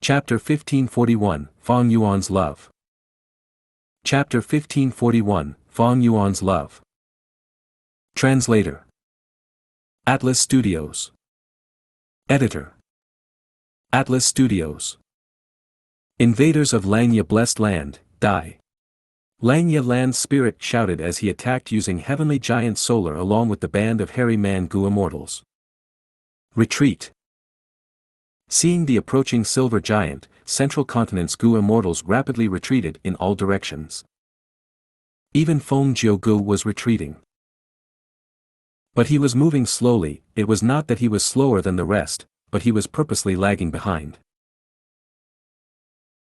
Chapter 1541, Fang Yuan's Love. Chapter 1541, Fang Yuan's Love. Translator. Atlas Studios. Editor. Atlas Studios. Invaders of Xianxia Blessed Land, die. Xianxia Land's spirit shouted as he attacked using Heavenly Giant Solar along with the band of Hairy Man Gu immortals. Retreat. Seeing the approaching Silver Giant, Central Continent's Gu immortals rapidly retreated in all directions. Even Feng Gu was retreating. But he was moving slowly. It was not that he was slower than the rest, but he was purposely lagging behind.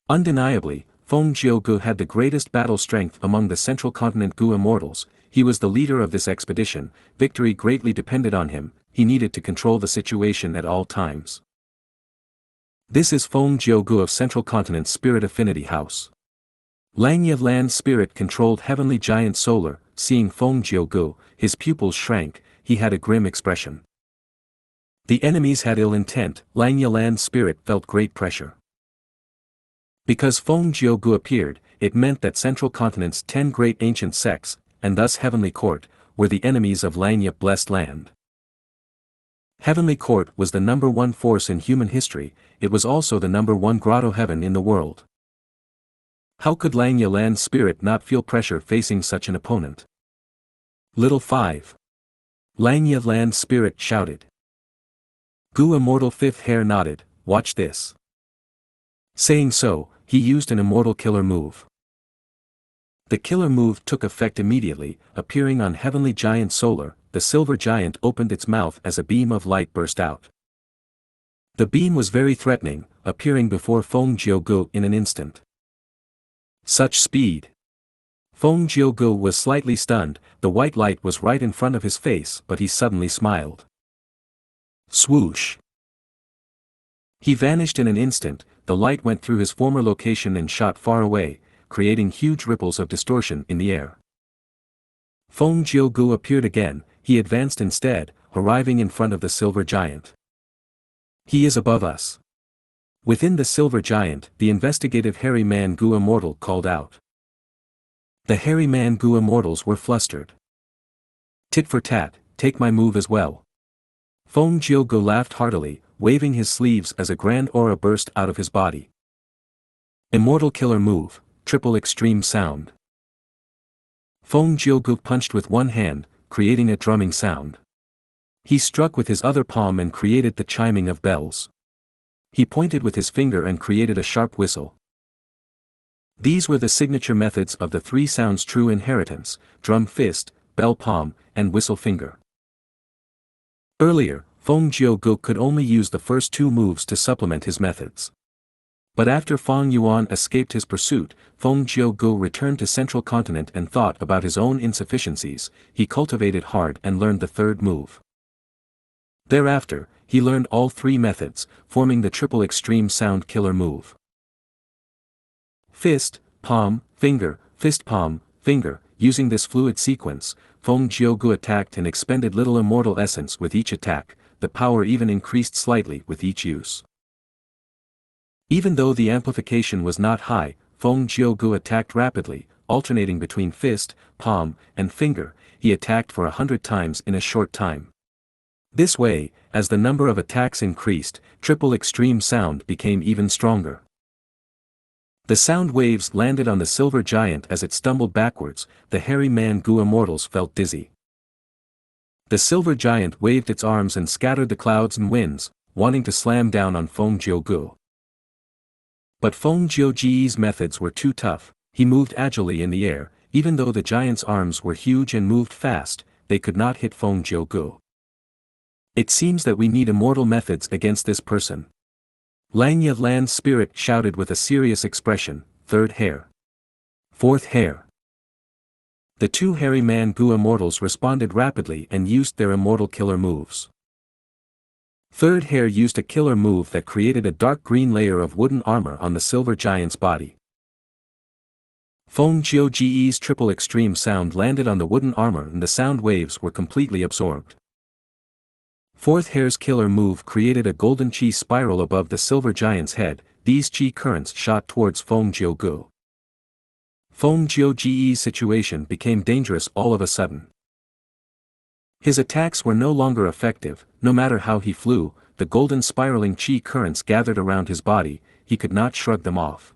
Undeniably, Feng Gu had the greatest battle strength among the Central Continent Gu immortals. He was the leader of this expedition. Victory greatly depended on him. He needed to control the situation at all times. This is Feng Gu of Central Continent's Spirit Affinity House. Xianxia Land's spirit controlled Heavenly Giant Solar. Seeing Feng Gu, his pupils shrank. He had a grim expression. The enemies had ill intent. Xianxia Land's spirit felt great pressure. Because Feng Gu appeared, it meant that Central Continent's 10 great ancient sects, and thus Heavenly Court, were the enemies of Xianxia Blessed Land. Heavenly Court was the #1 force in human history. It was also the #1 grotto heaven in the world. How could Xianxia Land's spirit not feel pressure facing such an opponent? Little 5. Xianxia Land's spirit shouted. Gu Immortal Fifth Hair nodded, watch this. Saying so, he used an immortal killer move. The killer move took effect immediately. Appearing on Heavenly Giant Solar, the Silver Giant opened its mouth as a beam of light burst out. The beam was very threatening, appearing before Feng Gu in an instant. Such speed! Feng Gu was slightly stunned. The white light was right in front of his face, but he suddenly smiled. Swoosh! He vanished in an instant. The light went through his former location and shot far away, creating huge ripples of distortion in the air. Feng Gu appeared again. He advanced instead, arriving in front of the Silver Giant. He is above us. Within the Silver Giant, the investigative Hairy Man Gu immortal called out. The Hairy Man Gu immortals were flustered. Tit for tat, take my move as well. Feng Gu laughed heartily, waving his sleeves as a grand aura burst out of his body. Immortal killer move, triple extreme sound. Feng Gu punched with one hand, creating a drumming sound. He struck with his other palm and created the chiming of bells. He pointed with his finger and created a sharp whistle. These were the signature methods of the 3 sounds true inheritance: drum fist, bell palm, and whistle finger. Earlier, Feng Gu could only use the first 2 moves to supplement his methods. But after Fang Yuan escaped his pursuit, Feng Gu returned to Central Continent and thought about his own insufficiencies. He cultivated hard and learned the 3rd move. Thereafter, he learned all 3 methods, forming the triple extreme sound killer move. Fist, palm, finger, fist palm, finger. Using this fluid sequence, Feng Gu attacked and expended little immortal essence with each attack. The power even increased slightly with each use. Even though the amplification was not high, Feng Gu attacked rapidly, alternating between fist, palm, and finger. He attacked for 100 times in a short time. This way, as the number of attacks increased, triple extreme sound became even stronger. The sound waves landed on the Silver Giant as it stumbled backwards. The Hairy Man Gu immortals felt dizzy. The Silver Giant waved its arms and scattered the clouds and winds, wanting to slam down on Feng Gu. But Feng Gu's methods were too tough. He moved agilely in the air. Even though the giant's arms were huge and moved fast, they could not hit Feng Gu. It seems that we need immortal methods against this person. Xianxia Land's spirit shouted with a serious expression, 3rd hair. 4th hair. The 2 Hairy Man Gu immortals responded rapidly and used their immortal killer moves. 3rd hair used a killer move that created a dark green layer of wooden armor on the Silver Giant's body. Feng Gu's triple extreme sound landed on the wooden armor and the sound waves were completely absorbed. 4th hair's killer move created a golden chi spiral above the Silver Giant's head. these qi currents shot towards Feng Gu. Feng Jiu's situation became dangerous all of a sudden. His attacks were no longer effective. No matter how he flew, the golden spiraling qi currents gathered around his body, he could not shrug them off.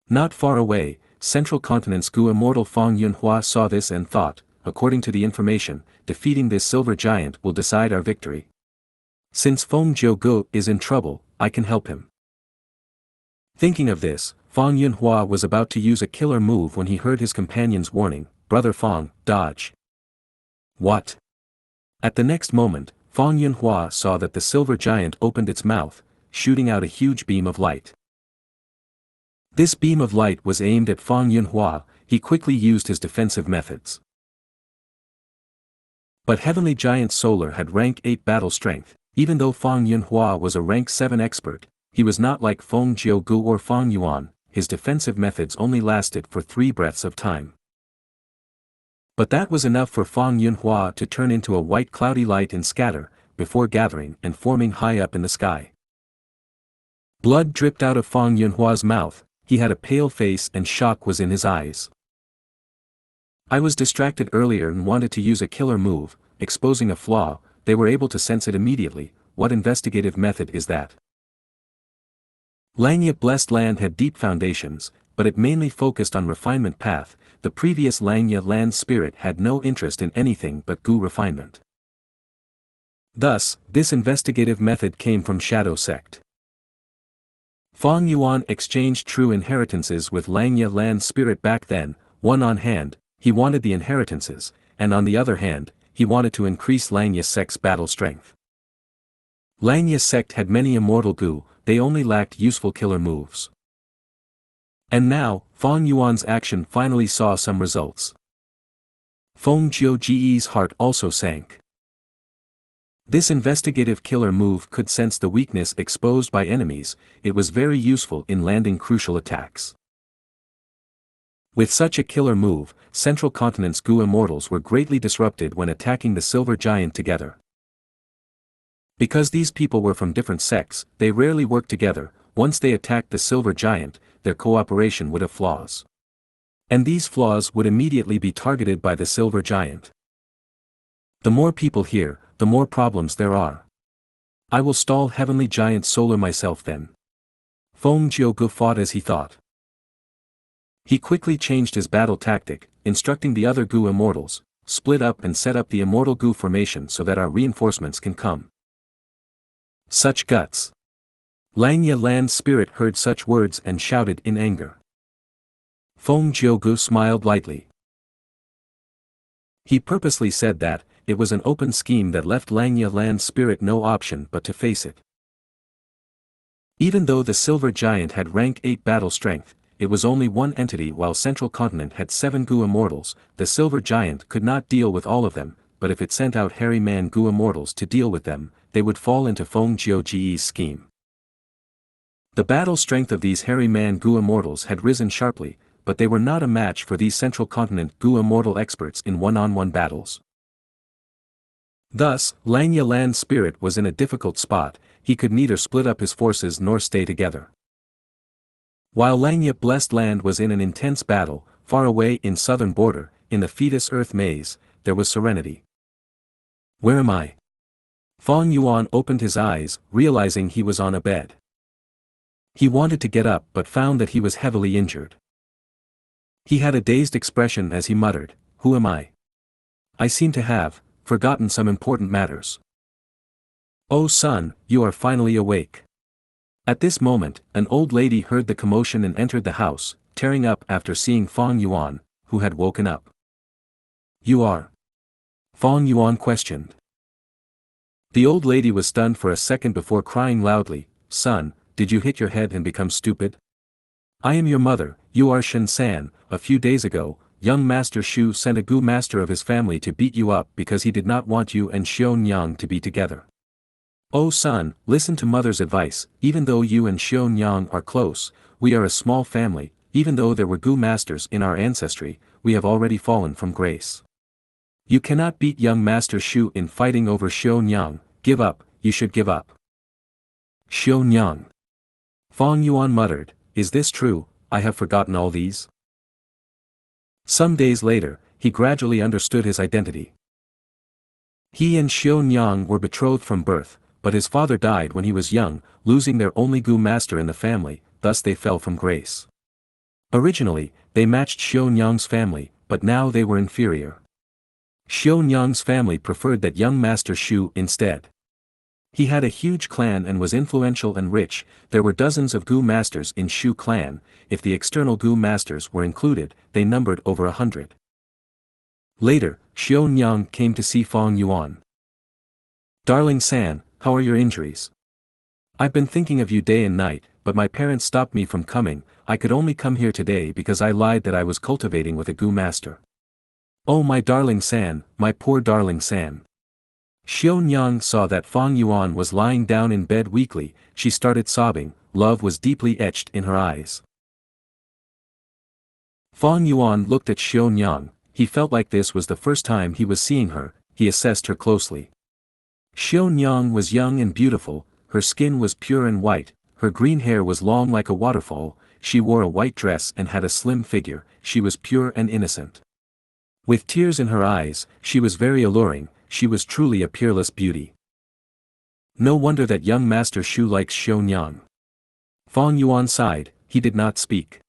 Not far away, Central Continent's Gu immortal Fang Yunhua saw this and thought, according to the information, defeating this silver giant will decide our victory. Since Feng Gu is in trouble, I can help him. Thinking of this, Fang Yunhua was about to use a killer move when he heard his companion's warning, "Brother Fang, dodge." What? At the next moment, Fang Yunhua saw that the silver giant opened its mouth, shooting out a huge beam of light. This beam of light was aimed at Fang Yunhua. He quickly used his defensive methods. But Heavenly Giant Solar had rank 8 battle strength. Even though Fang Yunhua was a rank 7 expert, he was not like Feng Gu or Fang Yuan. His defensive methods only lasted for 3 breaths of time. But that was enough for Fang Yunhua to turn into a white cloudy light and scatter, before gathering and forming high up in the sky. Blood dripped out of Fang Yunhua's mouth. He had a pale face and shock was in his eyes. I was distracted earlier and wanted to use a killer move, exposing a flaw. They were able to sense it immediately. What investigative method is that? Xianxia Blessed Land had deep foundations, but it mainly focused on refinement path. The previous Xianxia Land spirit had no interest in anything but Gu refinement. Thus, this investigative method came from Shadow Sect. Fang Yuan exchanged true inheritances with Xianxia Land spirit back then. One on hand, he wanted the inheritances, and on the other hand, he wanted to increase Xianxia Sect's battle strength. Xianxia Sect had many immortal Gu, they only lacked useful killer moves. And now, Fang Yuan's action finally saw some results. Feng Jiu's heart also sank. This investigative killer move could sense the weakness exposed by enemies. It was very useful in landing crucial attacks. With such a killer move, Central Continent's Gu immortals were greatly disrupted when attacking the silver giant together. Because these people were from different sects, they rarely worked together. Once they attacked the silver giant, their cooperation would have flaws. And these flaws would immediately be targeted by the silver giant. The more people here, the more problems there are. I will stall Heavenly Giant Solar myself then. Feng Gu fought as he thought. He quickly changed his battle tactic, instructing the other Gu immortals, split up and set up the immortal Gu formation so that our reinforcements can come. Such guts. Xianxia Land Spirit heard such words and shouted in anger. Feng Gu smiled lightly. He purposely said that, it was an open scheme that left Xianxia Land Spirit no option but to face it. Even though the Silver Giant had rank 8 battle strength, it was only one entity while Central Continent had 7 Gu Immortals. The Silver Giant could not deal with all of them, but if it sent out Hairy Man Gu Immortals to deal with them, they would fall into Feng Jiu's scheme. The battle strength of these Hairy Man Gu Immortals had risen sharply, but they were not a match for these Central Continent Gu Immortal experts in one-on-one battles. Thus, Xianxia Land Spirit was in a difficult spot. He could neither split up his forces nor stay together. While Xianxia Blessed Land was in an intense battle, far away in southern border, in the Fetus Earth Maze, there was serenity. Where am I? Fang Yuan opened his eyes, realizing he was on a bed. He wanted to get up but found that he was heavily injured. He had a dazed expression as he muttered, "Who am I? I seem to have forgotten some important matters." "Oh son, you are finally awake." At this moment, an old lady heard the commotion and entered the house, tearing up after seeing Fang Yuan, who had woken up. "You are?" Fang Yuan questioned. The old lady was stunned for a second before crying loudly, "Son, did you hit your head and become stupid? I am your mother, you are Xianxia. A few days ago, young Master Shu sent a Gu master of his family to beat you up because he did not want you and Xianxia to be together. Oh son, listen to mother's advice. Even though you and Xianxia are close, we are a small family. Even though there were Gu masters in our ancestry, we have already fallen from grace. You cannot beat young Master Shu in fighting over Xianxia. Give up, you should give up." Xianxia. Fang Yuan muttered, "Is this true? I have forgotten all these." Some days later, he gradually understood his identity. He and Xianxia were betrothed from birth, but his father died when he was young, losing their only Gu master in the family, thus they fell from grace. Originally, they matched Xianxia's family, but now they were inferior. Xianxia's family preferred that young master Xu instead. He had a huge clan and was influential and rich. There were dozens of Gu masters in Xu clan. If the external Gu masters were included, they numbered over 100. Later, Xianxia came to see Fang Yuan. "Darling San, how are your injuries? I've been thinking of you day and night, but my parents stopped me from coming. I could only come here today because I lied that I was cultivating with a Gu master." "Oh my darling San, my poor darling San." Xianxia saw that Fang Yuan was lying down in bed weakly. She started sobbing. Love was deeply etched in her eyes. Fang Yuan looked at Xianxia. He felt like this was the first time he was seeing her. He assessed her closely. Xianxia was young and beautiful. Her skin was pure and white. Her green hair was long like a waterfall. She wore a white dress and had a slim figure. She was pure and innocent. With tears in her eyes, she was very alluring. She was truly a peerless beauty. No wonder that young Master Xu likes Xianxia. Fang Yuan sighed. He did not speak.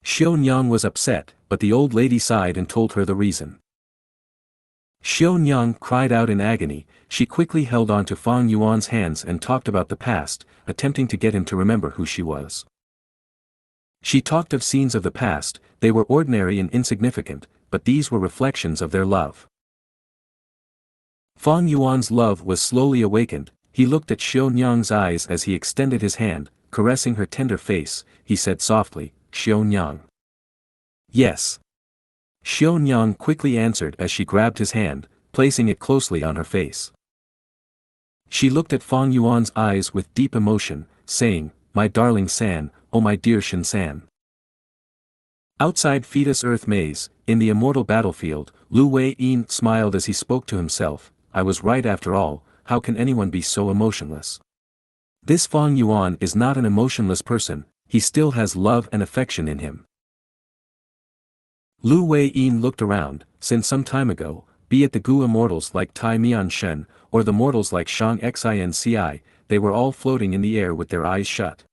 Xianxia was upset, but the old lady sighed and told her the reason. Xianxia cried out in agony. She quickly held on to Fang Yuan's hands and talked about the past, attempting to get him to remember who she was. She talked of scenes of the past. They were ordinary and insignificant, but these were reflections of their love. Fang Yuan's love was slowly awakened. He looked at Xianxia's eyes as he extended his hand, caressing her tender face. He said softly, "Xianxia." "Yes." Xianxia quickly answered as she grabbed his hand, placing it closely on her face. She looked at Fang Yuan's eyes with deep emotion, saying, "My darling San, oh my dear Shin San." Outside Fetus Earth Maze, in the immortal battlefield, Lu Wei-yin smiled as he spoke to himself. "I was right after all. How can anyone be so emotionless? This Fang Yuan is not an emotionless person. He still has love and affection in him." Lu Wei-yin looked around. Since some time ago, be it the Gu immortals like Tai Mian Shen, or the mortals like Xianxia, they were all floating in the air with their eyes shut.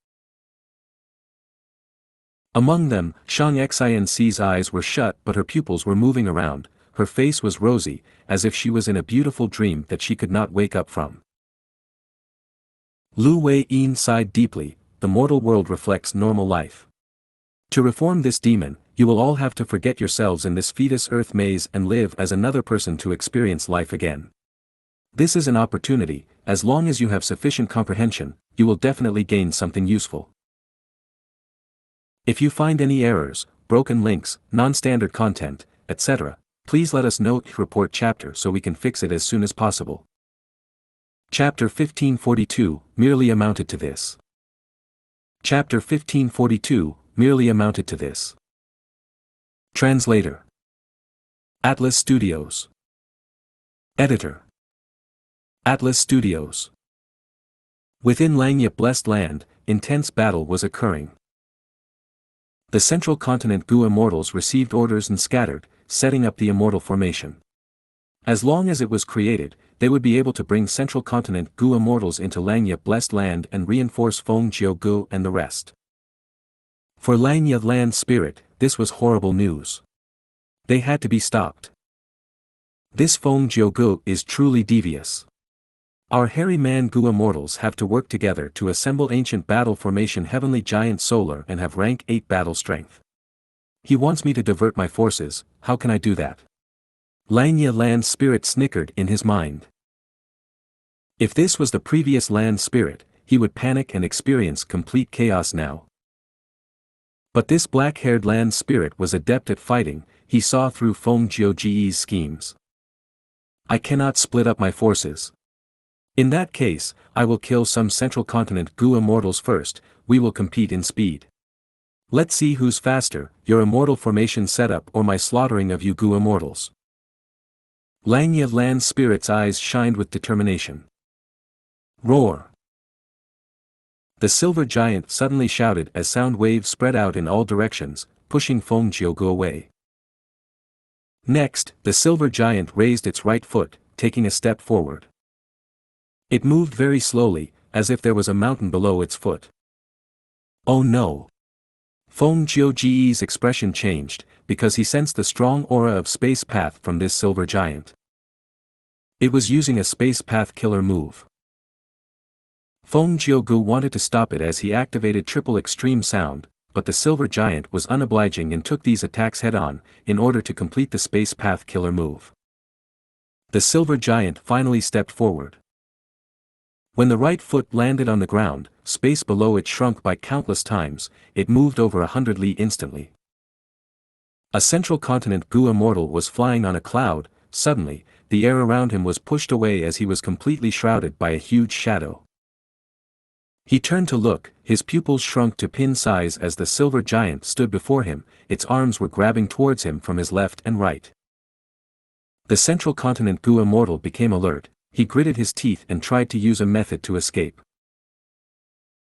Among them, Xianxia's eyes were shut but her pupils were moving around. Her face was rosy, as if she was in a beautiful dream that she could not wake up from. Lu Wei-yin sighed deeply. The mortal world reflects normal life. To reform this demon, you will all have to forget yourselves in this Fetus Earth Maze and live as another person to experience life again. This is an opportunity. As long as you have sufficient comprehension, you will definitely gain something useful. If you find any errors, broken links, non-standard content, etc., please let us know. Report chapter so we can fix it as soon as possible. Chapter 1542 merely amounted to this. Chapter 1542 merely amounted to this. Translator: Atlas Studios. Editor: Atlas Studios. Within Xianxia Blessed Land, intense battle was occurring. The central continent Gu immortals received orders and scattered, setting up the immortal formation. As long as it was created, they would be able to bring central continent Gu immortals into Xianxia Blessed Land and reinforce Feng Gu and the rest. For Xianxia Land Spirit, this was horrible news. They had to be stopped. This Feng Gu is truly devious. Our hairy man Gu immortals have to work together to assemble ancient battle formation Heavenly Giant Solar and have rank 8 battle strength. He wants me to divert my forces. How can I do that? Xianxia Land Spirit snickered in his mind. If this was the previous Land Spirit, he would panic and experience complete chaos now. But this black-haired Land Spirit was adept at fighting. He saw through Feng Jiuji's schemes. I cannot split up my forces. In that case, I will kill some central continent Gu immortals first. We will compete in speed. Let's see who's faster, your immortal formation setup or my slaughtering of you Gu immortals. Xianxia Land Spirit's eyes shined with determination. Roar! The silver giant suddenly shouted as sound waves spread out in all directions, pushing Feng Gu away. Next, the silver giant raised its right foot, taking a step forward. It moved very slowly, as if there was a mountain below its foot. Oh no! Feng Gu's expression changed, because he sensed the strong aura of space path from this silver giant. It was using a space path killer move. Feng Gu wanted to stop it as he activated triple extreme sound, but the silver giant was unobliging and took these attacks head-on, in order to complete the space path killer move. The silver giant finally stepped forward. When the right foot landed on the ground, space below it shrunk by countless times, it moved over 100 li instantly. A central continent Gu immortal was flying on a cloud. Suddenly, the air around him was pushed away as he was completely shrouded by a huge shadow. He turned to look, his pupils shrunk to pin size as the silver giant stood before him, its arms were grabbing towards him from his left and right. The central continent Gu immortal became alert. He gritted his teeth and tried to use a method to escape.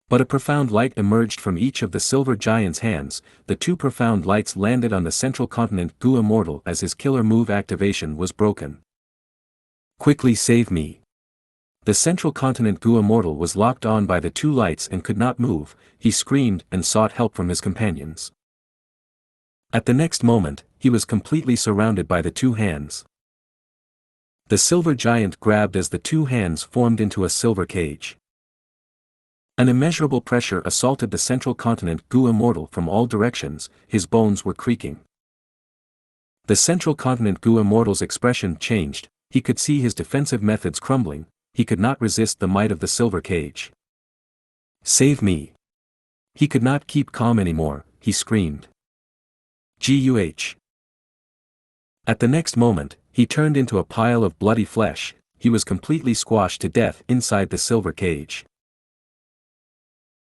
But a profound light emerged from each of the silver giant's hands. The two profound lights landed on the central continent Gu immortal as his killer move activation was broken. Quickly save me! The central continent Gu immortal was locked on by the two lights and could not move. He screamed and sought help from his companions. At the next moment, he was completely surrounded by the two hands. The silver giant grabbed as the two hands formed into a silver cage. An immeasurable pressure assaulted the central continent Gu immortal from all directions, his bones were creaking. The central continent Gu immortal's expression changed, he could see his defensive methods crumbling, he could not resist the might of the silver cage. Save me! He could not keep calm anymore, he screamed. Guh! At the next moment, he turned into a pile of bloody flesh. He was completely squashed to death inside the silver cage.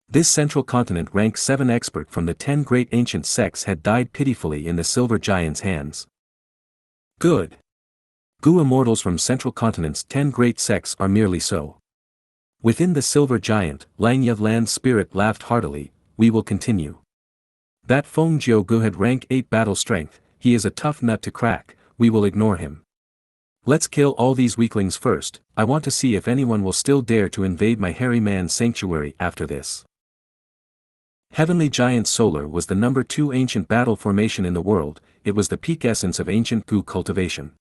This central continent rank 7 expert from the 10 great ancient sects had died pitifully in the silver giant's hands. Good. Gu immortals from central continent's 10 great sects are merely so. Within the silver giant, Xianxia land spirit laughed heartily. We will continue. That Feng Gu had rank 8 battle strength, he is a tough nut to crack, we will ignore him. Let's kill all these weaklings first. I want to see if anyone will still dare to invade my hairy man sanctuary after this. Heavenly Giant Solar was the number 2 ancient battle formation in the world. It was the peak essence of ancient Gu cultivation.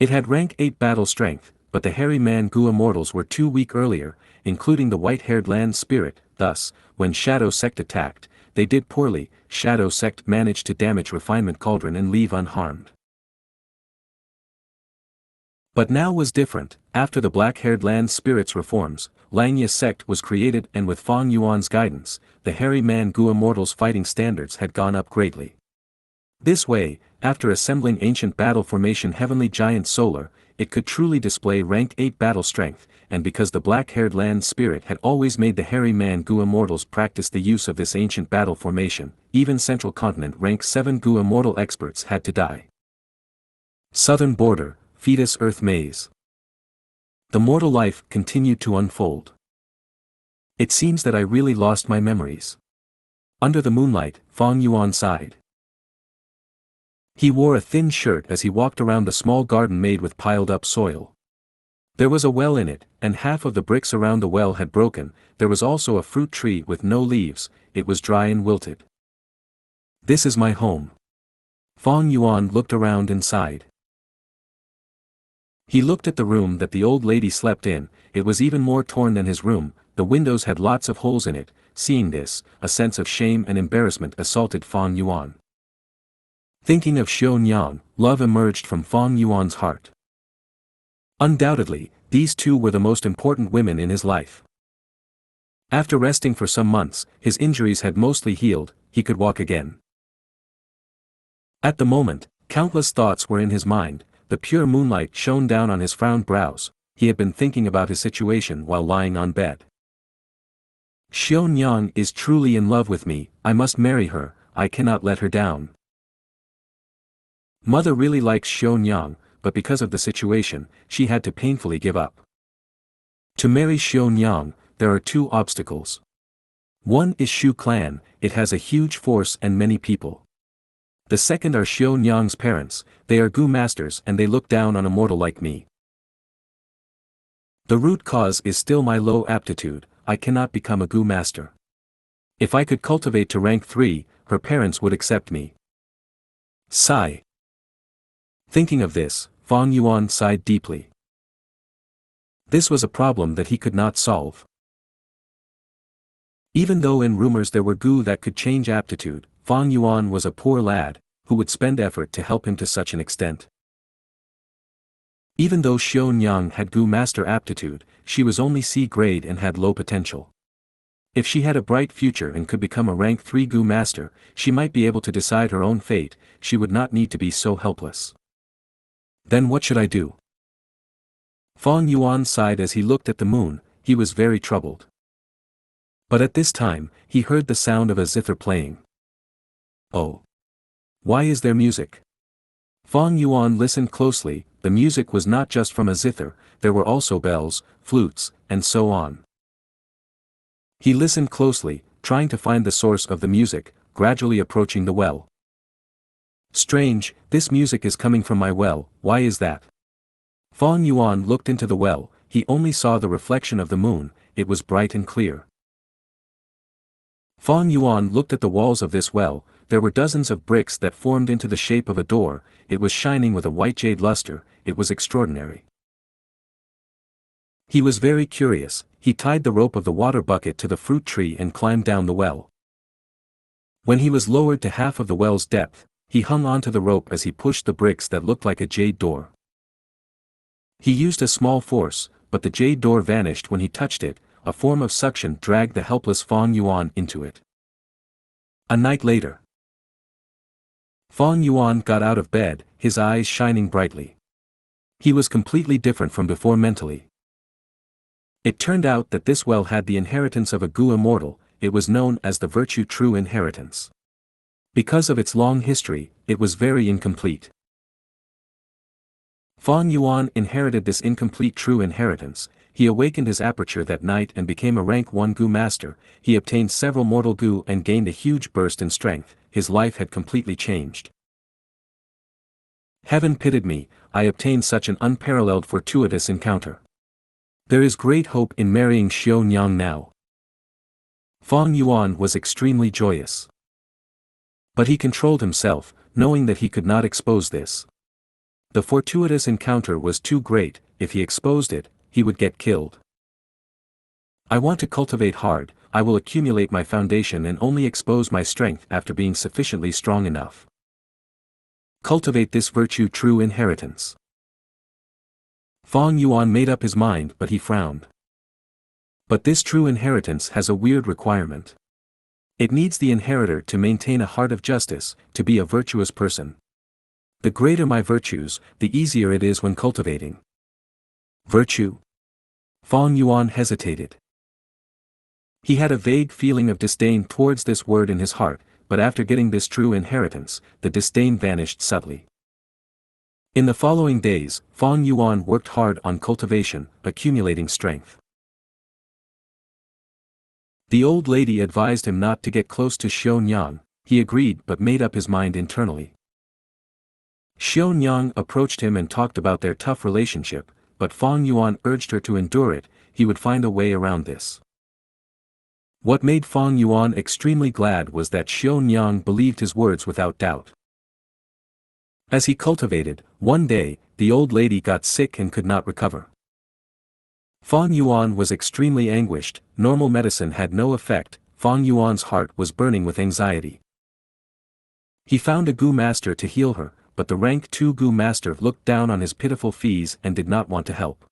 It had rank 8 battle strength, but the hairy man Gu immortals were too weak earlier, including the white-haired land spirit. Thus, when Shadow Sect attacked, they did poorly. Shadow Sect managed to damage Refinement Cauldron and leave unharmed. But now was different. After the black-haired land spirit's reforms, Xianxia sect was created, and with Fang Yuan's guidance, the hairy man Gu immortals' fighting standards had gone up greatly. This way, after assembling ancient battle formation Heavenly Giant Solar, it could truly display rank 8 battle strength, and because the black-haired land spirit had always made the hairy man Gu immortals practice the use of this ancient battle formation, even Central Continent rank 7 Gu immortal experts had to die. Southern border, Fetus Earth Maze. The mortal life continued to unfold. It seems that I really lost my memories. Under the moonlight, Fang Yuan sighed. He wore a thin shirt as he walked around the small garden made with piled-up soil. There was a well in it, and half of the bricks around the well had broken. There was also a fruit tree with no leaves, it was dry and wilted. This is my home. Fang Yuan looked around and sighed. He looked at the room that the old lady slept in. It was even more torn than his room, the windows had lots of holes in it. Seeing this, a sense of shame and embarrassment assaulted Fang Yuan. Thinking of Xianxia, love emerged from Fang Yuan's heart. Undoubtedly, these two were the most important women in his life. After resting for some months, his injuries had mostly healed, he could walk again. At the moment, countless thoughts were in his mind. The pure moonlight shone down on his frowned brows. He had been thinking about his situation while lying on bed. Xianxia is truly in love with me, I must marry her, I cannot let her down. Mother really likes Xianxia, but because of the situation, she had to painfully give up. To marry Xianxia, there are 2 obstacles. One is Shu clan, it has a huge force and many people. The second are Xianxia's parents, they are Gu masters and they look down on a mortal like me. The root cause is still my low aptitude, I cannot become a Gu master. If I could cultivate to rank 3, her parents would accept me. Sigh. Thinking of this, Fang Yuan sighed deeply. This was a problem that he could not solve. Even though in rumors there were Gu that could change aptitude, Fang Yuan was a poor lad, who would spend effort to help him to such an extent. Even though Xianxia had Gu master aptitude, she was only C grade and had low potential. If she had a bright future and could become a rank 3 Gu master, she might be able to decide her own fate, she would not need to be so helpless. Then what should I do? Fang Yuan sighed as he looked at the moon, he was very troubled. But at this time, he heard the sound of a zither playing. Oh! Why is there music? Fang Yuan listened closely, the music was not just from a zither, there were also bells, flutes, and so on. He listened closely, trying to find the source of the music, gradually approaching the well. Strange, this music is coming from my well, why is that? Fang Yuan looked into the well, he only saw the reflection of the moon, it was bright and clear. Fang Yuan looked at the walls of this well, there were dozens of bricks that formed into the shape of a door, it was shining with a white jade luster, it was extraordinary. He was very curious, he tied the rope of the water bucket to the fruit tree and climbed down the well. When he was lowered to half of the well's depth, he hung onto the rope as he pushed the bricks that looked like a jade door. He used a small force, but the jade door vanished when he touched it, a form of suction dragged the helpless Fang Yuan into it. A night later. Fang Yuan got out of bed, his eyes shining brightly. He was completely different from before mentally. It turned out that this well had the inheritance of a Gu immortal, it was known as the virtue true inheritance. Because of its long history, it was very incomplete. Fang Yuan inherited this incomplete true inheritance, he awakened his aperture that night and became a rank 1 Gu master, he obtained several mortal Gu and gained a huge burst in strength, his life had completely changed. Heaven pitied me, I obtained such an unparalleled fortuitous encounter. There is great hope in marrying Xianxia now. Fang Yuan was extremely joyous. But he controlled himself, knowing that he could not expose this. The fortuitous encounter was too great, if he exposed it, he would get killed. I want to cultivate hard, I will accumulate my foundation and only expose my strength after being sufficiently strong enough. Cultivate this virtue true inheritance. Fang Yuan made up his mind but he frowned. But this true inheritance has a weird requirement. It needs the inheritor to maintain a heart of justice, to be a virtuous person. The greater my virtues, the easier it is when cultivating. Virtue? Fang Yuan hesitated. He had a vague feeling of disdain towards this word in his heart, but after getting this true inheritance, the disdain vanished subtly. In the following days, Fang Yuan worked hard on cultivation, accumulating strength. The old lady advised him not to get close to Xianxia, he agreed but made up his mind internally. Xianxia approached him and talked about their tough relationship, but Fang Yuan urged her to endure it, he would find a way around this. What made Fang Yuan extremely glad was that Xianxia believed his words without doubt. As he cultivated, one day, the old lady got sick and could not recover. Fang Yuan was extremely anguished, normal medicine had no effect, Fang Yuan's heart was burning with anxiety. He found a Gu master to heal her, but the rank 2 Gu master looked down on his pitiful fees and did not want to help.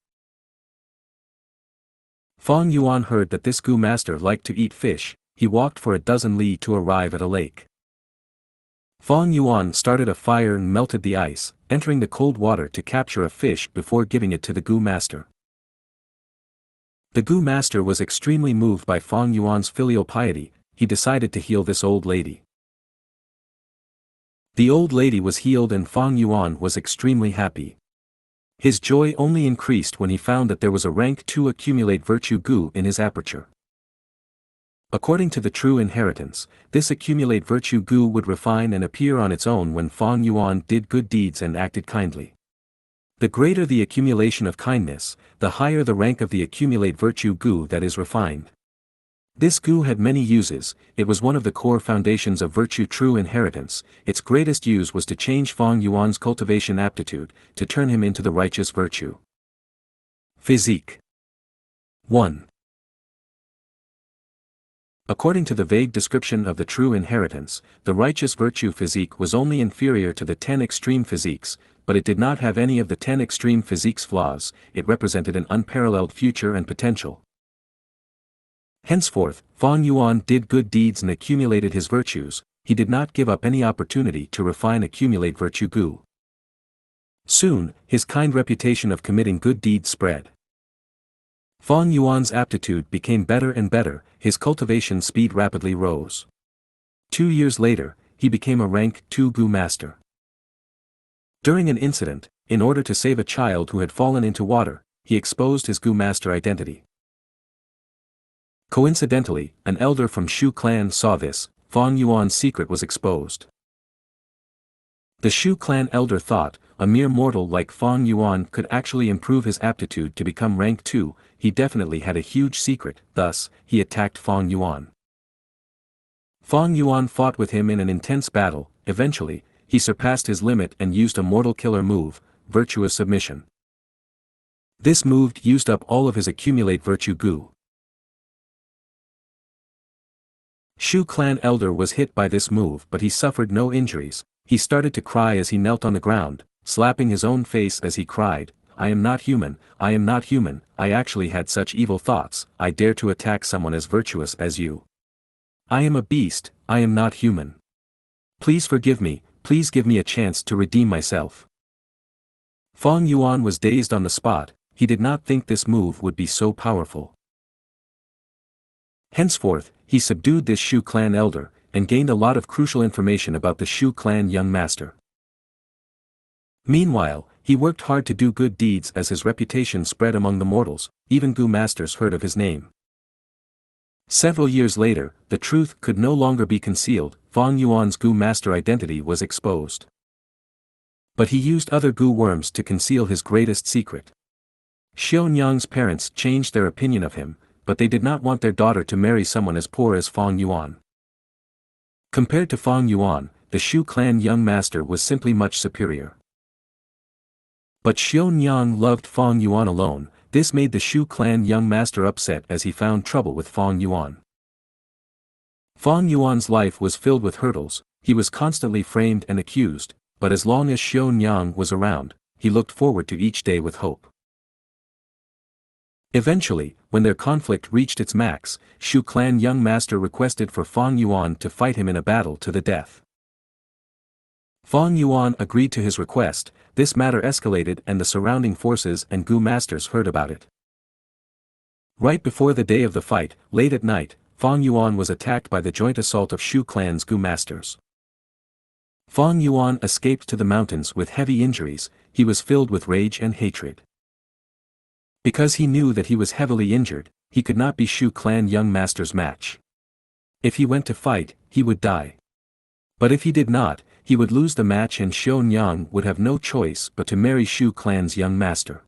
Fang Yuan heard that this Gu master liked to eat fish, he walked for a dozen li to arrive at a lake. Fang Yuan started a fire and melted the ice, entering the cold water to capture a fish before giving it to the Gu master. The Gu master was extremely moved by Fang Yuan's filial piety, he decided to heal this old lady. The old lady was healed and Fang Yuan was extremely happy. His joy only increased when he found that there was a rank 2 accumulate virtue Gu in his aperture. According to the true inheritance, this accumulate virtue Gu would refine and appear on its own when Fang Yuan did good deeds and acted kindly. The greater the accumulation of kindness, the higher the rank of the accumulate virtue Gu that is refined. This Gu had many uses. It was one of the core foundations of virtue true inheritance. Its greatest use was to change Fang Yuan's cultivation aptitude, to turn him into the righteous virtue. Physique 1. According to the vague description of the true inheritance, the righteous virtue physique was only inferior to the 10 extreme physiques, but it did not have any of the 10 extreme physiques' flaws. It represented an unparalleled future and potential. Henceforth, Fang Yuan did good deeds and accumulated his virtues. He did not give up any opportunity to refine accumulate virtue Gu. Soon, his kind reputation of committing good deeds spread. Fang Yuan's aptitude became better and better, his cultivation speed rapidly rose. 2 years later, he became a rank 2 Gu master. During an incident, in order to save a child who had fallen into water, he exposed his Gu master identity. Coincidentally, an elder from Shu clan saw this. Fang Yuan's secret was exposed. The Shu clan elder thought, a mere mortal like Fang Yuan could actually improve his aptitude to become rank 2, he definitely had a huge secret, thus, he attacked Fang Yuan. Fang Yuan fought with him in an intense battle. Eventually, he surpassed his limit and used a mortal killer move, virtuous submission. This move used up all of his accumulate virtue Gu. Shu clan elder was hit by this move but he suffered no injuries. He started to cry as he knelt on the ground, slapping his own face as he cried, "I am not human, I am not human, I actually had such evil thoughts, I dare to attack someone as virtuous as you. I am a beast, I am not human. Please forgive me, please give me a chance to redeem myself." Fang Yuan was dazed on the spot. He did not think this move would be so powerful. Henceforth, he subdued this Shu clan elder, and gained a lot of crucial information about the Shu clan young master. Meanwhile, he worked hard to do good deeds as his reputation spread among the mortals. Even Gu masters heard of his name. Several years later, the truth could no longer be concealed. Fang Yuan's Gu master identity was exposed. But he used other Gu worms to conceal his greatest secret. Xianxia's parents changed their opinion of him, but they did not want their daughter to marry someone as poor as Fang Yuan. Compared to Fang Yuan, the Shu clan young master was simply much superior. But Xianxia loved Fang Yuan alone. This made the Shu clan young master upset as he found trouble with Fang Yuan. Fang Yuan's life was filled with hurdles. He was constantly framed and accused, but as long as Xianxia was around, he looked forward to each day with hope. Eventually, when their conflict reached its max, Shu clan young master requested for Fang Yuan to fight him in a battle to the death. Fang Yuan agreed to his request. This matter escalated and the surrounding forces and Gu masters heard about it. Right before the day of the fight, late at night, Fang Yuan was attacked by the joint assault of Shu clan's Gu masters. Fang Yuan escaped to the mountains with heavy injuries. He was filled with rage and hatred. Because he knew that he was heavily injured, he could not be Shu clan young master's match. If he went to fight, he would die. But if he did not, he would lose the match and Xianxia would have no choice but to marry Shu clan's young master.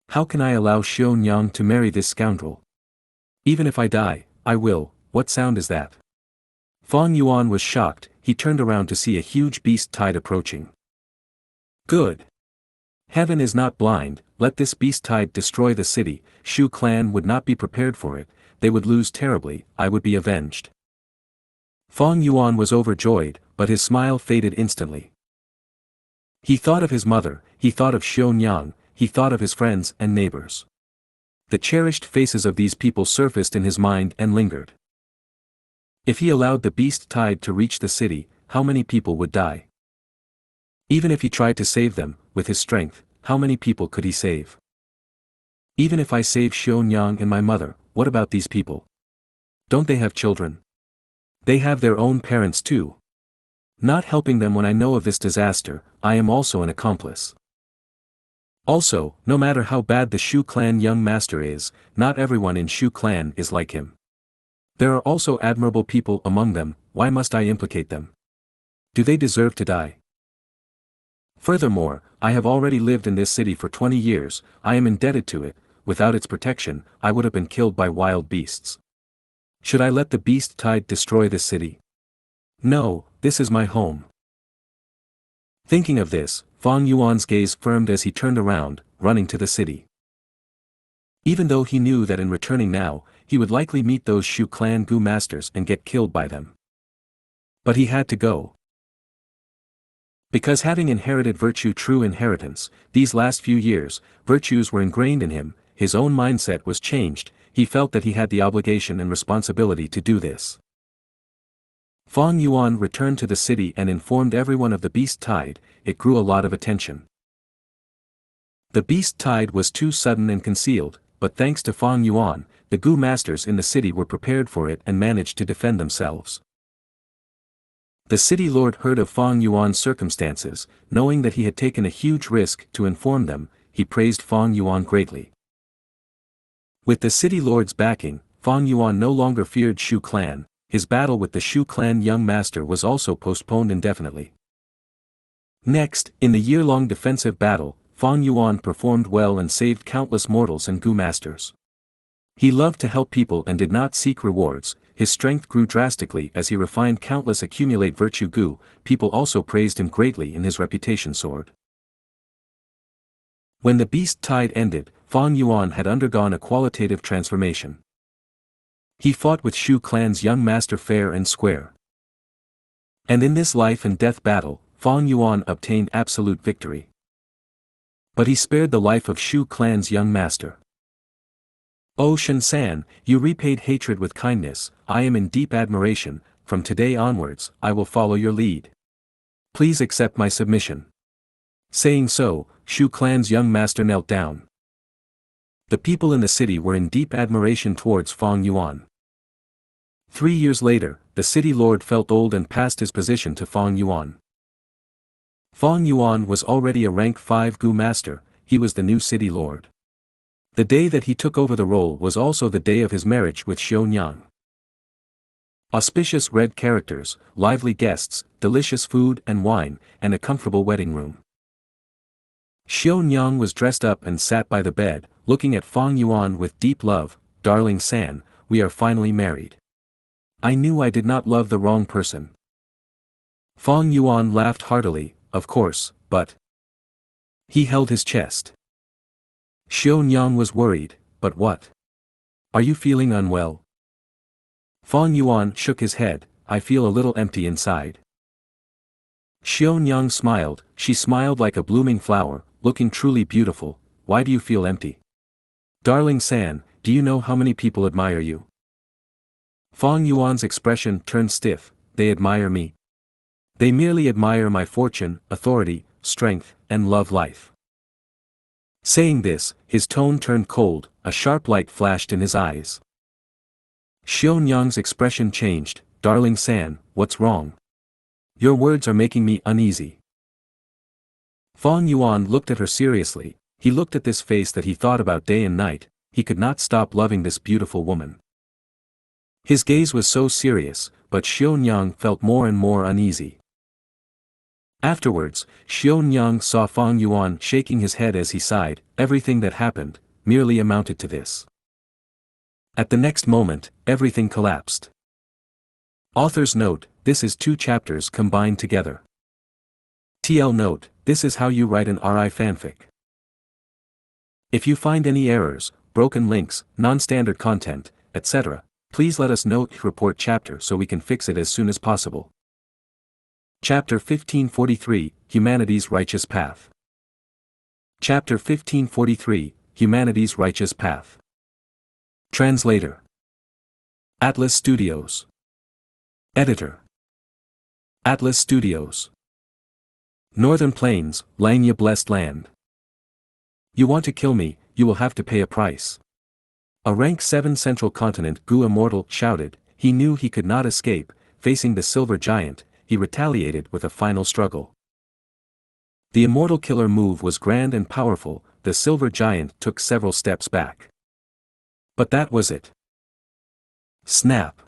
How can I allow Xianxia to marry this scoundrel? Even if I die, I will. What sound is that? Fang Yuan was shocked. He turned around to see a huge beast tide approaching. Good. Heaven is not blind. Let this beast tide destroy the city. Shu clan would not be prepared for it. They would lose terribly. I would be avenged. Fang Yuan was overjoyed, but his smile faded instantly. He thought of his mother, he thought of Xianxia, he thought of his friends and neighbors. The cherished faces of these people surfaced in his mind and lingered. If he allowed the beast tide to reach the city, how many people would die? Even if he tried to save them, with his strength, how many people could he save? Even if I save Xianxia and my mother, what about these people? Don't they have children? They have their own parents too. Not helping them when I know of this disaster, I am also an accomplice. Also, no matter how bad the Shu clan young master is, not everyone in Shu clan is like him. There are also admirable people among them, why must I implicate them? Do they deserve to die? Furthermore, I have already lived in this city for 20 years, I am indebted to it, without its protection, I would have been killed by wild beasts. Should I let the beast tide destroy this city? No, this is my home. Thinking of this, Fang Yuan's gaze firmed as he turned around, running to the city. Even though he knew that in returning now, he would likely meet those Shu clan Gu masters and get killed by them. But he had to go. Because having inherited virtue, true inheritance, these last few years, virtues were ingrained in him, his own mindset was changed, he felt that he had the obligation and responsibility to do this. Fang Yuan returned to the city and informed everyone of the beast tide. It grew a lot of attention. The beast tide was too sudden and concealed, but thanks to Fang Yuan, the Gu masters in the city were prepared for it and managed to defend themselves. The city lord heard of Fang Yuan's circumstances, knowing that he had taken a huge risk to inform them, he praised Fang Yuan greatly. With the city lord's backing, Fang Yuan no longer feared Shu clan, his battle with the Shu clan young master was also postponed indefinitely. Next, in the year-long defensive battle, Fang Yuan performed well and saved countless mortals and Gu masters. He loved to help people and did not seek rewards, his strength grew drastically as he refined countless accumulate virtue Gu, people also praised him greatly in his reputation soared. When the beast tide ended, Fang Yuan had undergone a qualitative transformation. He fought with Shu clan's young master fair and square. And in this life and death battle, Fang Yuan obtained absolute victory. But he spared the life of Shu clan's young master. O Xianxia, you repaid hatred with kindness, I am in deep admiration, from today onwards, I will follow your lead. Please accept my submission. Saying so, Shu clan's young master knelt down. The people in the city were in deep admiration towards Fang Yuan. 3 years later, the city lord felt old and passed his position to Fang Yuan. Fang Yuan was already a rank 5 Gu master, he was the new city lord. The day that he took over the role was also the day of his marriage with Xianxia. Auspicious red characters, lively guests, delicious food and wine, and a comfortable wedding room. Xianxia was dressed up and sat by the bed, looking at Fang Yuan with deep love. Darling San, we are finally married. I knew I did not love the wrong person. Fang Yuan laughed heartily, of course, but... He held his chest. Xianxia was worried, but what? Are you feeling unwell? Fang Yuan shook his head, I feel a little empty inside. Xianxia smiled, she smiled like a blooming flower, looking truly beautiful. Why do you feel empty? Darling San, do you know how many people admire you? Fang Yuan's expression turned stiff, they admire me. They merely admire my fortune, authority, strength, and love life. Saying this, his tone turned cold, a sharp light flashed in his eyes. Xianxia's expression changed, Darling San, what's wrong? Your words are making me uneasy. Fang Yuan looked at her seriously, he looked at this face that he thought about day and night, he could not stop loving this beautiful woman. His gaze was so serious, but Xianxia felt more and more uneasy. Afterwards, Xianxia saw Fang Yuan shaking his head as he sighed, everything that happened, merely amounted to this. At the next moment, everything collapsed. Author's note, this is 2 chapters combined together. TL note, this is how you write an RI fanfic. If you find any errors, broken links, non-standard content, etc., please let us know, report chapter so we can fix it as soon as possible. Chapter 1543, Humanity's Righteous Path. Chapter 1543, Humanity's Righteous Path. Translator. Atlas Studios. Editor. Atlas Studios. Northern Plains, Langya Blessed Land. You want to kill me, you will have to pay a price. A rank 7 Central Continent Gu immortal shouted, he knew he could not escape, facing the silver giant, he retaliated with a final struggle. The immortal killer move was grand and powerful, the silver giant took several steps back. But that was it. Snap.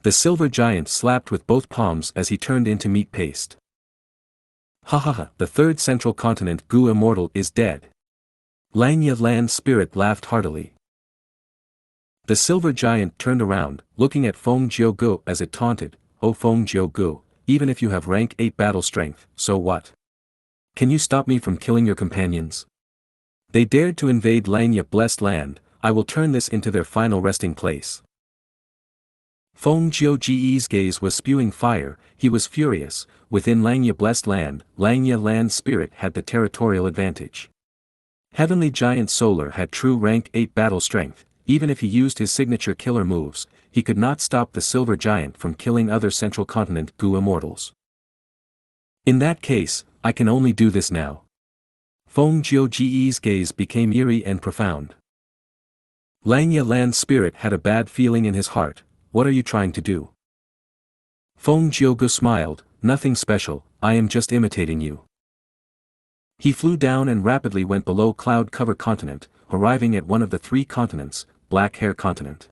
The silver giant slapped with both palms as he turned into meat paste. Ha ha ha, the third central continent Gu immortal is dead. Xianxia land spirit laughed heartily. The silver giant turned around, looking at Favourite Gu as it taunted, "Oh Favourite Gu, even if you have rank 8 battle strength, so what? Can you stop me from killing your companions? They dared to invade Xianxia blessed land, I will turn this into their final resting place." Favourite Gu's gaze was spewing fire, he was furious. Within Xianxia blessed land, Xianxia land spirit had the territorial advantage. Heavenly Giant Solar had true rank 8 battle strength, even if he used his signature killer moves, he could not stop the silver giant from killing other central continent Gu immortals. In that case, I can only do this now. Favourite Gu's gaze became eerie and profound. Xianxia land spirit had a bad feeling in his heart. What are you trying to do? Favourite Gu smiled, nothing special, I am just imitating you. He flew down and rapidly went below Cloud Cover Continent, arriving at one of the 3 continents, Black Hair Continent.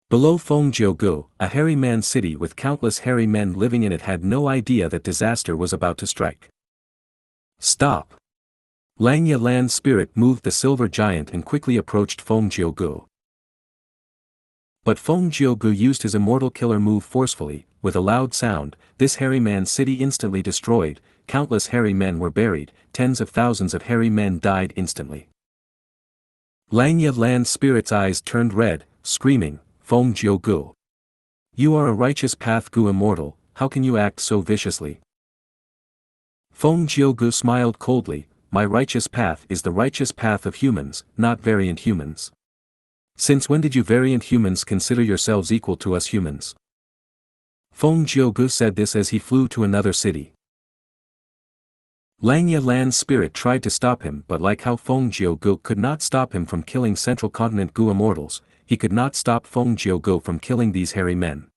Below Favourite Gu, a hairy man city with countless hairy men living in it had no idea that disaster was about to strike. Stop! Xianxia land spirit moved the silver giant and quickly approached Favourite Gu. But Favourite Gu used his immortal killer move forcefully, with a loud sound, this hairy man city instantly destroyed, countless hairy men were buried, tens of thousands of hairy men died instantly. Xianxia land spirit's eyes turned red, screaming, Favourite Gu. You are a righteous path Gu immortal, how can you act so viciously? Favourite Gu smiled coldly, my righteous path is the righteous path of humans, not variant humans. Since when did you variant humans consider yourselves equal to us humans? Favourite Gu said this as he flew to another city. Xianxia land spirit tried to stop him, but like how Favourite Gu could not stop him from killing central continent Gu immortals, he could not stop Favourite Gu from killing these hairy men.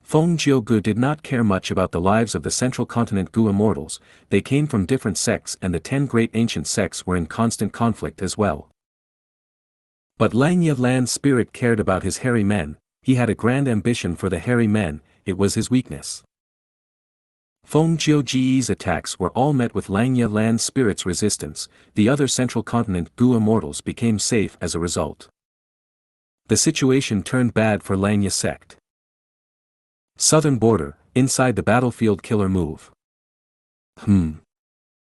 Favourite Gu did not care much about the lives of the central continent Gu immortals, they came from different sects and the 10 great ancient sects were in constant conflict as well. But Xianxia land spirit cared about his hairy men, he had a grand ambition for the hairy men, it was his weakness. Favourite Gu's attacks were all met with Xianxia land spirit's resistance, the other central continent Gu immortals became safe as a result. The situation turned bad for Xianxia sect. Southern border, inside the battlefield killer move.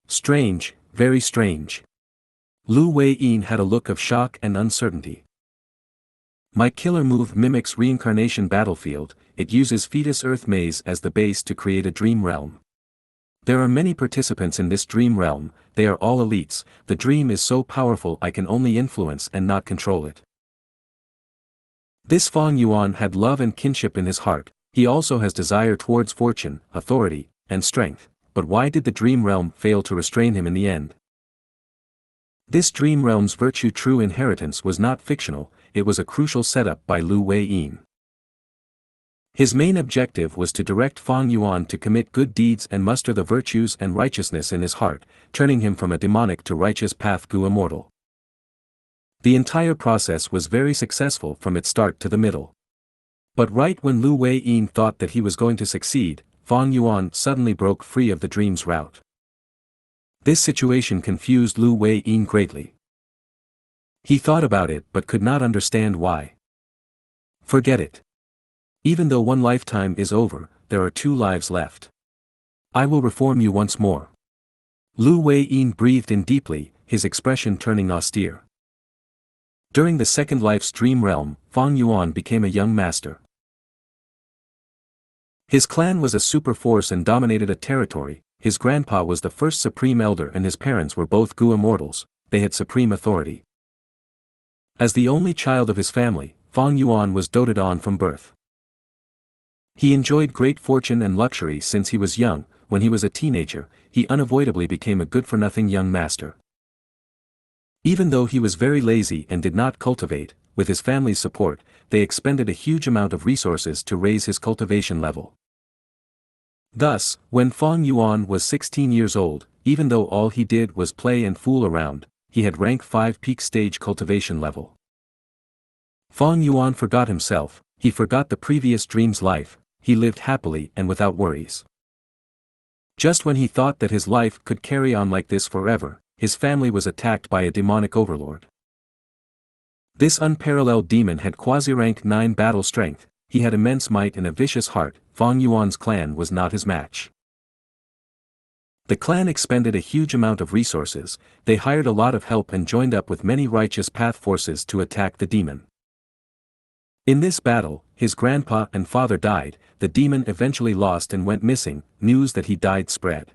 Strange, very strange. Lu Wei-yin had a look of shock and uncertainty. My killer move mimics reincarnation battlefield, it uses fetus Earth maze as the base to create a dream realm. There are many participants in this dream realm, they are all elites, the dream is so powerful I can only influence and not control it. This Fang Yuan had love and kinship in his heart, he also has desire towards fortune, authority, and strength, but why did the dream realm fail to restrain him in the end? This dream realm's virtue true inheritance was not fictional, it was a crucial setup by Lu Wei-yin. His main objective was to direct Fang Yuan to commit good deeds and muster the virtues and righteousness in his heart, turning him from a demonic to righteous path Gu immortal. The entire process was very successful from its start to the middle. But right when Lu Wei-yin thought that he was going to succeed, Fang Yuan suddenly broke free of the dream's route. This situation confused Lu Wei-yin greatly. He thought about it but could not understand why. Forget it. Even though one lifetime is over, there are 2 lives left. I will reform you once more. Lu Wei-yin breathed in deeply, his expression turning austere. During the second life's dream realm, Fang Yuan became a young master. His clan was a super force and dominated a territory, his grandpa was the first supreme elder and his parents were both Gu immortals, they had supreme authority. As the only child of his family, Fang Yuan was doted on from birth. He enjoyed great fortune and luxury since he was young, when he was a teenager, he unavoidably became a good-for-nothing young master. Even though he was very lazy and did not cultivate, with his family's support, they expended a huge amount of resources to raise his cultivation level. Thus, when Fang Yuan was 16 years old, even though all he did was play and fool around, he had rank 5 peak stage cultivation level. Fang Yuan forgot himself, he forgot the previous dream's life, he lived happily and without worries. Just when he thought that his life could carry on like this forever, his family was attacked by a demonic overlord. This unparalleled demon had quasi-rank 9 battle strength, he had immense might and a vicious heart. Fang Yuan's clan was not his match. The clan expended a huge amount of resources, they hired a lot of help and joined up with many righteous path forces to attack the demon. In this battle, his grandpa and father died, the demon eventually lost and went missing, news that he died spread.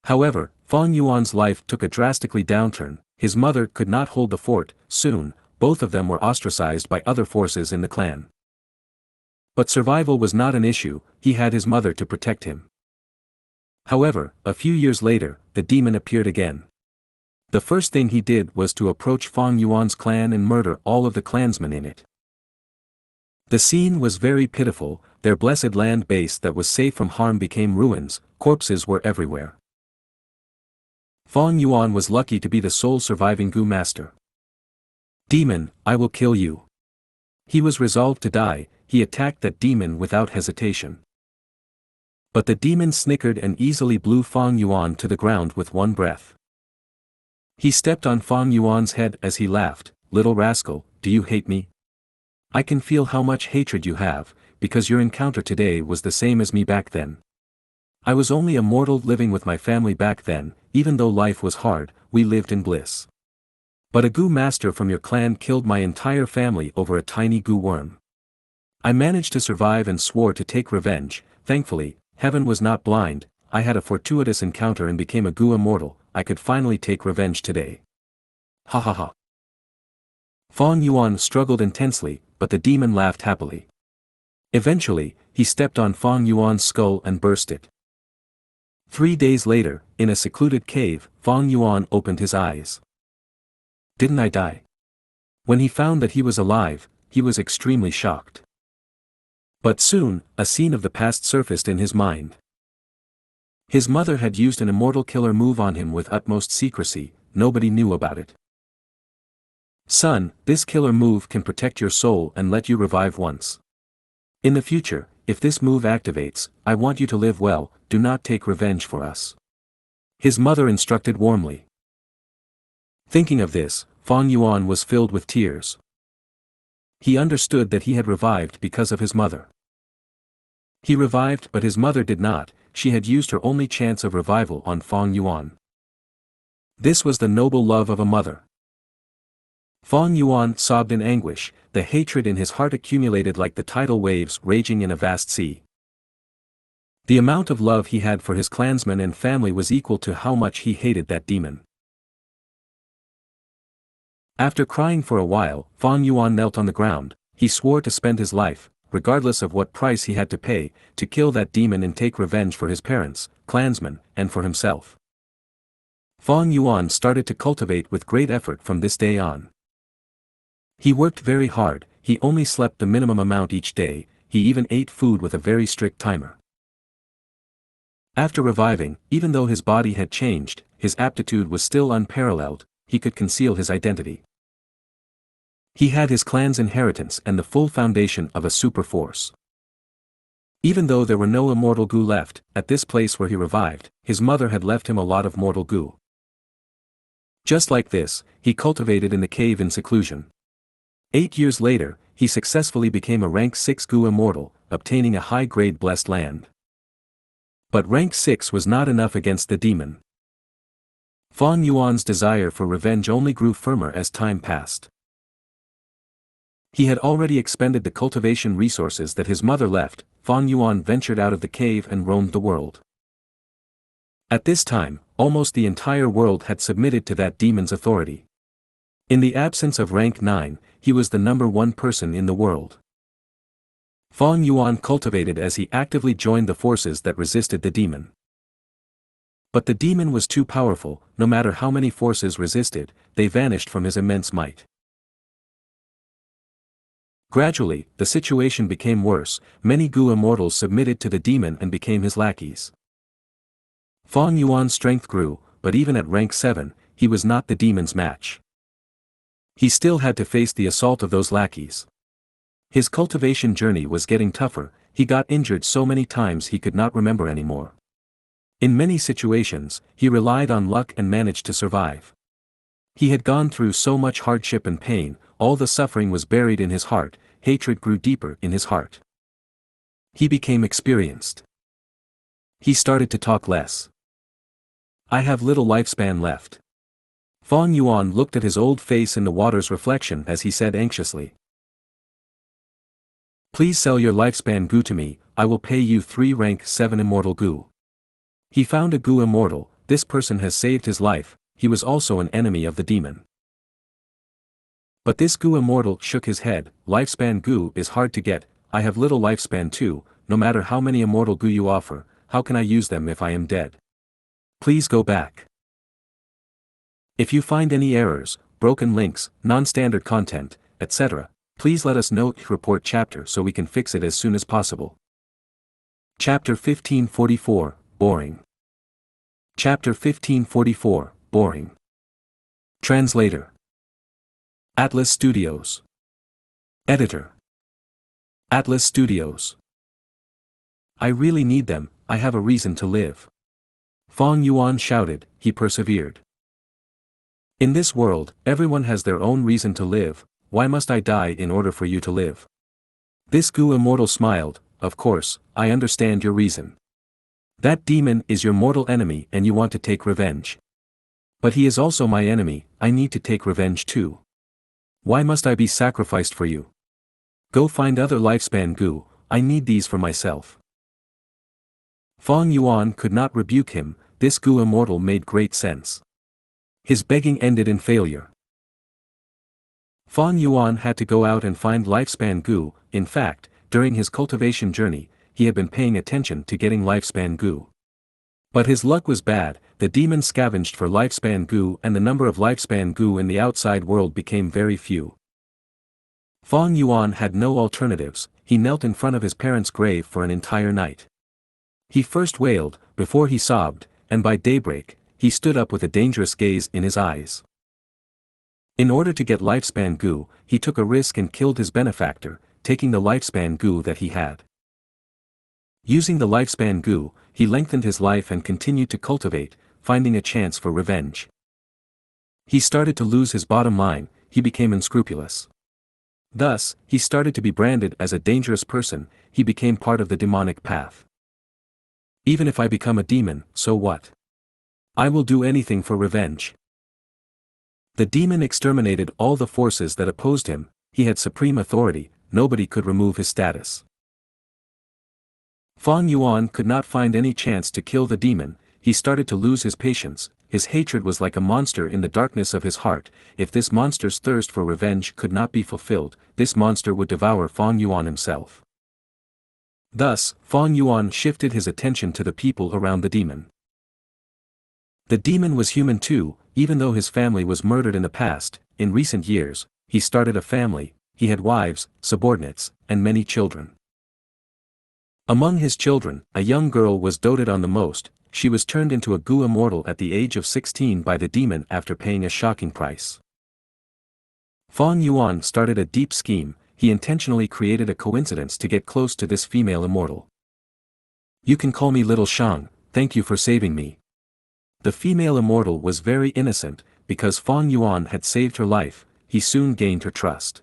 However, Fang Yuan's life took a drastically downturn, his mother could not hold the fort, soon, both of them were ostracized by other forces in the clan. But survival was not an issue, he had his mother to protect him. However, a few years later, the demon appeared again. The first thing he did was to approach Fang Yuan's clan and murder all of the clansmen in it. The scene was very pitiful, their blessed land base that was safe from harm became ruins, corpses were everywhere. Fang Yuan was lucky to be the sole surviving Gu master. Demon, I will kill you. He was resolved to die, he attacked that demon without hesitation. But the demon snickered and easily blew Fang Yuan to the ground with one breath. He stepped on Fang Yuan's head as he laughed, "Little rascal, do you hate me? I can feel how much hatred you have, because your encounter today was the same as me back then. I was only a mortal living with my family back then, even though life was hard, we lived in bliss. But a Gu master from your clan killed my entire family over a tiny Gu worm. I managed to survive and swore to take revenge, thankfully, heaven was not blind, I had a fortuitous encounter and became a Gu immortal, I could finally take revenge today. Ha ha ha." Fang Yuan struggled intensely, but the demon laughed happily. Eventually, he stepped on Fang Yuan's skull and burst it. 3 days later, in a secluded cave, Fang Yuan opened his eyes. "Didn't I die?" When he found that he was alive, he was extremely shocked. But soon, a scene of the past surfaced in his mind. His mother had used an immortal killer move on him with utmost secrecy, nobody knew about it. "Son, this killer move can protect your soul and let you revive once. In the future, if this move activates, I want you to live well, do not take revenge for us," his mother instructed warmly. Thinking of this, Fang Yuan was filled with tears. He understood that he had revived because of his mother. He revived but his mother did not, she had used her only chance of revival on Fang Yuan. This was the noble love of a mother. Fang Yuan sobbed in anguish, the hatred in his heart accumulated like the tidal waves raging in a vast sea. The amount of love he had for his clansmen and family was equal to how much he hated that demon. After crying for a while, Fang Yuan knelt on the ground, he swore to spend his life, regardless of what price he had to pay, to kill that demon and take revenge for his parents, clansmen, and for himself. Fang Yuan started to cultivate with great effort from this day on. He worked very hard, he only slept the minimum amount each day, he even ate food with a very strict timer. After reviving, even though his body had changed, his aptitude was still unparalleled, he could conceal his identity. He had his clan's inheritance and the full foundation of a super force. Even though there were no immortal Gu left, at this place where he revived, his mother had left him a lot of mortal Gu. Just like this, he cultivated in the cave in seclusion. 8 years later, he successfully became a rank 6 Gu immortal, obtaining a high-grade blessed land. But rank 6 was not enough against the demon. Fang Yuan's desire for revenge only grew firmer as time passed. He had already expended the cultivation resources that his mother left, Fang Yuan ventured out of the cave and roamed the world. At this time, almost the entire world had submitted to that demon's authority. In the absence of rank 9, he was the number 1 person in the world. Fang Yuan cultivated as he actively joined the forces that resisted the demon. But the demon was too powerful, no matter how many forces resisted, they vanished from his immense might. Gradually, the situation became worse, many Gu immortals submitted to the demon and became his lackeys. Fang Yuan's strength grew, but even at rank 7, he was not the demon's match. He still had to face the assault of those lackeys. His cultivation journey was getting tougher, he got injured so many times he could not remember anymore. In many situations, he relied on luck and managed to survive. He had gone through so much hardship and pain, all the suffering was buried in his heart, hatred grew deeper in his heart. He became experienced. He started to talk less. I have little lifespan left. Fang Yuan looked at his old face in the water's reflection as he said anxiously. Please sell your lifespan Gu to me, I will pay you 3 rank 7 immortal Gu. He found a Gu immortal, this person has saved his life, he was also an enemy of the demon. But this Gu immortal shook his head, lifespan Gu is hard to get, I have little lifespan too, no matter how many immortal Gu you offer, how can I use them if I am dead? Please go back. If you find any errors, broken links, non-standard content, etc., please let us know. Report chapter so we can fix it as soon as possible. Chapter 1544, Boring. Chapter 1544, Boring. Translator. Atlas Studios. Editor. Atlas Studios. I really need them, I have a reason to live. Fang Yuan shouted, he persevered. In this world, everyone has their own reason to live, why must I die in order for you to live? This Gu immortal smiled, of course, I understand your reason. That demon is your mortal enemy and you want to take revenge. But he is also my enemy, I need to take revenge too. Why must I be sacrificed for you? Go find other lifespan Gu, I need these for myself. Fang Yuan could not rebuke him, this Gu immortal made great sense. His begging ended in failure. Fang Yuan had to go out and find lifespan Gu, in fact, during his cultivation journey, he had been paying attention to getting lifespan Gu. But his luck was bad, the demon scavenged for lifespan Gu and the number of lifespan Gu in the outside world became very few. Fang Yuan had no alternatives, he knelt in front of his parents' grave for an entire night. He first wailed, before he sobbed, and by daybreak, he stood up with a dangerous gaze in his eyes. In order to get lifespan Gu, he took a risk and killed his benefactor, taking the lifespan Gu that he had. Using the lifespan Gu, he lengthened his life and continued to cultivate, finding a chance for revenge. He started to lose his bottom line, he became unscrupulous. Thus, he started to be branded as a dangerous person, he became part of the demonic path. Even if I become a demon, so what? I will do anything for revenge. The demon exterminated all the forces that opposed him, he had supreme authority, nobody could remove his status. Fang Yuan could not find any chance to kill the demon, he started to lose his patience, his hatred was like a monster in the darkness of his heart, if this monster's thirst for revenge could not be fulfilled, this monster would devour Fang Yuan himself. Thus, Fang Yuan shifted his attention to the people around the demon. The demon was human too, even though his family was murdered in the past, in recent years, he started a family, he had wives, subordinates, and many children. Among his children, a young girl was doted on the most, she was turned into a Gu immortal at the age of 16 by the demon after paying a shocking price. Fang Yuan started a deep scheme, he intentionally created a coincidence to get close to this female immortal. You can call me Little Shang, thank you for saving me. The female immortal was very innocent, because Fang Yuan had saved her life, he soon gained her trust.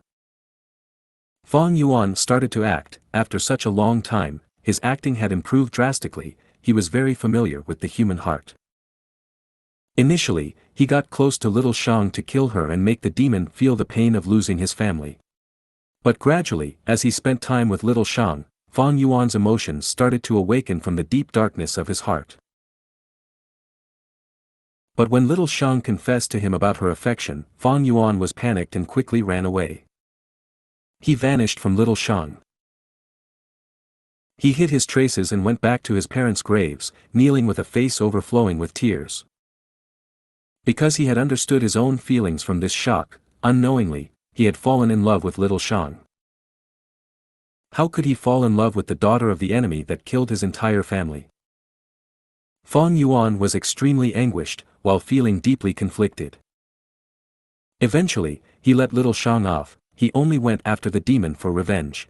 Fang Yuan started to act, after such a long time, his acting had improved drastically, he was very familiar with the human heart. Initially, he got close to Little Shang to kill her and make the demon feel the pain of losing his family. But gradually, as he spent time with Little Shang, Fang Yuan's emotions started to awaken from the deep darkness of his heart. But when Little Shang confessed to him about her affection, Fang Yuan was panicked and quickly ran away. He vanished from Little Shang. He hid his traces and went back to his parents' graves, kneeling with a face overflowing with tears. Because he had understood his own feelings from this shock, unknowingly, he had fallen in love with Little Shang. How could he fall in love with the daughter of the enemy that killed his entire family? Fang Yuan was extremely anguished, while feeling deeply conflicted. Eventually, he let Little Shang off, he only went after the demon for revenge.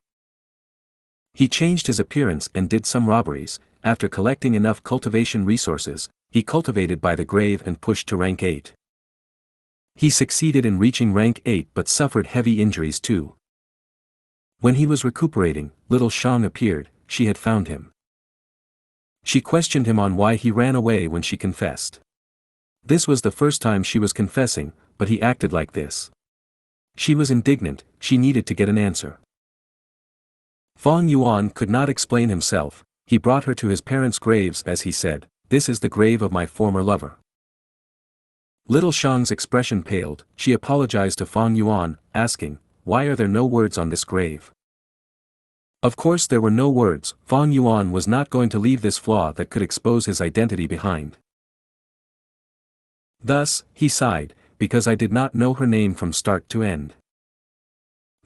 He changed his appearance and did some robberies. After collecting enough cultivation resources, he cultivated by the grave and pushed to rank 8. He succeeded in reaching rank 8 but suffered heavy injuries too. When he was recuperating, little Xiang appeared. She had found him. She questioned him on why he ran away when she confessed. This was the first time she was confessing, but he acted like this. She was indignant. She needed to get an answer. Fang Yuan could not explain himself. He brought her to his parents' graves as he said, "This is the grave of my former lover." Little Xiang's expression paled. She apologized to Fang Yuan, asking, "Why are there no words on this grave?" Of course there were no words. Fang Yuan was not going to leave this flaw that could expose his identity behind. Thus, he sighed, "Because I did not know her name from start to end."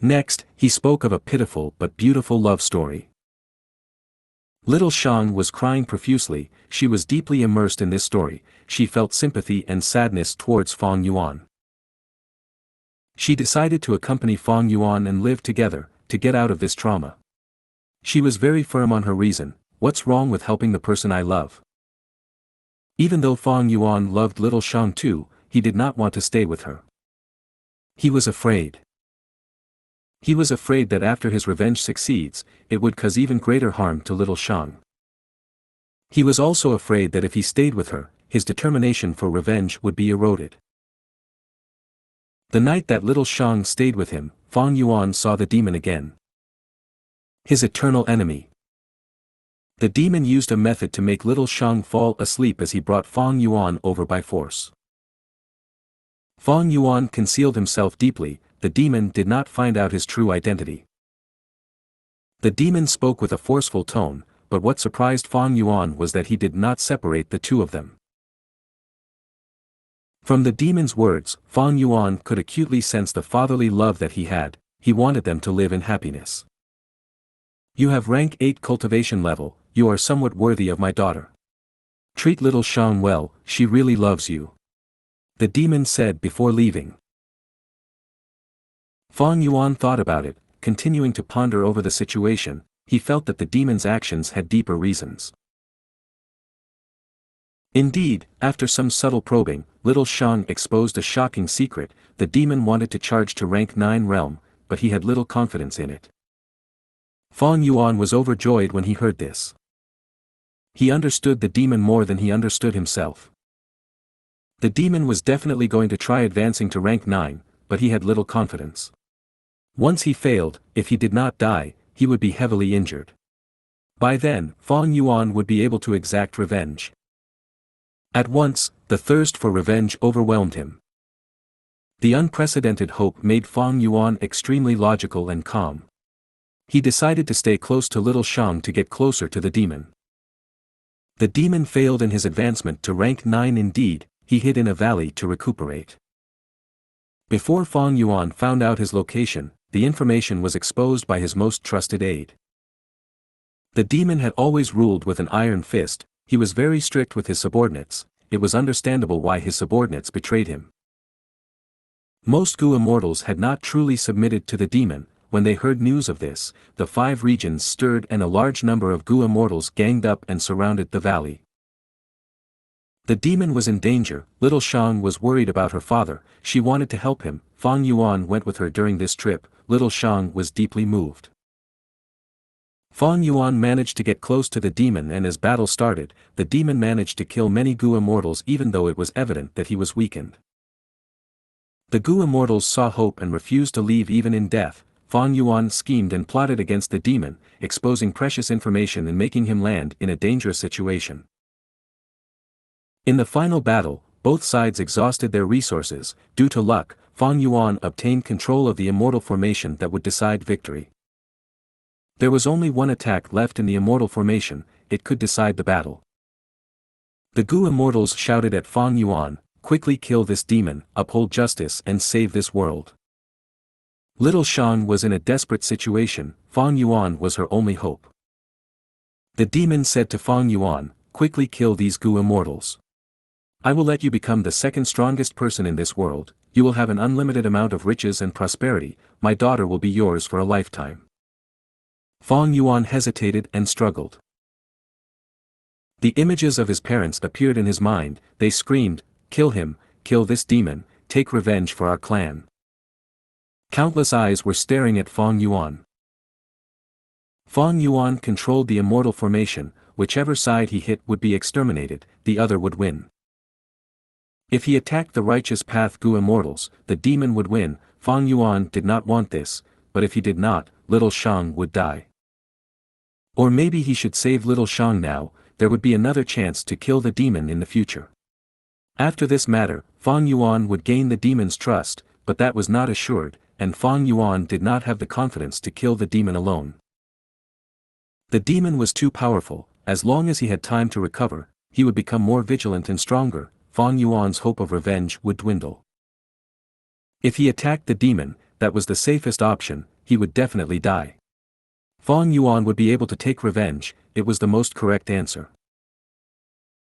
Next, he spoke of a pitiful but beautiful love story. Little Xiang was crying profusely. She was deeply immersed in this story. She felt sympathy and sadness towards Fang Yuan. She decided to accompany Fang Yuan and live together, to get out of this trauma. She was very firm on her reason. What's wrong with helping the person I love? Even though Fang Yuan loved little Xiang too, he did not want to stay with her. He was afraid. He was afraid that after his revenge succeeds, it would cause even greater harm to little Xiang. He was also afraid that if he stayed with her, his determination for revenge would be eroded. The night that little Xiang stayed with him, Fang Yuan saw the demon again. His eternal enemy. The demon used a method to make little Xiang fall asleep as he brought Fang Yuan over by force. Fang Yuan concealed himself deeply. The demon did not find out his true identity. The demon spoke with a forceful tone, but what surprised Fang Yuan was that he did not separate the two of them. From the demon's words, Fang Yuan could acutely sense the fatherly love that he had. He wanted them to live in happiness. "You have rank 8 cultivation level, you are somewhat worthy of my daughter. Treat little Xiang well, she really loves you," the demon said before leaving. Fang Yuan thought about it, continuing to ponder over the situation. He felt that the demon's actions had deeper reasons. Indeed, after some subtle probing, little Xiang exposed a shocking secret. The demon wanted to charge to rank 9 realm, but he had little confidence in it. Fang Yuan was overjoyed when he heard this. He understood the demon more than he understood himself. The demon was definitely going to try advancing to rank 9, but he had little confidence. Once he failed, if he did not die, he would be heavily injured. By then, Fang Yuan would be able to exact revenge. At once, the thirst for revenge overwhelmed him. The unprecedented hope made Fang Yuan extremely logical and calm. He decided to stay close to little Xiang to get closer to the demon. The demon failed in his advancement to rank 9 indeed. He hid in a valley to recuperate. Before Fang Yuan found out his location, the information was exposed by his most trusted aide. The demon had always ruled with an iron fist. He was very strict with his subordinates. It was understandable why his subordinates betrayed him. Most Gu immortals had not truly submitted to the demon. When they heard news of this, the 5 regions stirred and a large number of Gu immortals ganged up and surrounded the valley. The demon was in danger. Little Xiang was worried about her father. She wanted to help him. Fang Yuan went with her during this trip. Little Xiang was deeply moved. Fang Yuan managed to get close to the demon, and as battle started, the demon managed to kill many Gu immortals even though it was evident that he was weakened. The Gu immortals saw hope and refused to leave even in death. Fang Yuan schemed and plotted against the demon, exposing precious information and making him land in a dangerous situation. In the final battle, both sides exhausted their resources. Due to luck, Fang Yuan obtained control of the immortal formation that would decide victory. There was only one attack left in the immortal formation. It could decide the battle. The Gu immortals shouted at Fang Yuan, "Quickly kill this demon, uphold justice and save this world." Little Xiang was in a desperate situation. Fang Yuan was her only hope. The demon said to Fang Yuan, "Quickly kill these Gu immortals. I will let you become the second strongest person in this world. you will have an unlimited amount of riches and prosperity, my daughter will be yours for a lifetime. Feng Yuan hesitated and struggled. The images of his parents appeared in his mind, they screamed, kill him, kill this demon, take revenge for our clan. Countless eyes were staring at Feng Yuan. Feng Yuan controlled the immortal formation, whichever side he hit would be exterminated, the other would win. If he attacked the righteous path Gu immortals, the demon would win. Feng Yuan did not want this, but if he did not, little Shang would die. Or maybe he should save little Shang now, there would be another chance to kill the demon in the future. After this matter, Feng Yuan would gain the demon's trust, but that was not assured, and Feng Yuan did not have the confidence to kill the demon alone. The demon was too powerful, as long as he had time to recover, he would become more vigilant and stronger, Feng Yuan's hope of revenge would dwindle. If he attacked the demon, that was the safest option, he would definitely die. Feng Yuan would be able to take revenge, it was the most correct answer.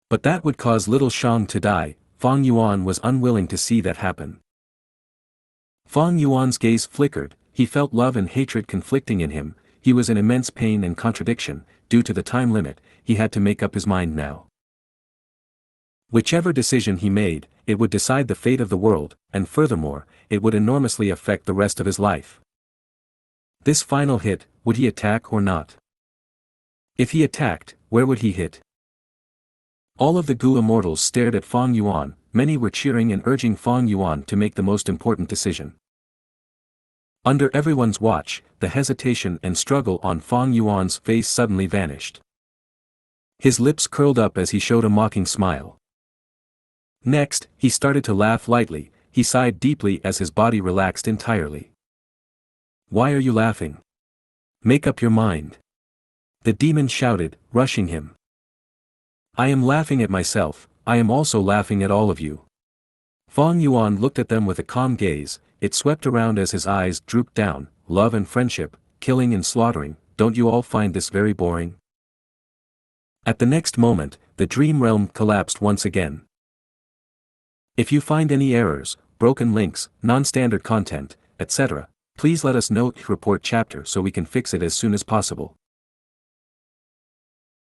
But that would cause little Shang to die, Feng Yuan was unwilling to see that happen. Feng Yuan's gaze flickered, he felt love and hatred conflicting in him, he was in immense pain and contradiction, due to the time limit, he had to make up his mind now. Whichever decision he made, it would decide the fate of the world, and furthermore, it would enormously affect the rest of his life. This final hit, would he attack or not? If he attacked, where would he hit? All of the Gu immortals stared at Feng Yuan, many were cheering and urging Feng Yuan to make the most important decision. Under everyone's watch, the hesitation and struggle on Feng Yuan's face suddenly vanished. His lips curled up as he showed a mocking smile. Next, he started to laugh lightly, he sighed deeply as his body relaxed entirely. Why are you laughing? Make up your mind. The demon shouted, rushing him. I am laughing at myself, I am also laughing at all of you. Feng Yuan looked at them with a calm gaze, it swept around as his eyes drooped down, love and friendship, killing and slaughtering, don't you all find this very boring? At the next moment, the dream realm collapsed once again. If you find any errors, broken links, non-standard content, etc., please let us know, report chapter so we can fix it as soon as possible.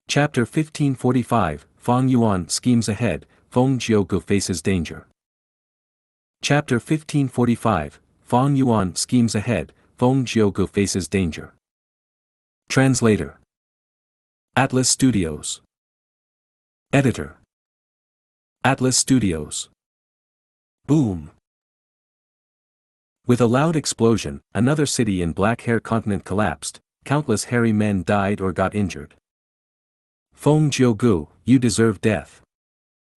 Chapter 1545, Feng Yuan schemes ahead, Feng Gu faces danger. Chapter 1545, Feng Yuan schemes ahead, Feng Gu faces danger. Translator. Atlas Studios. Editor. Atlas Studios. Boom. With a loud explosion, another city in Black Hair Continent collapsed, countless hairy men died or got injured. Feng Gu, you deserve death.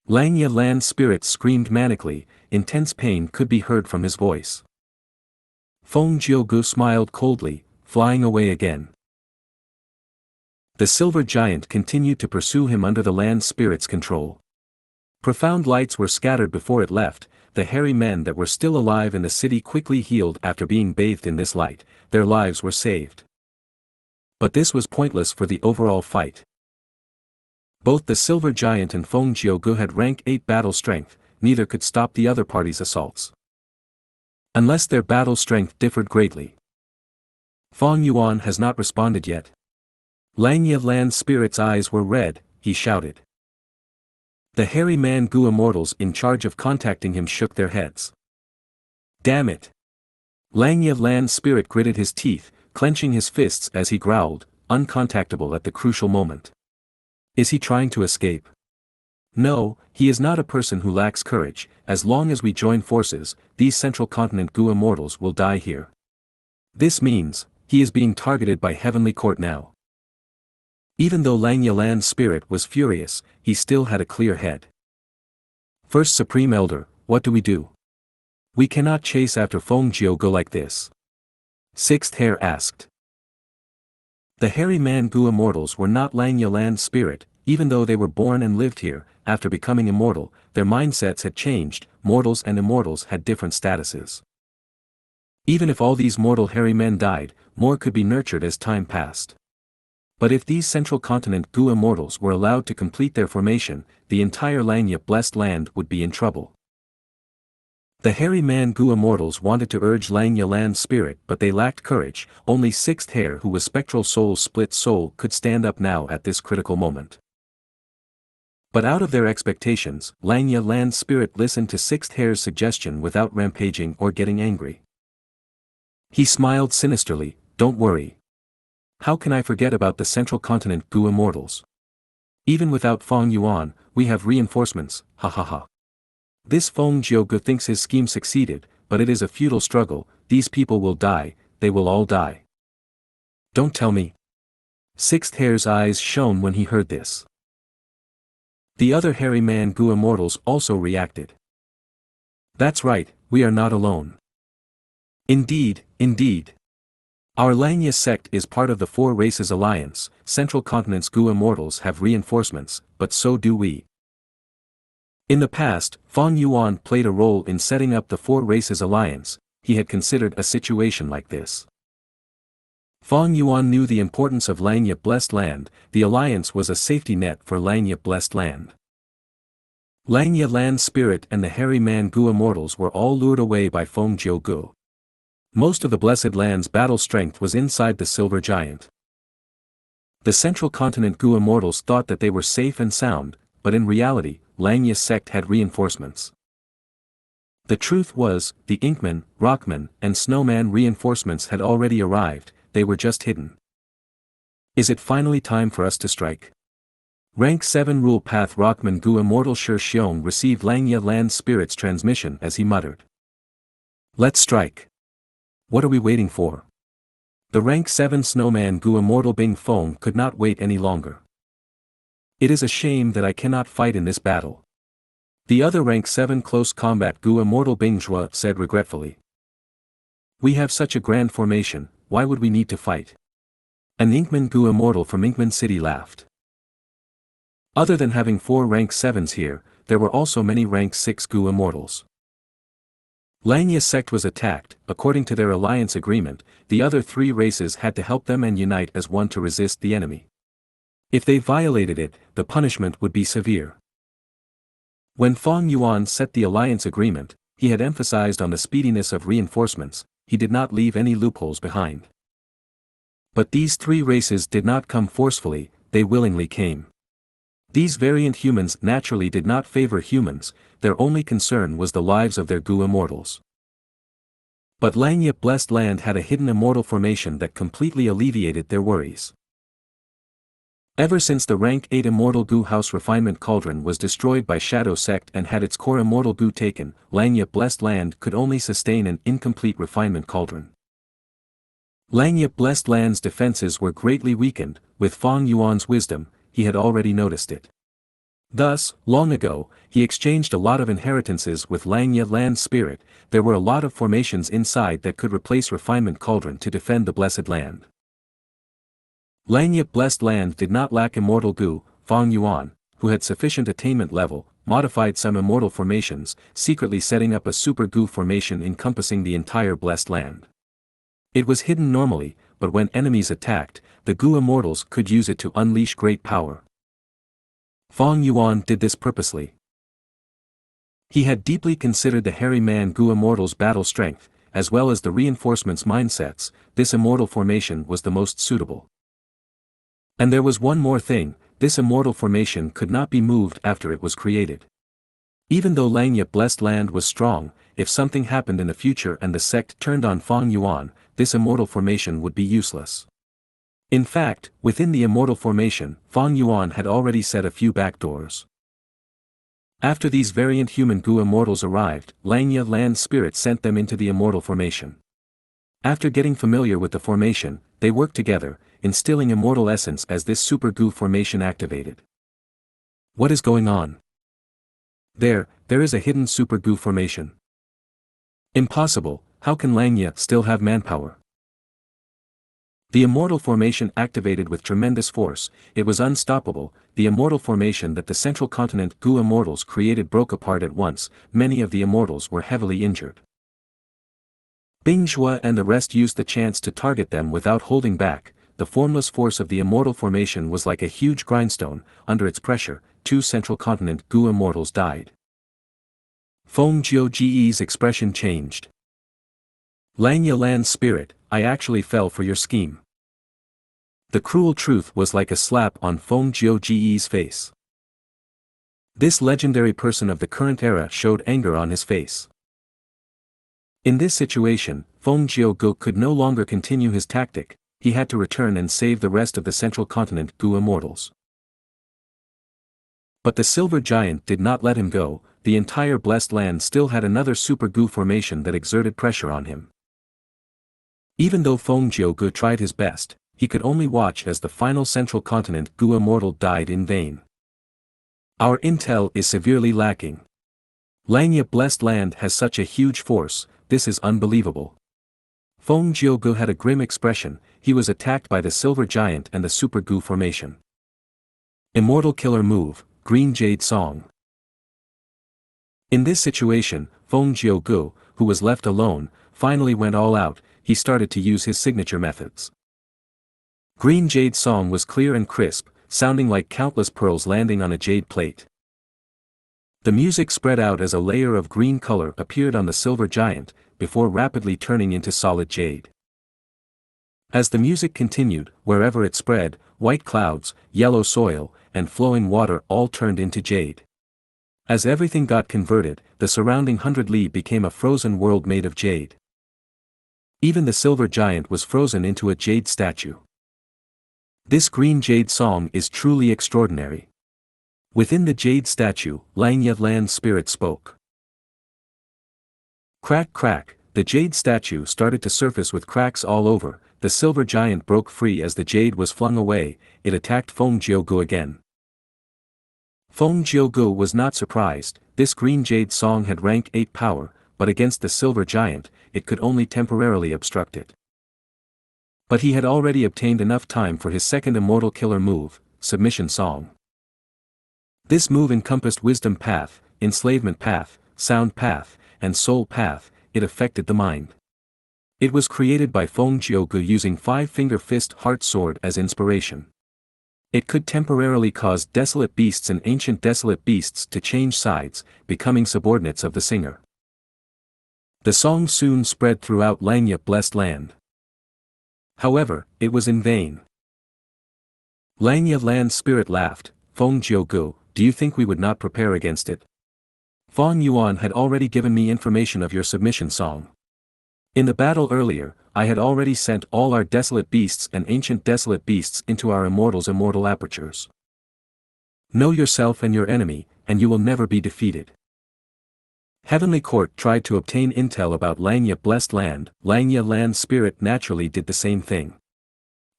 Xianxia land spirits screamed manically, intense pain could be heard from his voice. Feng Gu smiled coldly, flying away again. The silver giant continued to pursue him under the land spirit's control. Profound lights were scattered before it left, the hairy men that were still alive in the city quickly healed after being bathed in this light, their lives were saved. But this was pointless for the overall fight. Both the silver giant and Feng Gu had rank 8 battle strength, neither could stop the other party's assaults. Unless their battle strength differed greatly. Feng Yuan has not responded yet. Xianxia land spirit's eyes were red, he shouted. The hairy man Gu immortals in charge of contacting him shook their heads. Damn it! Xianxia land spirit gritted his teeth, clenching his fists as he growled, uncontactable at the crucial moment. Is he trying to escape? No, he is not a person who lacks courage, as long as we join forces, these central continent Gu immortals will die here. This means, he is being targeted by Heavenly Court now. Even though Xianxia land spirit was furious, he still had a clear head. First Supreme Elder, what do we do? We cannot chase after Feng Gu like this. Sixth Hair asked. The hairy man Gu immortals were not Xianxia land spirit, even though they were born and lived here, after becoming immortal, their mindsets had changed, mortals and immortals had different statuses. Even if all these mortal hairy men died, more could be nurtured as time passed. But if these central continent Gu immortals were allowed to complete their formation, the entire Xianxia blessed land would be in trouble. The hairy man Gu immortals wanted to urge Xianxia Land's spirit, but they lacked courage. Only Sixth Hair, who was spectral soul's split soul, could stand up now at this critical moment. But out of their expectations, Xianxia Land's spirit listened to Sixth Hair's suggestion without rampaging or getting angry. He smiled sinisterly, "Don't worry. How can I forget about the Central Continent Gu immortals? Even without Feng Yuan, we have reinforcements, ha ha ha. This Feng Gu thinks his scheme succeeded, but it is a futile struggle. These people will die, they will all die." "Don't tell me." Sixth Hair's eyes shone when he heard this. The other hairy man Gu immortals also reacted. "That's right, we are not alone. Indeed, indeed. Our Xianxia sect is part of the Four Races Alliance. Central Continent's Gu immortals have reinforcements, but so do we." In the past, Feng Yuan played a role in setting up the Four Races Alliance. He had considered a situation like this. Feng Yuan knew the importance of Xianxia Blessed Land. The alliance was a safety net for Xianxia Blessed Land. Xianxia Land's spirit and the hairy man Gu immortals were all lured away by Feng Gu. Most of the Blessed Land's battle strength was inside the Silver Giant. The Central Continent Gu immortals thought that they were safe and sound, but in reality, Xianxia's sect had reinforcements. The truth was, the Inkman, Rockman, and Snowman reinforcements had already arrived, they were just hidden. "Is it finally time for us to strike?" Rank 7 Rule Path Rockman Gu immortal Shi Xiong received Xianxia Land's spirit's transmission as he muttered. "Let's strike. What are we waiting for?" The Rank 7 Snowman Gu immortal Bing Feng could not wait any longer. "It is a shame that I cannot fight in this battle." The other Rank 7 Close Combat Gu immortal Bing Zhua said regretfully. "We have such a grand formation, why would we need to fight?" An Inkman Gu immortal from Inkman City laughed. Other than having 4 Rank 7s here, there were also many Rank 6 Gu immortals. Xianxia's sect was attacked. According to their alliance agreement, the other 3 races had to help them and unite as one to resist the enemy. If they violated it, the punishment would be severe. When Feng Yuan set the alliance agreement, he had emphasized on the speediness of reinforcements. He did not leave any loopholes behind. But these 3 races did not come forcefully, they willingly came. These variant humans naturally did not favor humans, their only concern was the lives of their Gu immortals. But Xianxia Blessed Land had a hidden immortal formation that completely alleviated their worries. Ever since the Rank 8 Immortal Gu House Refinement Cauldron was destroyed by Shadow Sect and had its core Immortal Gu taken, Xianxia Blessed Land could only sustain an incomplete Refinement Cauldron. Xianxia Blessed Land's defenses were greatly weakened. With Feng Yuan's wisdom, he had already noticed it. Thus, long ago, he exchanged a lot of inheritances with Xianxia Land's spirit. There were a lot of formations inside that could replace Refinement Cauldron to defend the Blessed Land. Xianxia Blessed Land did not lack Immortal Gu. Feng Yuan, who had sufficient attainment level, modified some immortal formations, secretly setting up a Super Gu formation encompassing the entire Blessed Land. It was hidden normally, but when enemies attacked, the Gu immortals could use it to unleash great power. Feng Yuan did this purposely. He had deeply considered the hairy man Gu immortals' battle strength, as well as the reinforcements' mindsets. This immortal formation was the most suitable. And there was one more thing, this immortal formation could not be moved after it was created. Even though Xianxia Blessed Land was strong, if something happened in the future and the sect turned on Feng Yuan, this immortal formation would be useless. In fact, within the immortal formation, Feng Yuan had already set a few backdoors. After these variant human Gu immortals arrived, Xianxia Land's spirit sent them into the immortal formation. After getting familiar with the formation, they worked together, instilling immortal essence as this Super Gu formation activated. What is going on? There is a hidden Super Gu formation. Impossible, how can Xianxia still have manpower? The immortal formation activated with tremendous force, it was unstoppable. The immortal formation that the Central Continent Gu immortals created broke apart at once. Many of the immortals were heavily injured. Bing Zhua and the rest used the chance to target them without holding back. The formless force of the immortal formation was like a huge grindstone. Under its pressure, 2 Central Continent Gu immortals died. Feng Jiuji's expression changed. Langya Land's spirit, I actually fell for your scheme. The cruel truth was like a slap on Feng Jiuji's face. This legendary person of the current era showed anger on his face. In this situation, Feng Gu could no longer continue his tactic, he had to return and save the rest of the central continent Gu immortals. But the silver giant did not let him go, the entire blessed land still had another super Gu formation that exerted pressure on him. Even though Feng Gu tried his best, he could only watch as the final central continent Gu immortal died in vain. Our intel is severely lacking. Langya blessed land has such a huge force, this is unbelievable. Feng Gu had a grim expression, he was attacked by the silver giant and the super Gu formation. Immortal killer move, Green Jade Song. In this situation, Feng Gu, who was left alone, finally went all out, he started to use his signature methods. Green Jade Song was clear and crisp, sounding like countless pearls landing on a jade plate. The music spread out as a layer of green color appeared on the silver giant, before rapidly turning into solid jade. As the music continued, wherever it spread, white clouds, yellow soil, and flowing water all turned into jade. As everything got converted, the surrounding 100 li became a frozen world made of jade. Even the silver giant was frozen into a jade statue. This green jade song is truly extraordinary. Within the jade statue, Langya Land's spirit spoke. Crack crack, the jade statue started to surface with cracks all over, the silver giant broke free as the jade was flung away, it attacked Feng Gu again. Feng Gu was not surprised, this green jade song had rank 8 power, but against the silver giant, it could only temporarily obstruct it. But he had already obtained enough time for his second immortal killer move, Submission Song. This move encompassed Wisdom Path, Enslavement Path, Sound Path, and Soul Path, it affected the mind. It was created by Feng Gu using 5-finger fist heart sword as inspiration. It could temporarily cause desolate beasts and ancient desolate beasts to change sides, becoming subordinates of the singer. The song soon spread throughout Langya blessed land. However, it was in vain. Langya Land's spirit laughed, Feng Gu, do you think we would not prepare against it? Fang Yuan had already given me information of your submission song. In the battle earlier, I had already sent all our desolate beasts and ancient desolate beasts into our immortals' immortal apertures. Know yourself and your enemy, and you will never be defeated. Heavenly Court tried to obtain intel about Langya blessed land, Langya Land's spirit naturally did the same thing.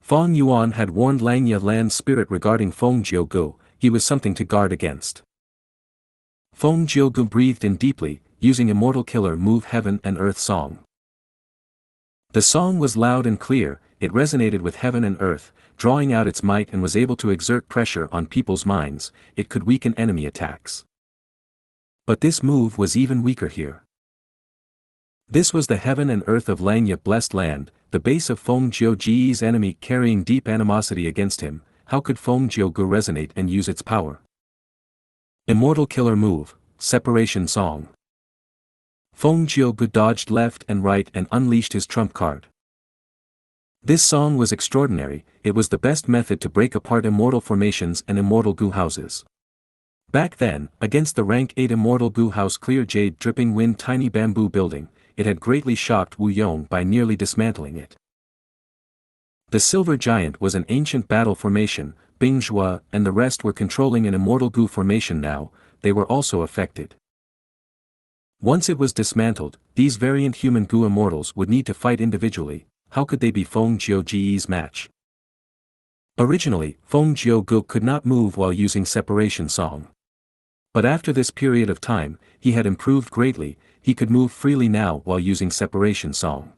Fang Yuan had warned Langya Land's spirit regarding Feng Gu, he was something to guard against. Feng Gu breathed in deeply, using immortal killer move Heaven and Earth Song. The song was loud and clear, it resonated with heaven and earth, drawing out its might and was able to exert pressure on people's minds, it could weaken enemy attacks. But this move was even weaker here. This was the heaven and earth of Langya blessed land, the base of Feng Jiuji's enemy carrying deep animosity against him, how could Feng Gu resonate and use its power? Immortal killer move, Separation Song. Feng Gu dodged left and right and unleashed his trump card. This song was extraordinary, it was the best method to break apart immortal formations and immortal Gu houses. Back then, against the rank 8 immortal Gu house clear jade dripping wind tiny bamboo building, it had greatly shocked Wu Yong by nearly dismantling it. The silver giant was an ancient battle formation, Bing Zhua and the rest were controlling an immortal Gu formation now, they were also affected. Once it was dismantled, these variant human Gu immortals would need to fight individually, how could they be Feng Jiuji's match? Originally, Feng Gu could not move while using Separation Song. But after this period of time, he had improved greatly, he could move freely now while using Separation Song.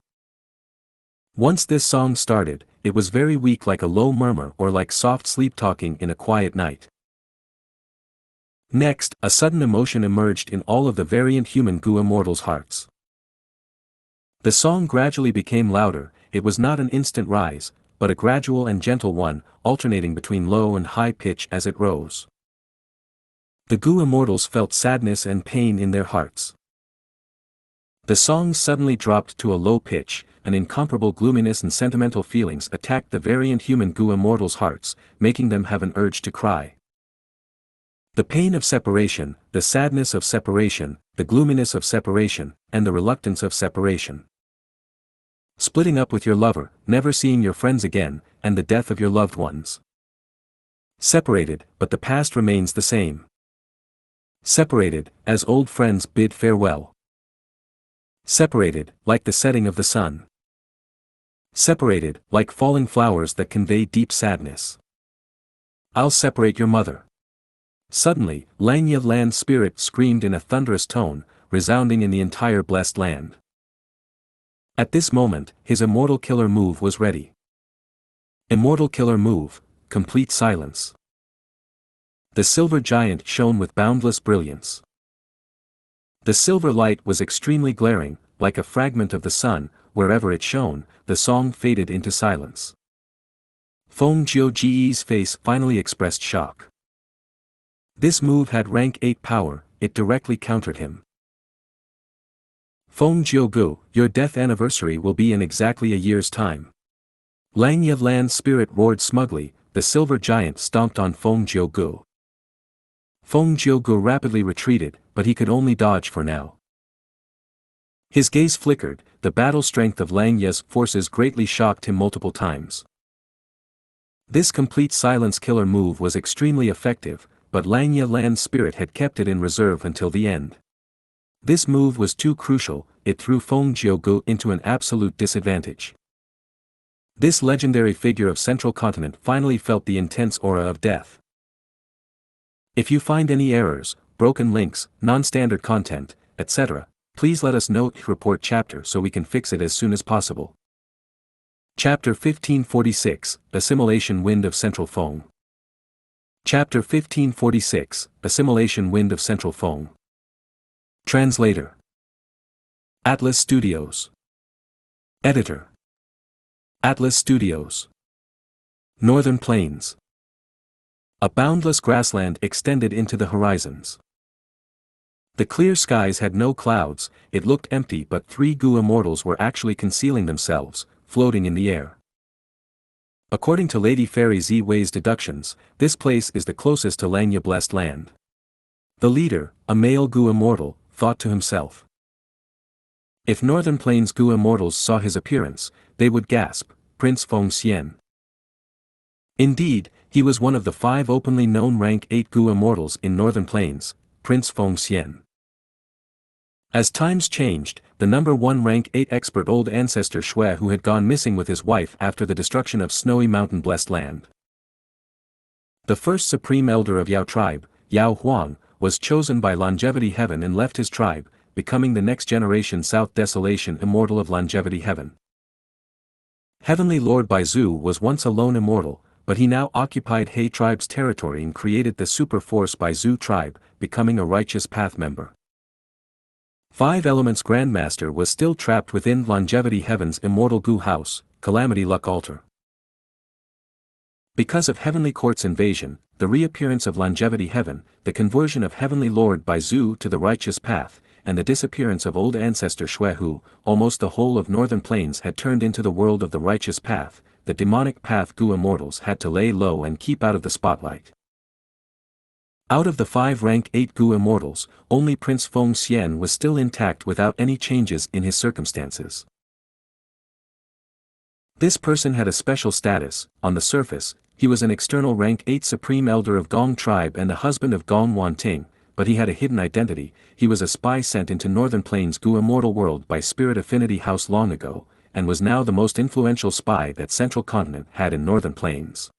Once this song started, it was very weak like a low murmur or like soft sleep talking in a quiet night. Next, a sudden emotion emerged in all of the variant human Gu immortals' hearts. The song gradually became louder, it was not an instant rise, but a gradual and gentle one, alternating between low and high pitch as it rose. The Gu immortals felt sadness and pain in their hearts. The song suddenly dropped to a low pitch, an incomparable gloominess and sentimental feelings attacked the variant human Gu immortals' hearts, making them have an urge to cry. The pain of separation, the sadness of separation, the gloominess of separation, and the reluctance of separation. Splitting up with your lover, never seeing your friends again, and the death of your loved ones. Separated, but the past remains the same. Separated, as old friends bid farewell. Separated, like the setting of the sun. Separated, like falling flowers that convey deep sadness. I'll separate your mother. Suddenly, Xianxia land spirit screamed in a thunderous tone, resounding in the entire blessed land. At this moment, his immortal killer move was ready. Immortal killer move, complete silence. The silver giant shone with boundless brilliance. The silver light was extremely glaring, like a fragment of the sun. Wherever it shone, the song faded into silence. Feng Jiuji's face finally expressed shock. This move had rank 8 power, it directly countered him. Feng Gu, your death anniversary will be in exactly a year's time. Xianxia land spirit roared smugly. The silver giant stomped on Feng Gu. Feng Gu rapidly retreated, but he could only dodge for now. His gaze flickered, the battle strength of Xianxia's forces greatly shocked him multiple times. This complete silence killer move was extremely effective, but Xianxia land spirit had kept it in reserve until the end. This move was too crucial, it threw Feng Gu into an absolute disadvantage. This legendary figure of Central Continent finally felt the intense aura of death. If you find any errors, broken links, non-standard content, etc., please let us know. Report chapter so we can fix it as soon as possible. Chapter 1546, Assimilation Wind of Central Feng. Chapter 1546, Assimilation Wind of Central Feng. Translator. Atlas Studios. Editor. Atlas Studios. Northern Plains. A boundless grassland extended into the horizons. The clear skies had no clouds, it looked empty, but 3 Gu immortals were actually concealing themselves, floating in the air. According to Lady Fairy Ziwei's deductions, this place is the closest to Xianxia blessed land. The leader, a male Gu immortal, thought to himself. If Northern Plains Gu immortals saw his appearance, they would gasp, Prince Feng Xian. Indeed, he was one of the 5 openly known rank 8 Gu immortals in Northern Plains, Prince Feng Xian. As times changed, the number 1 rank 8 expert old ancestor Shui who had gone missing with his wife after the destruction of Snowy Mountain blessed land. The first supreme elder of Yao tribe, Yao Huang, was chosen by Longevity Heaven and left his tribe, becoming the next generation South Desolation immortal of Longevity Heaven. Heavenly Lord Baizu was once a lone immortal, but he now occupied He tribe's territory and created the super force Baizu tribe, becoming a righteous path member. 5 Elements Grandmaster was still trapped within Longevity Heaven's immortal Gu house, Calamity Luck Altar. Because of Heavenly Court's invasion, the reappearance of Longevity Heaven, the conversion of Heavenly Lord Baizu to the righteous path, and the disappearance of old ancestor Shui who, almost the whole of Northern Plains had turned into the world of the righteous path, the demonic path Gu immortals had to lay low and keep out of the spotlight. Out of the 5 rank 8 Gu immortals, only Prince Feng Xian was still intact without any changes in his circumstances. This person had a special status. On the surface, he was an external rank 8 supreme elder of Gong tribe and the husband of Gong Wanting, but he had a hidden identity. He was a spy sent into Northern Plains Gu immortal world by Spirit Affinity House long ago, and was now the most influential spy that Central Continent had in Northern Plains.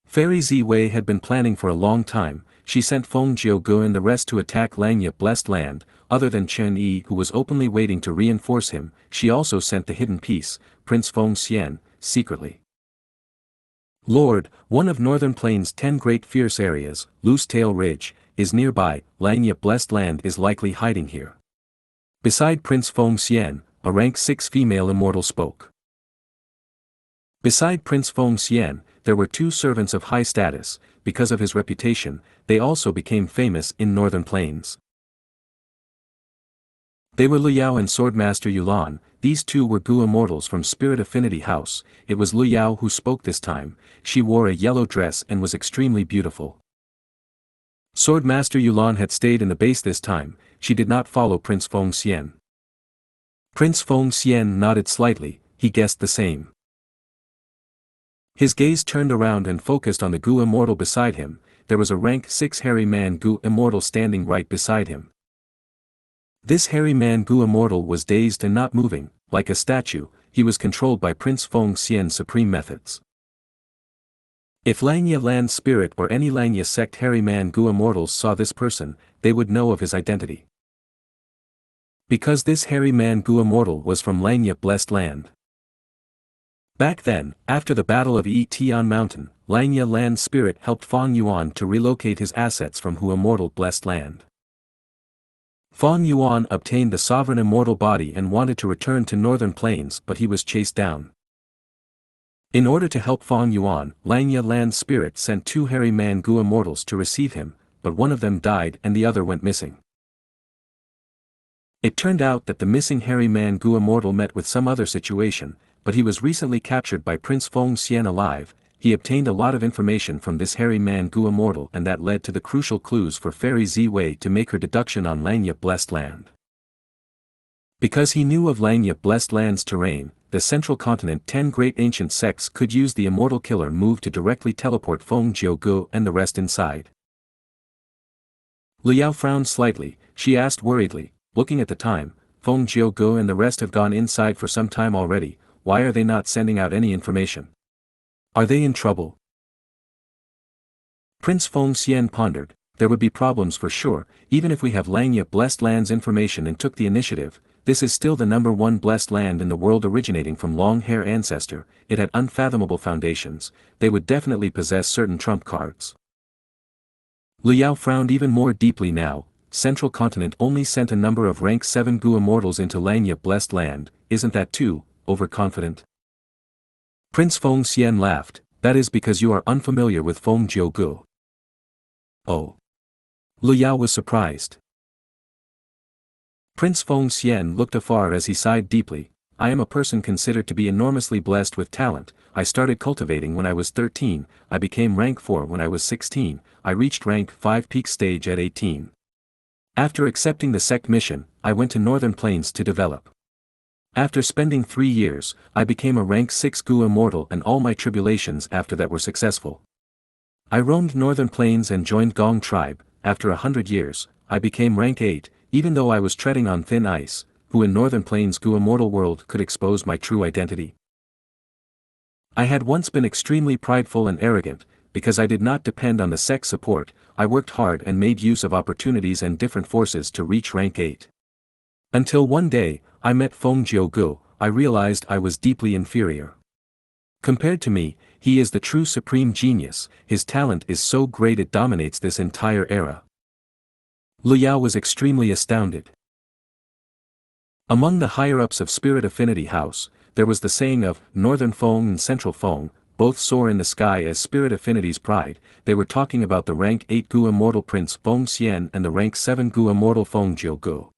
Fairy Ziwei had been planning for a long time. She sent Feng Gu and the rest to attack Xianxia blessed land. Other than Chen Yi who was openly waiting to reinforce him, she also sent the hidden piece, Prince Feng Xian, secretly. Lord, one of Northern Plains' 10 great fierce areas, Loose Tail Ridge, is nearby. Xianxia blessed land is likely hiding here. Beside Prince Feng Xian, a rank 6 female immortal spoke. Beside Prince Feng Xian, there were 2 servants of high status. Because of his reputation, they also became famous in Northern Plains. They were Liao and Swordmaster Yulan. These two were Gu immortals from Spirit Affinity House. It was Liao who spoke this time. She wore a yellow dress and was extremely beautiful. Swordmaster Yulan had stayed in the base this time. She did not follow Prince Feng Xian. Prince Feng Xian nodded slightly. He guessed the same. His gaze turned around and focused on the Gu immortal beside him. There was a rank 6 hairy man Gu immortal standing right beside him. This hairy man Gu immortal was dazed and not moving, like a statue. He was controlled by Prince Feng Xian's supreme methods. If Xianxia land spirit or any Xianxia sect hairy man Gu immortals saw this person, they would know of his identity. Because this hairy man Gu immortal was from Xianxia blessed land. Back then, after the Battle of Tian Mountain, Xianxia land spirit helped Fang Yuan to relocate his assets from Hu immortal blessed land. Fang Yuan obtained the sovereign immortal body and wanted to return to northern plains, but he was chased down. In order to help Fang Yuan, Xianxia land spirit sent 2 hairy man Gu immortals to receive him, but one of them died and the other went missing. It turned out that the missing hairy man Gu immortal met with some other situation, but he was recently captured by Prince Feng Xian alive. He obtained a lot of information from this hairy man Gu immortal, and that led to the crucial clues for Fairy Ziwei to make her deduction on Xianxia blessed land. Because he knew of Xianxia blessed land's terrain, the central continent 10 great ancient sects could use the immortal killer move to directly teleport Feng Gu and the rest inside. Liao frowned slightly. She asked worriedly, looking at the time, Feng Gu and the rest have gone inside for some time already. Why are they not sending out any information? Are they in trouble? Prince Feng Xian pondered. There would be problems for sure. Even if we have Xianxia blessed land's information and took the initiative, this is still the #1 blessed land in the world, originating from long-hair ancestor. It had unfathomable foundations. They would definitely possess certain trump cards. Liao frowned even more deeply now. Central continent only sent a number of rank 7 Gu immortals into Xianxia blessed land. Isn't that too overconfident? Prince Feng Xian laughed. That is because you are unfamiliar with Feng Gu. Oh. Liao was surprised. Prince Feng Xian looked afar as he sighed deeply. I am a person considered to be enormously blessed with talent. I started cultivating when I was 13, I became rank 4 when I was 16, I reached rank 5 peak stage at 18. After accepting the sect mission, I went to Northern Plains to develop. After spending 3 years, I became a rank 6 Gu immortal, and all my tribulations after that were successful. I roamed Northern Plains and joined Gong tribe. After 100 years, I became rank 8, even though I was treading on thin ice. Who in Northern Plains Gu immortal world could expose my true identity? I had once been extremely prideful and arrogant. Because I did not depend on the sect support, I worked hard and made use of opportunities and different forces to reach rank 8. Until one day, I met Feng Gu. I realized I was deeply inferior. Compared to me, he is the true supreme genius. His talent is so great it dominates this entire era. Liao was extremely astounded. Among the higher-ups of Spirit Affinity House, there was the saying of Northern Feng and Central Feng, both soar in the sky as Spirit Affinity's pride. They were talking about the rank 8 Gu immortal Prince Feng Xian and the rank 7 Gu immortal Feng Gu.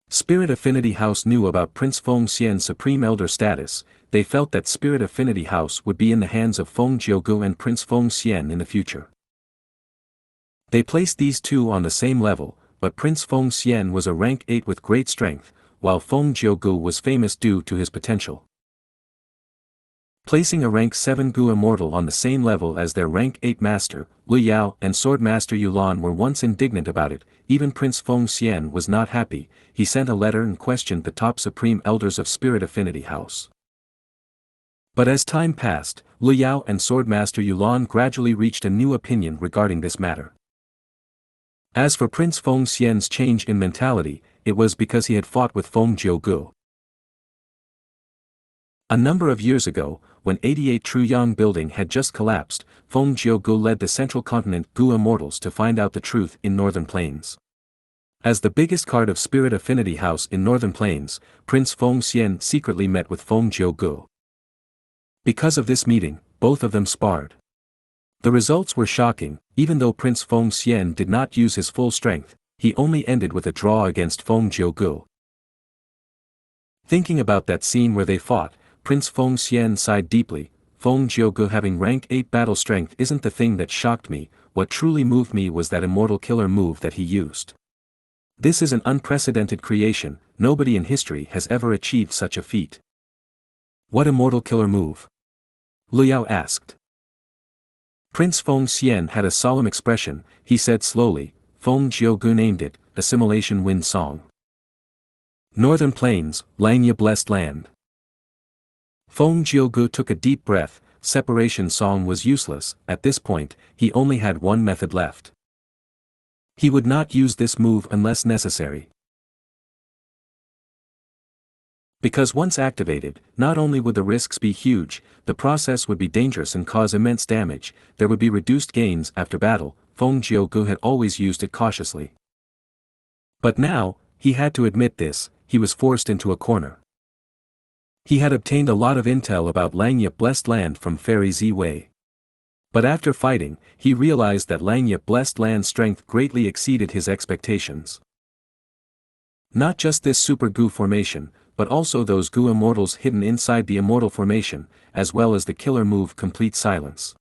Spirit Affinity House knew about Prince Feng Xian's Supreme Elder status. They felt that Spirit Affinity House would be in the hands of Feng Gu and Prince Feng Xian in the future. They placed these two on the same level, but Prince Feng Xian was a rank 8 with great strength, while Feng Gu was famous due to his potential. Placing a rank 7 Gu immortal on the same level as their rank 8 master, Liao and Swordmaster Yulan were once indignant about it. Even Prince Feng Xian was not happy. He sent a letter and questioned the top supreme elders of Spirit Affinity House. But as time passed, Liao and Swordmaster Yulan gradually reached a new opinion regarding this matter. As for Prince Feng Xian's change in mentality, it was because he had fought with Feng Gu. A number of years ago, when 88 Truyang building had just collapsed, Feng Gu led the Central Continent Gu Immortals to find out the truth in Northern Plains. As the biggest card of Spirit Affinity House in Northern Plains, Prince Feng Xian secretly met with Feng Gu. Because of this meeting, both of them sparred. The results were shocking. Even though Prince Feng Xian did not use his full strength, he only ended with a draw against Feng Gu. Thinking about that scene where they fought, Prince Feng Xian sighed deeply. Feng Gu having rank 8 battle strength isn't the thing that shocked me, what truly moved me was that immortal killer move that he used. This is an unprecedented creation, nobody in history has ever achieved such a feat. What immortal killer move? Liu Yao asked. Prince Feng Xian had a solemn expression, he said slowly, Feng Gu named it, Assimilation Wind Song. Northern Plains, Xianxia Blessed Land. Feng Gu took a deep breath, separation song was useless, at this point, he only had one method left. He would not use this move unless necessary. Because once activated, not only would the risks be huge, the process would be dangerous and cause immense damage, there would be reduced gains after battle. Feng Gu had always used it cautiously. But now, he had to admit this, he was forced into a corner. He had obtained a lot of intel about Xianxia Blessed Land from Fairy Ziwei. But after fighting, he realized that Xianxia Blessed Land's strength greatly exceeded his expectations. Not just this super Gu formation, but also those Gu immortals hidden inside the immortal formation, as well as the killer move Complete Silence.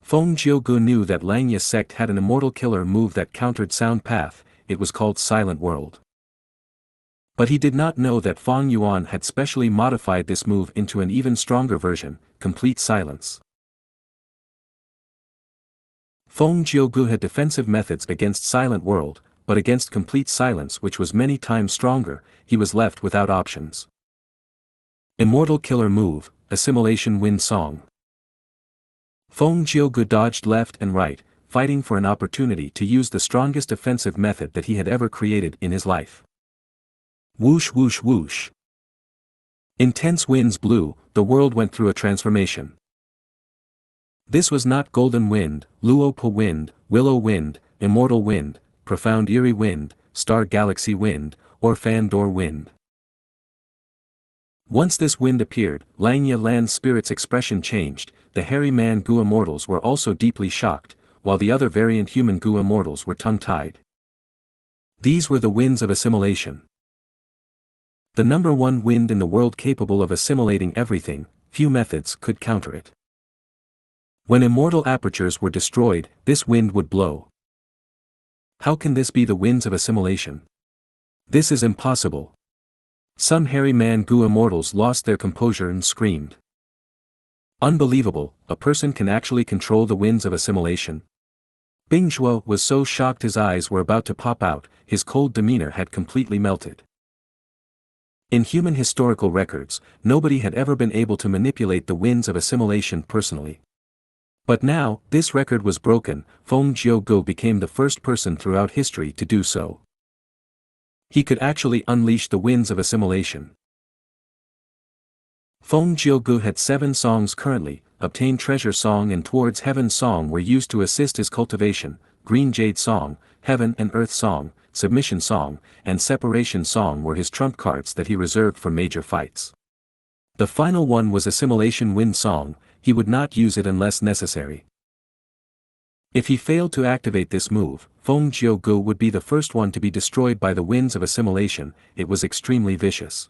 Feng Gu knew that Xianxia sect had an immortal killer move that countered Sound Path, it was called Silent World. But he did not know that Feng Yuan had specially modified this move into an even stronger version, Complete Silence. Feng Gu had defensive methods against Silent World, but against Complete Silence which was many times stronger, he was left without options. Immortal Killer Move, Assimilation Wind Song. Feng Gu dodged left and right, fighting for an opportunity to use the strongest offensive method that he had ever created in his life. Whoosh whoosh whoosh. Intense winds blew, the world went through a transformation. This was not Golden Wind, Luopo Wind, Willow Wind, Immortal Wind, Profound Eerie Wind, Star Galaxy Wind, or Fandor Wind. Once this wind appeared, Xianxia Land's spirit's expression changed, the hairy man Gu immortals were also deeply shocked, while the other variant human Gu immortals were tongue-tied. These were the winds of assimilation. The number one wind in the world capable of assimilating everything, few methods could counter it. When immortal apertures were destroyed, this wind would blow. How can this be the winds of assimilation? This is impossible. Some hairy man Gu immortals lost their composure and screamed. Unbelievable, a person can actually control the winds of assimilation. Bingshuo was so shocked his eyes were about to pop out, his cold demeanor had completely melted. In human historical records, nobody had ever been able to manipulate the winds of assimilation personally. But now, this record was broken, Feng Gu became the first person throughout history to do so. He could actually unleash the winds of assimilation. Feng Gu had 7 songs currently, Obtain Treasure Song and Towards Heaven Song were used to assist his cultivation, Green Jade Song, Heaven and Earth Song, Submission Song, and Separation Song were his trump cards that he reserved for major fights. The final one was Assimilation Wind Song, he would not use it unless necessary. If he failed to activate this move, Feng Gu would be the first one to be destroyed by the winds of assimilation, it was extremely vicious.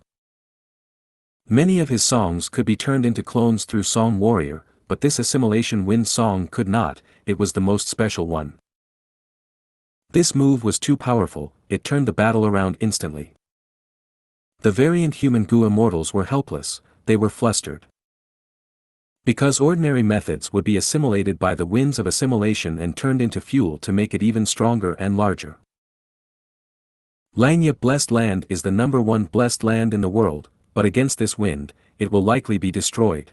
Many of his songs could be turned into clones through Song Warrior, but this Assimilation Wind Song could not, it was the most special one. This move was too powerful, it turned the battle around instantly. The variant human Gu immortals were helpless, they were flustered. Because ordinary methods would be assimilated by the winds of assimilation and turned into fuel to make it even stronger and larger. Xianxia Blessed Land is the number one blessed land in the world, but against this wind, it will likely be destroyed.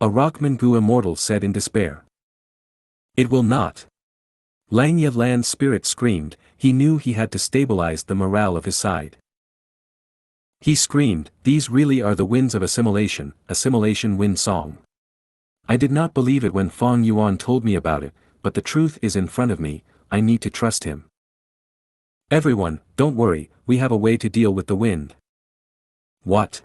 A Rockman Gu immortal said in despair. It will not. Xianxia Land's spirit screamed, he knew he had to stabilize the morale of his side. He screamed, these really are the winds of assimilation, Assimilation Wind Song. I did not believe it when Feng Yuan told me about it, but the truth is in front of me, I need to trust him. Everyone, don't worry, we have a way to deal with the wind. What?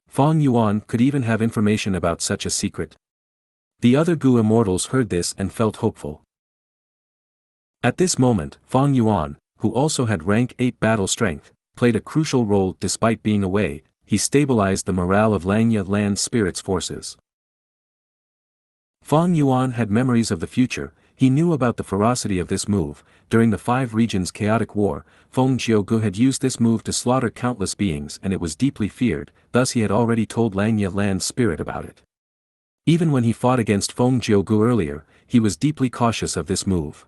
Feng Yuan could even have information about such a secret. The other Gu immortals heard this and felt hopeful. At this moment, Fang Yuan, who also had rank 8 battle strength, played a crucial role. Despite being away, he stabilized the morale of Xianxia land spirits forces. Fang Yuan had memories of the future. He knew about the ferocity of this move. During the 5 regions chaotic war, Feng Gu had used this move to slaughter countless beings, and it was deeply feared, thus he had already told Xianxia land spirit about it. Even when he fought against Feng Gu earlier, he was deeply cautious of this move.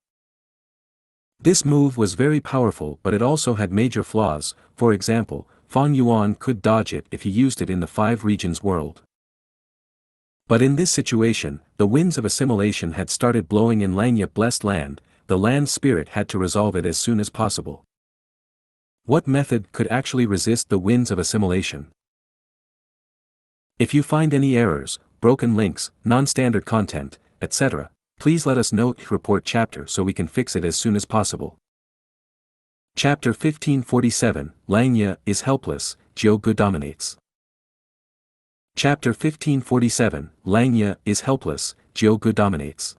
This move was very powerful, but it also had major flaws. For example, Fang Yuan could dodge it if he used it in the 5 regions world. But in this situation, the winds of assimilation had started blowing in Xianxia blessed land. The land spirit had to resolve it as soon as possible. What method could actually resist the winds of assimilation? If you find any errors, broken links, non-standard content, etc., please let us know in the report chapter so we can fix it as soon as possible. Chapter 1547, Xianxia is helpless, Gu dominates. Chapter 1547, Xianxia is helpless, Gu dominates.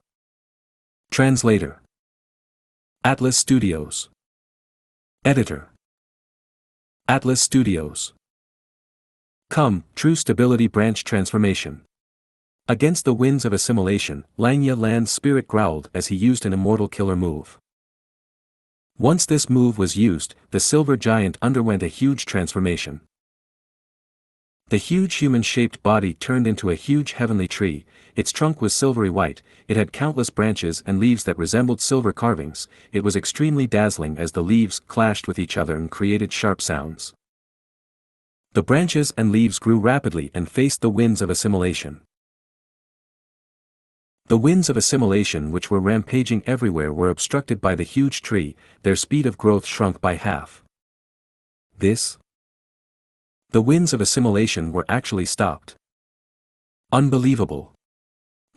Translator. Atlas Studios. Editor. Atlas Studios. Come, True Stability Branch Transformation. Against the winds of assimilation, Xianxia land spirit growled as he used an immortal killer move. Once this move was used, the silver giant underwent a huge transformation. The huge human-shaped body turned into a huge heavenly tree. Its trunk was silvery white, it had countless branches and leaves that resembled silver carvings. It was extremely dazzling as the leaves clashed with each other and created sharp sounds. The branches and leaves grew rapidly and faced the winds of assimilation. The winds of assimilation which were rampaging everywhere were obstructed by the huge tree. Their speed of growth shrunk by half. The winds of assimilation were actually stopped. Unbelievable.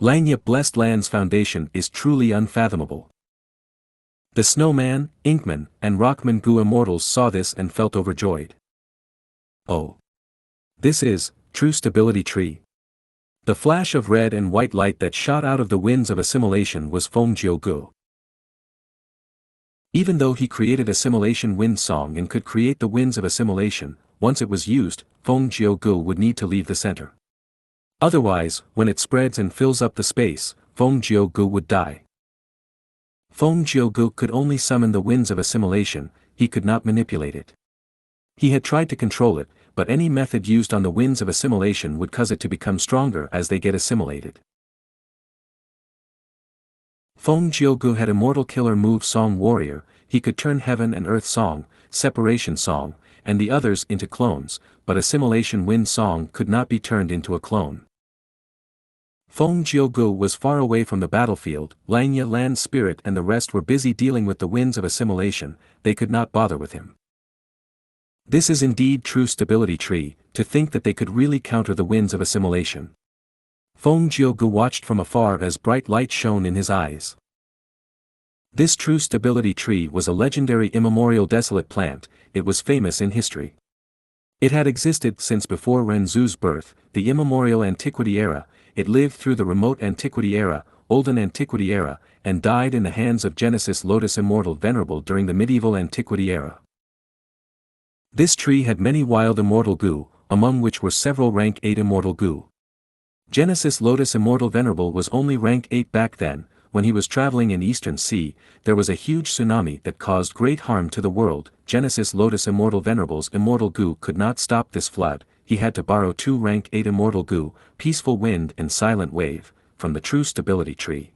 Xianxia blessed land's foundation is truly unfathomable. The Snowman, Inkman, and Rockman Gu immortals saw this and felt overjoyed. Oh. This is, True Stability Tree. The flash of red and white light that shot out of the winds of assimilation was Feng Gu. Even though he created assimilation wind song and could create the winds of assimilation, once it was used, Feng Gu would need to leave the center. Otherwise, when it spreads and fills up the space, Feng Gu would die. Feng Gu could only summon the winds of assimilation, he could not manipulate it. He had tried to control it, but any method used on the winds of assimilation would cause it to become stronger as they get assimilated. Feng Gu had immortal killer move Song Warrior. He could turn Heaven and Earth Song, Separation Song, and the others into clones, but Assimilation Wind Song could not be turned into a clone. Feng Gu was far away from the battlefield. Xianxia land spirit and the rest were busy dealing with the winds of assimilation. They could not bother with him. This is indeed True Stability Tree, to think that they could really counter the winds of assimilation. Feng Gu watched from afar as bright light shone in his eyes. This True Stability Tree was a legendary immemorial desolate plant. It was famous in history. It had existed since before Renzu's birth, the immemorial antiquity era. It lived through the remote antiquity era, olden antiquity era, and died in the hands of Genesis Lotus Immortal Venerable during the medieval antiquity era. This tree had many wild immortal Gu, among which were several rank 8 immortal Gu. Genesis Lotus Immortal Venerable was only rank 8 back then. When he was traveling in Eastern Sea, there was a huge tsunami that caused great harm to the world. Genesis Lotus Immortal Venerable's immortal Gu could not stop this flood. He had to borrow 2 rank 8 immortal Gu, Peaceful Wind and Silent Wave, from the True Stability Tree.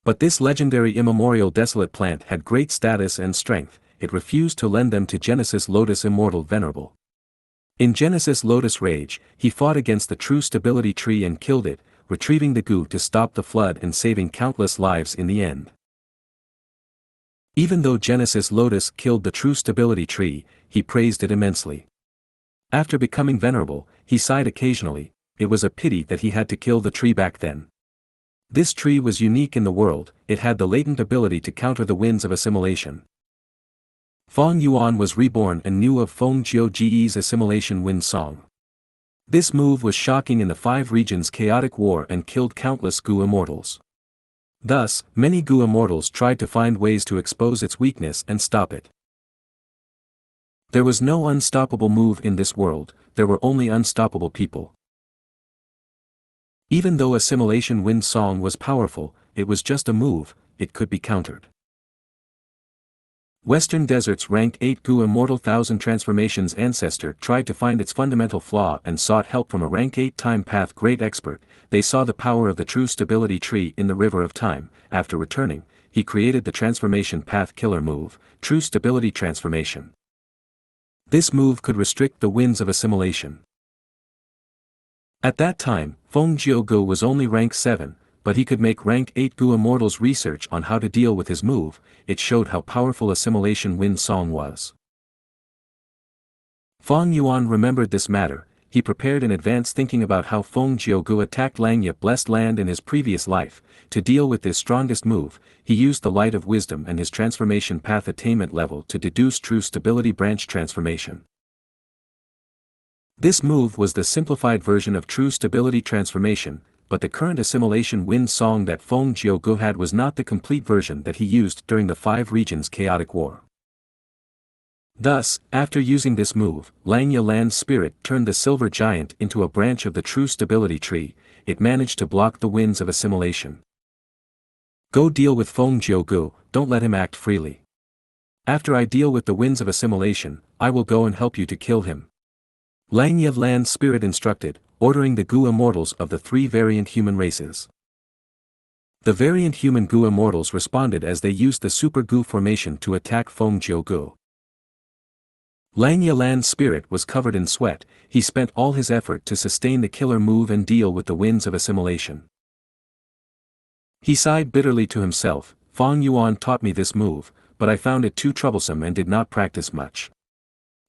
But this legendary immemorial desolate plant had great status and strength. It refused to lend them to Genesis Lotus Immortal Venerable. In Genesis Lotus Rage, he fought against the True Stability Tree and killed it, retrieving the Gu to stop the flood and saving countless lives in the end. Even though Genesis Lotus killed the True Stability Tree, he praised it immensely. After becoming venerable, he sighed occasionally. It was a pity that he had to kill the tree back then. This tree was unique in the world. It had the latent ability to counter the winds of assimilation. Fang Yuan was reborn and knew of Feng Jiu's assimilation wind song. This move was shocking in the 5 regions chaotic war and killed countless Gu immortals. Thus, many Gu immortals tried to find ways to expose its weakness and stop it. There was no unstoppable move in this world, there were only unstoppable people. Even though Assimilation Wind Song was powerful, it was just a move, it could be countered. Western Desert's Rank 8 Gu Immortal Thousand Transformations ancestor tried to find its fundamental flaw and sought help from a Rank 8 Time Path great expert. They saw the power of the true stability tree in the River of Time. After returning, he created the Transformation Path killer move, True Stability Transformation. This move could restrict the winds of assimilation. At that time, Feng Gu was only rank 7, but he could make rank 8 Gu immortals research on how to deal with his move. It showed how powerful Assimilation Wind Song was. Feng Yuan remembered this matter. He prepared in advance thinking about how Feng Gu attacked Langya Blessed Land in his previous life. To deal with this strongest move, he used the Light of Wisdom and his Transformation Path attainment level to deduce True Stability Branch Transformation. This move was the simplified version of True Stability Transformation, but the current Assimilation Wind Song that Feng Gu had was not the complete version that he used during the 5 regions chaotic war. Thus, after using this move, Langya Land Spirit turned the Silver Giant into a branch of the True Stability Tree. It managed to block the winds of assimilation. Go deal with Feng Gu, don't let him act freely. After I deal with the winds of assimilation, I will go and help you to kill him. Langya Land Spirit instructed, ordering the Gu immortals of the 3 variant human races. The variant human Gu immortals responded as they used the Super Gu formation to attack Feng Gu. Langya Land Spirit was covered in sweat. He spent all his effort to sustain the killer move and deal with the winds of assimilation. He sighed bitterly to himself, Feng Yuan taught me this move, but I found it too troublesome and did not practice much.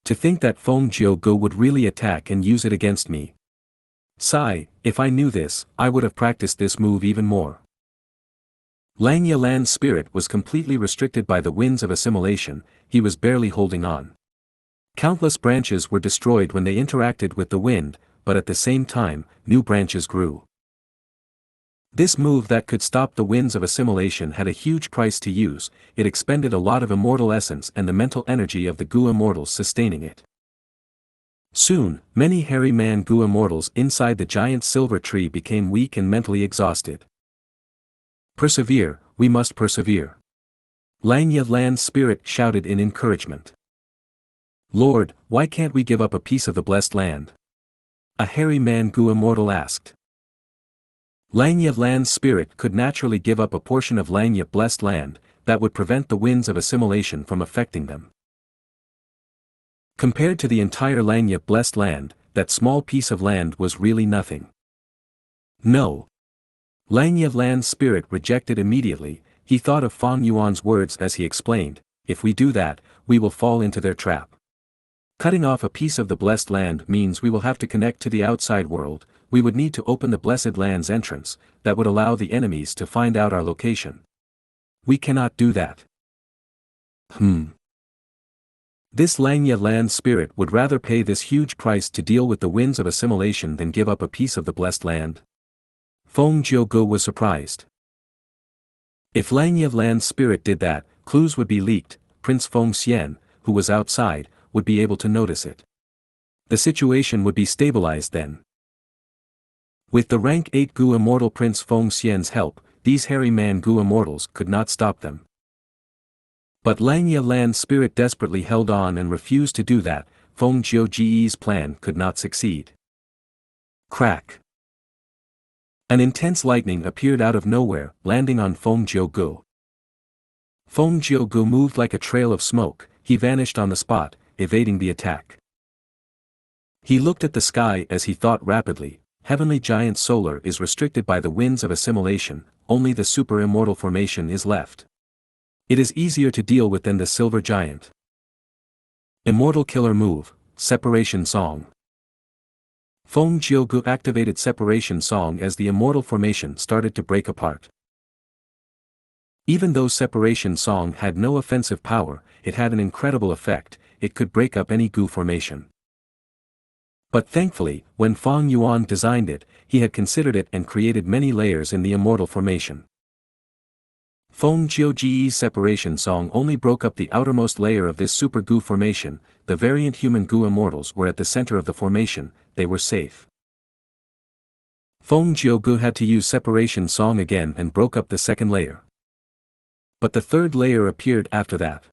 To think that Feng Gu would really attack and use it against me. Sigh, if I knew this, I would have practiced this move even more. Langya Land Spirit was completely restricted by the winds of assimilation. He was barely holding on. Countless branches were destroyed when they interacted with the wind, but at the same time, new branches grew. This move that could stop the winds of assimilation had a huge price to use. It expended a lot of immortal essence and the mental energy of the Gu immortals sustaining it. Soon, many hairy man Gu immortals inside the giant silver tree became weak and mentally exhausted. Persevere, we must persevere. Langya Land Spirit shouted in encouragement. Lord, why can't we give up a piece of the blessed land? A hairy man Gu immortal asked. Langya Land Spirit could naturally give up a portion of Langya Blessed Land, that would prevent the winds of assimilation from affecting them. Compared to the entire Langya Blessed Land, that small piece of land was really nothing. No. Langya Land Spirit rejected immediately. He thought of Feng Yuan's words as he explained, if we do that, we will fall into their trap. Cutting off a piece of the blessed land means we will have to connect to the outside world. We would need to open the blessed land's entrance, that would allow the enemies to find out our location. We cannot do that. This Langya Land Spirit would rather pay this huge price to deal with the winds of assimilation than give up a piece of the blessed land. Feng Gu was surprised. If Langya Land Spirit did that, clues would be leaked. Prince Feng Xian, who was outside, would be able to notice it. The situation would be stabilized then. With the rank 8 Gu immortal Prince Feng Xian's help, these hairy man Gu immortals could not stop them. But Langya Land Spirit desperately held on and refused to do that. Feng Jiu's plan could not succeed. Crack! An intense lightning appeared out of nowhere, landing on Feng Gu. Feng Gu moved like a trail of smoke. He vanished on the spot, evading the attack. He looked at the sky as he thought rapidly. Heavenly Giant Solar is restricted by the winds of assimilation, only the Super Immortal Formation is left. It is easier to deal with than the Silver Giant. Immortal Killer Move, Separation Song. Feng Gu activated Separation Song as the Immortal Formation started to break apart. Even though Separation Song had no offensive power, it had an incredible effect. It could break up any Gu formation. But thankfully, when Feng Yuan designed it, he had considered it and created many layers in the Immortal Formation. Feng Jiuji's separation song only broke up the outermost layer of this super Gu formation. The variant human Gu immortals were at the center of the formation, they were safe. Feng Jiugu had to use separation song again and broke up the second layer. But the third layer appeared after that.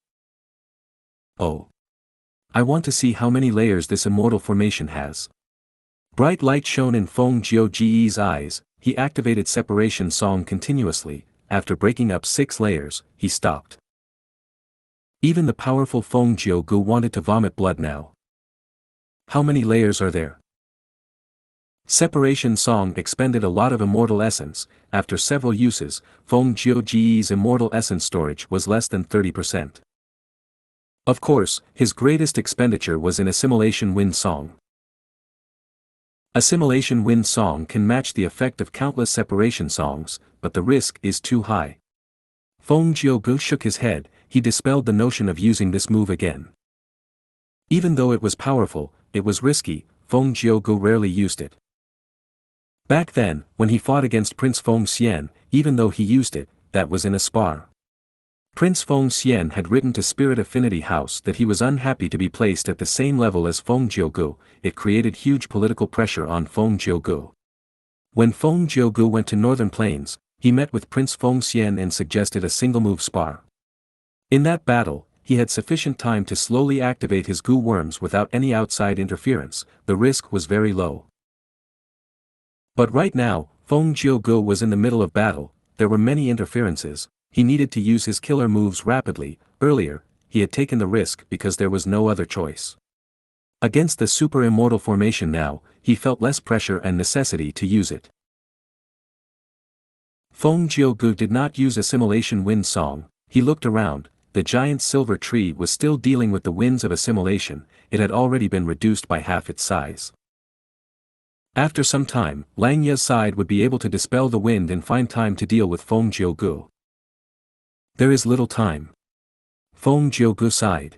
Oh. I want to see how many layers this immortal formation has. Bright light shone in Feng Jiuji's eyes. He activated separation song continuously. After breaking up 6 layers, he stopped. Even the powerful Feng Jiugu wanted to vomit blood now. How many layers are there? Separation song expended a lot of immortal essence. After several uses, Feng Jiuji's immortal essence storage was less than 30%. Of course, his greatest expenditure was in Assimilation Wind Song. Assimilation Wind Song can match the effect of countless separation songs, but the risk is too high. Feng Jiugu shook his head. He dispelled the notion of using this move again. Even though it was powerful, it was risky. Feng Jiugu rarely used it. Back then, when he fought against Prince Feng Xian, even though he used it, that was in a spar. Prince Feng Xian had written to Spirit Affinity House that he was unhappy to be placed at the same level as Feng Jiugu. It created huge political pressure on Feng Jiugu. When Feng Jiugu went to Northern Plains, he met with Prince Feng Xian and suggested a single-move spar. In that battle, he had sufficient time to slowly activate his Gu worms without any outside interference. The risk was very low. But right now, Feng Jiugu was in the middle of battle. There were many interferences. He needed to use his killer moves rapidly. Earlier, he had taken the risk because there was no other choice. Against the super immortal formation now, he felt less pressure and necessity to use it. Feng Jiugu did not use Assimilation Wind Song. He looked around. The giant silver tree was still dealing with the winds of assimilation. It had already been reduced by half its size. After some time, Xianxia's side would be able to dispel the wind and find time to deal with Feng Jiugu. There is little time. Feng Jiugu sighed.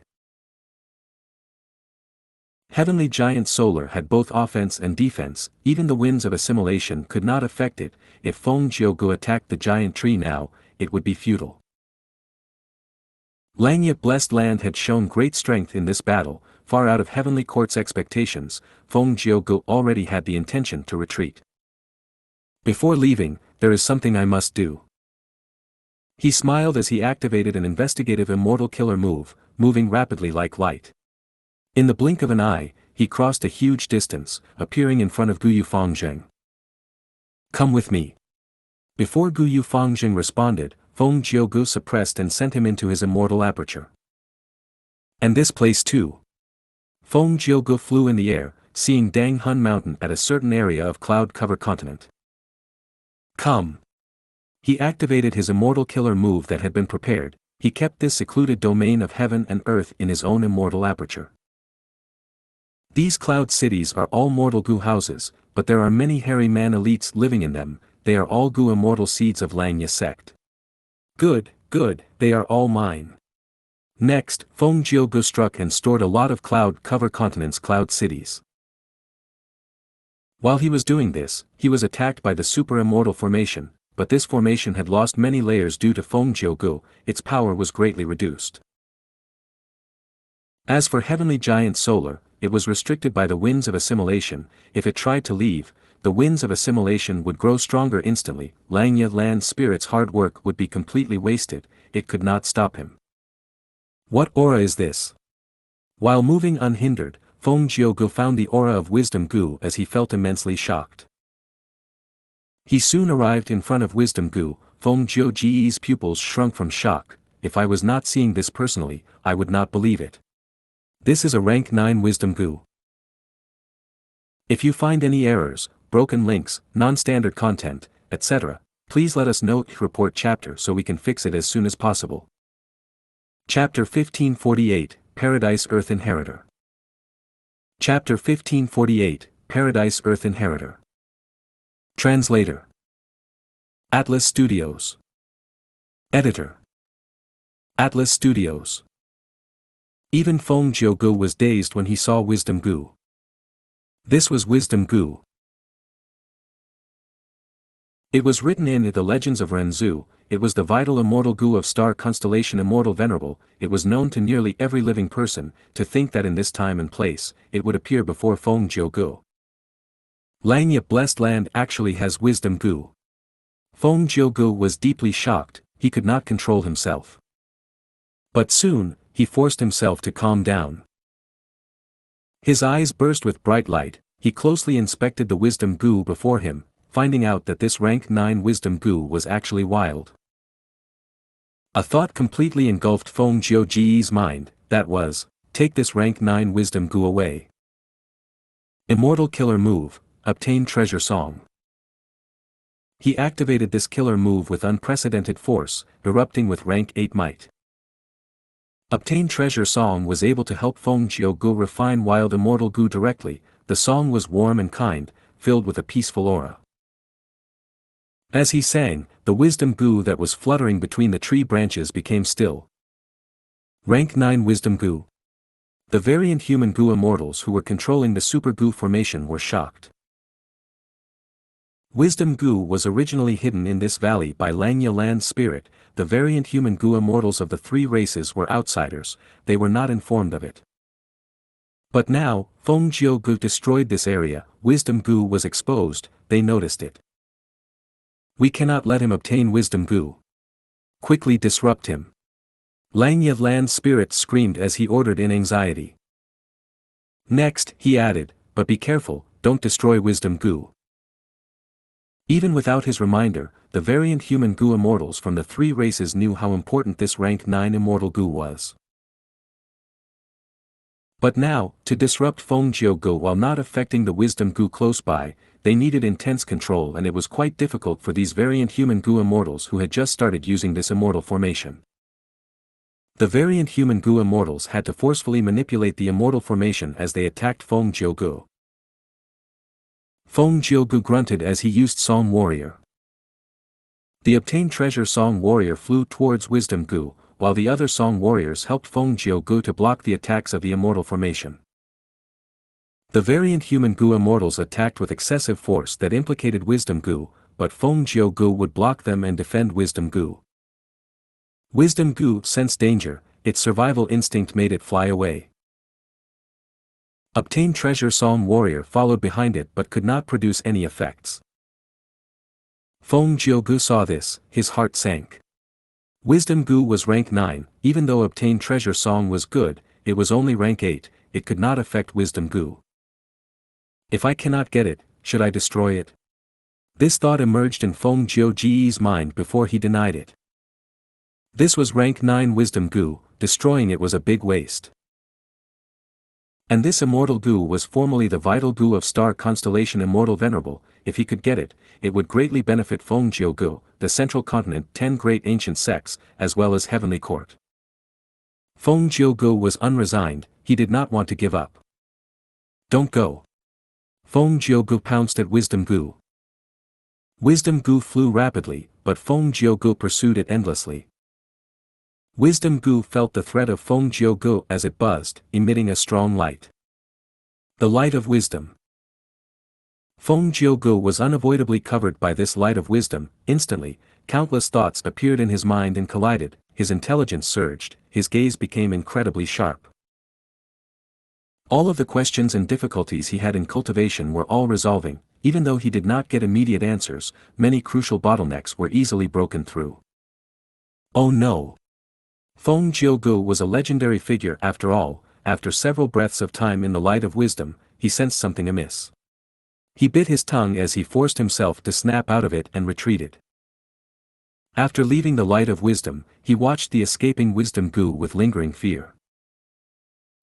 Heavenly Giant Solar had both offense and defense. Even the winds of assimilation could not affect it. If Feng Jiugu attacked the giant tree now, it would be futile. Xianxia Blessed Land had shown great strength in this battle, far out of Heavenly Court's expectations. Feng Jiugu already had the intention to retreat. Before leaving, there is something I must do. He smiled as he activated an investigative immortal killer move, moving rapidly like light. In the blink of an eye, he crossed a huge distance, appearing in front of Gu Yufangzheng. Come with me. Before Gu Yufangzheng responded, Feng Jiugu suppressed and sent him into his immortal aperture. And this place too. Feng Jiugu flew in the air, seeing Dang Hun Mountain at a certain area of cloud-covered continent. Come. He activated his immortal killer move that had been prepared. He kept this secluded domain of heaven and earth in his own immortal aperture. These cloud cities are all mortal Gu houses, but there are many hairy man elites living in them. They are all Gu immortal seeds of Xianxia sect. Good, good, they are all mine. Next, Feng Jiugu struck and stored a lot of cloud-covered continents, cloud cities. While he was doing this, he was attacked by the super immortal formation, but this formation had lost many layers due to Feng Jiugu. Its power was greatly reduced. As for Heavenly Giant Solar, it was restricted by the winds of assimilation. If it tried to leave, the winds of assimilation would grow stronger instantly. Xianxia Land Spirit's hard work would be completely wasted. It could not stop him. What aura is this? While moving unhindered, Feng Jiugu found the aura of Wisdom Gu as he felt immensely shocked. He soon arrived in front of Wisdom Gu. Feng Jiuji's pupils shrunk from shock. If I was not seeing this personally, I would not believe it. This is a rank 9 Wisdom Gu. If you find any errors, broken links, non-standard content, etc., please let us know. Report chapter so we can fix it as soon as possible. Chapter 1548, Paradise Earth Inheritor. Chapter 1548, Paradise Earth Inheritor. Translator. Atlas Studios. Editor. Atlas Studios. Even Feng Jiugu was dazed when he saw Wisdom Gu. This was Wisdom Gu. It was written in the legends of Renzu. It was the vital immortal Gu of star constellation Immortal Venerable. It was known to nearly every living person. To think that in this time and place, it would appear before Feng Gu. Langya blessed land actually has wisdom Gu. Feng Gu was deeply shocked, he could not control himself. But soon, he forced himself to calm down. His eyes burst with bright light, he closely inspected the wisdom Gu before him, finding out that this rank 9 wisdom Gu was actually wild. A thought completely engulfed Feng Jiu's mind, that was, take this rank 9 wisdom Gu away. Immortal killer move, obtain treasure song. He activated this killer move with unprecedented force, erupting with rank 8 might. Obtain treasure song was able to help Feng Gu refine wild immortal Gu directly. The song was warm and kind, filled with a peaceful aura. As he sang, the wisdom Gu that was fluttering between the tree branches became still. Rank 9 wisdom Gu. The variant human Gu immortals who were controlling the super Gu formation were shocked. Wisdom Gu was originally hidden in this valley by Langya land spirit. The variant human Gu immortals of the 3 races were outsiders, they were not informed of it. But now, Feng Gu destroyed this area, wisdom Gu was exposed, they noticed it. We cannot let him obtain wisdom Gu. Quickly disrupt him. Langya land spirit screamed as he ordered in anxiety. Next, he added, but be careful, don't destroy wisdom Gu. Even without his reminder, the variant human Gu immortals from the 3 races knew how important this rank 9 immortal Gu was. But now, to disrupt Feng Gu while not affecting the wisdom Gu close by, they needed intense control, and it was quite difficult for these variant human Gu immortals who had just started using this immortal formation. The variant human Gu immortals had to forcefully manipulate the immortal formation as they attacked Feng Gu. Feng Gu grunted as he used Song Warrior. The obtained treasure Song Warrior flew towards wisdom Gu, while the other Song Warriors helped Feng Gu to block the attacks of the immortal formation. The variant human Gu immortals attacked with excessive force that implicated wisdom Gu, but Feng Gu would block them and defend wisdom Gu. Wisdom Gu sensed danger, its survival instinct made it fly away. Obtain treasure Song Warrior followed behind it but could not produce any effects. Feng Gu saw this, his heart sank. Wisdom Gu was rank 9, even though obtain treasure song was good, it was only rank 8, it could not affect wisdom Gu. If I cannot get it, should I destroy it? This thought emerged in Feng Jiu's mind before he denied it. This was rank 9 wisdom Gu, destroying it was a big waste. And this immortal Gu was formerly the vital Gu of star constellation Immortal Venerable. If he could get it, it would greatly benefit Feng Gu, the central continent, 10 great ancient sects, as well as heavenly court. Feng Gu was unresigned, he did not want to give up. Don't go. Feng Gu pounced at Wisdom Gu. Wisdom Gu flew rapidly, but Feng Gu pursued it endlessly. Wisdom Gu felt the threat of Feng Gu as it buzzed, emitting a strong light. The light of wisdom. Feng Gu was unavoidably covered by this light of wisdom. Instantly, countless thoughts appeared in his mind and collided, his intelligence surged, his gaze became incredibly sharp. All of the questions and difficulties he had in cultivation were all resolving, even though he did not get immediate answers, many crucial bottlenecks were easily broken through. Oh no! Feng Gu was a legendary figure after all. After several breaths of time in the light of wisdom, he sensed something amiss. He bit his tongue as he forced himself to snap out of it and retreated. After leaving the light of wisdom, he watched the escaping Wisdom Gu with lingering fear.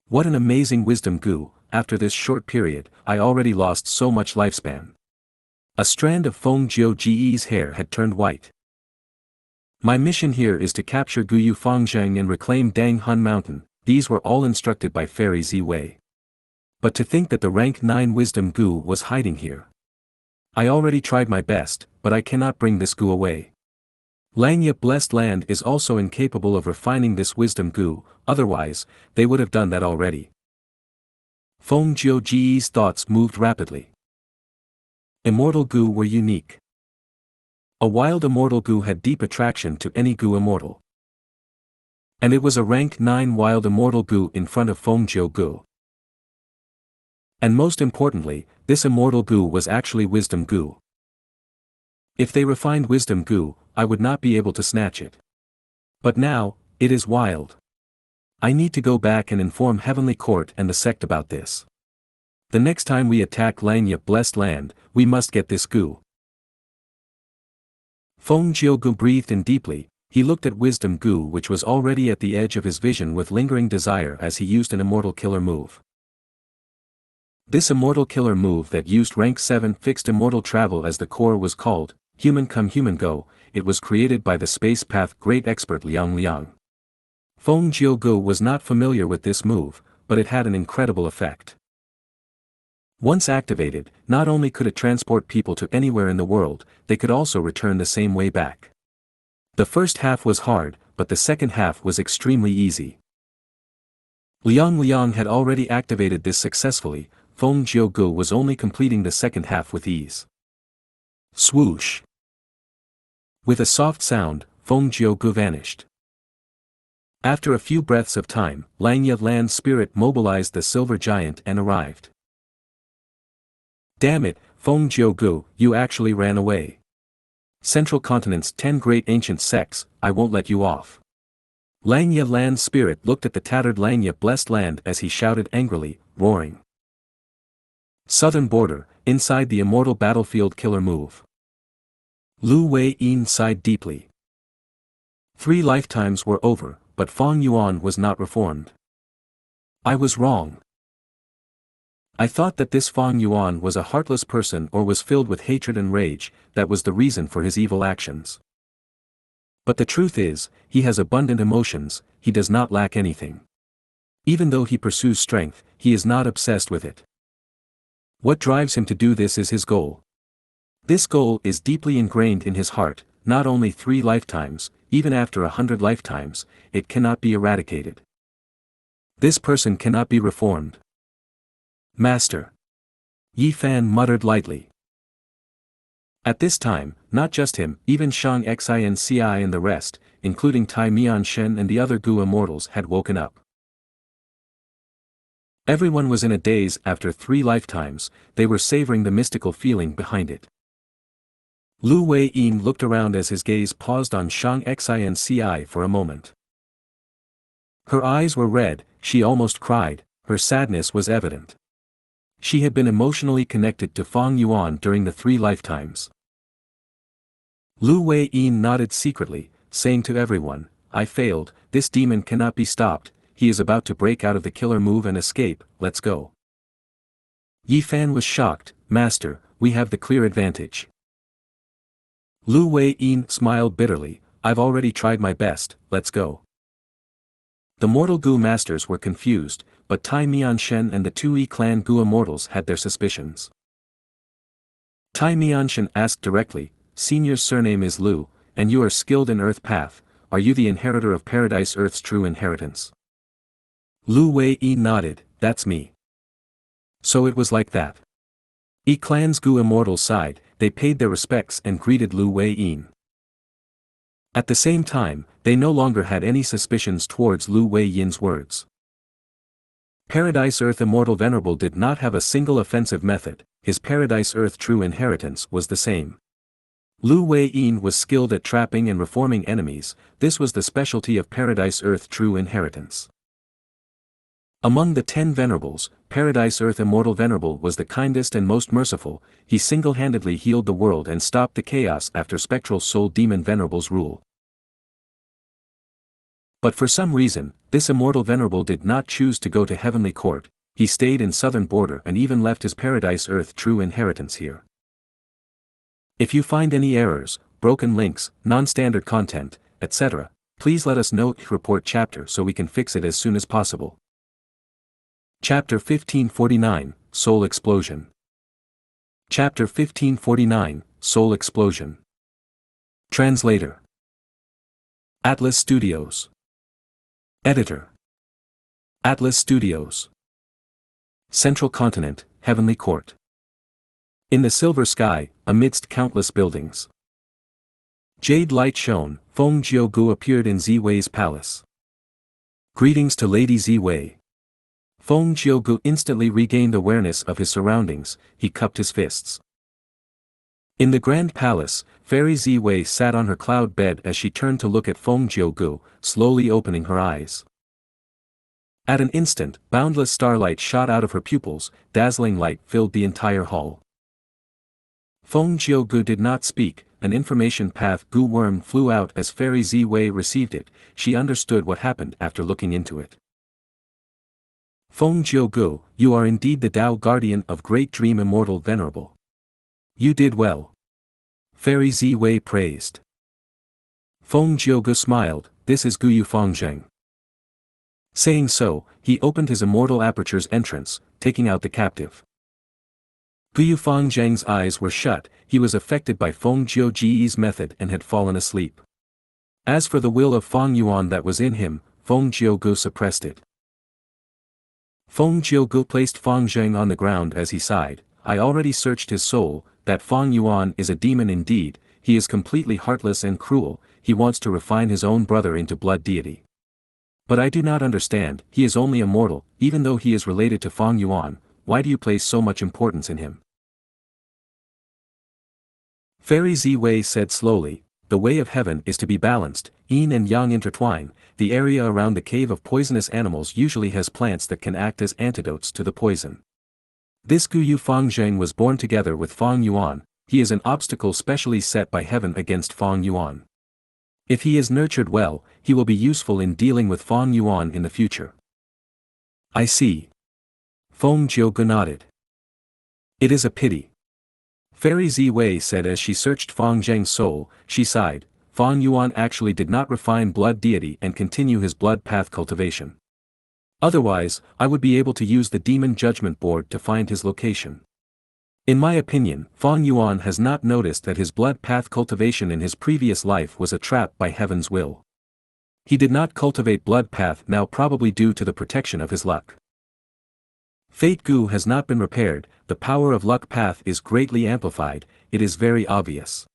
What an amazing Wisdom Gu, after this short period, I already lost so much lifespan. A strand of Feng Jiu's hair had turned white. My mission here is to capture Guyu Fangzheng and reclaim Dang Hun Mountain. These were all instructed by Fairy Ziwei. But to think that the rank 9 Wisdom Gu was hiding here. I already tried my best, but I cannot bring this Gu away. Langya Blessed Land is also incapable of refining this Wisdom Gu, otherwise, they would have done that already. Feng Jiu's thoughts moved rapidly. Immortal Gu were unique. A wild immortal Gu had deep attraction to any Gu immortal. And it was a rank 9 wild immortal Gu in front of Favourite Gu. And most importantly, this immortal Gu was actually Wisdom Gu. If they refined Wisdom Gu, I would not be able to snatch it. But now, it is wild. I need to go back and inform Heavenly Court and the sect about this. The next time we attack Xianxia blessed land, we must get this Gu. Favourite Gu breathed in deeply. He looked at Wisdom Gu, which was already at the edge of his vision with lingering desire as he used an immortal killer move. This immortal killer move that used rank 7 fixed immortal travel as the core was called, human come human go, it was created by the space path great expert Liang. Favourite Gu was not familiar with this move, but it had an incredible effect. Once activated, not only could it transport people to anywhere in the world, they could also return the same way back. The first half was hard, but the second half was extremely easy. Liang had already activated this successfully. Favourite Gu was only completing the second half with ease. Swoosh! With a soft sound, Favourite Gu vanished. After a few breaths of time, Xianxia land spirit mobilized the silver giant and arrived. Damn it, Favourite Gu, you actually ran away. Central Continent's 10 great ancient sects, I won't let you off. Xianxia land spirit looked at the tattered Xianxia blessed land as he shouted angrily, roaring. Southern border, inside the immortal battlefield killer move. Lu Wei-yin sighed deeply. 3 lifetimes were over, but Fang Yuan was not reformed. I was wrong. I thought that this Fang Yuan was a heartless person or was filled with hatred and rage, that was the reason for his evil actions. But the truth is, he has abundant emotions, he does not lack anything. Even though he pursues strength, he is not obsessed with it. What drives him to do this is his goal. This goal is deeply ingrained in his heart, not only 3 lifetimes, even after 100 lifetimes, it cannot be eradicated. This person cannot be reformed. Master. Yi Fan muttered lightly. At this time, not just him, even Xianxia and the rest, including Tai Mianshen and the other Gu immortals had woken up. Everyone was in a daze after 3 lifetimes, they were savoring the mystical feeling behind it. Lu Wei-yin looked around as his gaze paused on Xianxia for a moment. Her eyes were red, she almost cried, her sadness was evident. She had been emotionally connected to Fang Yuan during the 3 lifetimes. Lu Wei-yin nodded secretly, saying to everyone, I failed, this demon cannot be stopped, he is about to break out of the killer move and escape, let's go. Yi Fan was shocked, Master, we have the clear advantage. Lu Wei-yin smiled bitterly, I've already tried my best, let's go. The mortal Gu masters were confused, but Tai Mianshen and the 2 clan Gu immortals had their suspicions. Tai Mianshen asked directly, Senior's surname is Lu, and you are skilled in Earth Path, are you the inheritor of Paradise Earth's true inheritance? Lu Wei-yin nodded, that's me. So it was like that. Clan's Gu immortals sighed, they paid their respects and greeted Lu Wei-yin. At the same time, they no longer had any suspicions towards Lu Wei-yin's words. Paradise Earth Immortal Venerable did not have a single offensive method, his Paradise Earth true inheritance was the same. Lu Wei-yin was skilled at trapping and reforming enemies, this was the specialty of Paradise Earth true inheritance. Among the 10 venerables, Paradise Earth Immortal Venerable was the kindest and most merciful, he single-handedly healed the world and stopped the chaos after Spectral Soul Demon Venerable's rule. But for some reason, this Immortal Venerable did not choose to go to Heavenly Court, he stayed in Southern Border and even left his Paradise Earth true inheritance here. If you find any errors, broken links, non-standard content, etc., please let us know report chapter so we can fix it as soon as possible. Chapter 1549, Soul Explosion. Chapter 1549, Soul Explosion. Translator. Atlas Studios. Editor. Atlas Studios. Central Continent, Heavenly Court. In the silver sky, amidst countless buildings. Jade light shone, Feng Jiugu appeared in Ziwei's palace. Greetings to Lady Ziwei. Feng Jiugu instantly regained awareness of his surroundings, he cupped his fists. In the grand palace, Fairy Ziwei sat on her cloud bed as she turned to look at Feng Jiugu, slowly opening her eyes. At an instant, boundless starlight shot out of her pupils, dazzling light filled the entire hall. Feng Jiugu did not speak, an information path Gu worm flew out as Fairy Ziwei received it, she understood what happened after looking into it. Feng Jiugu, you are indeed the Tao guardian of Great Dream Immortal Venerable. You did well. Fairy Ziwei praised. Feng Jiugu smiled, this is Gu Yufangzheng. Saying so, he opened his immortal aperture's entrance, taking out the captive. Gu Yufangzheng's eyes were shut, he was affected by Feng Jiuji's method and had fallen asleep. As for the will of Feng Yuan that was in him, Feng Jiugu suppressed it. Feng Jiugu placed Feng Zheng on the ground as he sighed, I already searched his soul, that Feng Yuan is a demon indeed, he is completely heartless and cruel, he wants to refine his own brother into blood deity. But I do not understand, he is only a mortal, even though he is related to Feng Yuan, why do you place so much importance in him? Fairy Ziwei said slowly, the way of heaven is to be balanced, yin and yang intertwine, the area around the cave of poisonous animals usually has plants that can act as antidotes to the poison. This Gu Yufangzheng was born together with Feng Yuan, he is an obstacle specially set by heaven against Feng Yuan. If he is nurtured well, he will be useful in dealing with Feng Yuan in the future. I see. Feng Jiugu nodded. It is a pity. Fairy Ziwei said as she searched Feng Zheng's soul, she sighed, Feng Yuan actually did not refine blood deity and continue his blood path cultivation. Otherwise, I would be able to use the Demon Judgment Board to find his location. In my opinion, Feng Yuan has not noticed that his blood path cultivation in his previous life was a trap by heaven's will. He did not cultivate blood path now probably due to the protection of his luck. Fate Gu has not been repaired, the power of luck path is greatly amplified, it is very obvious.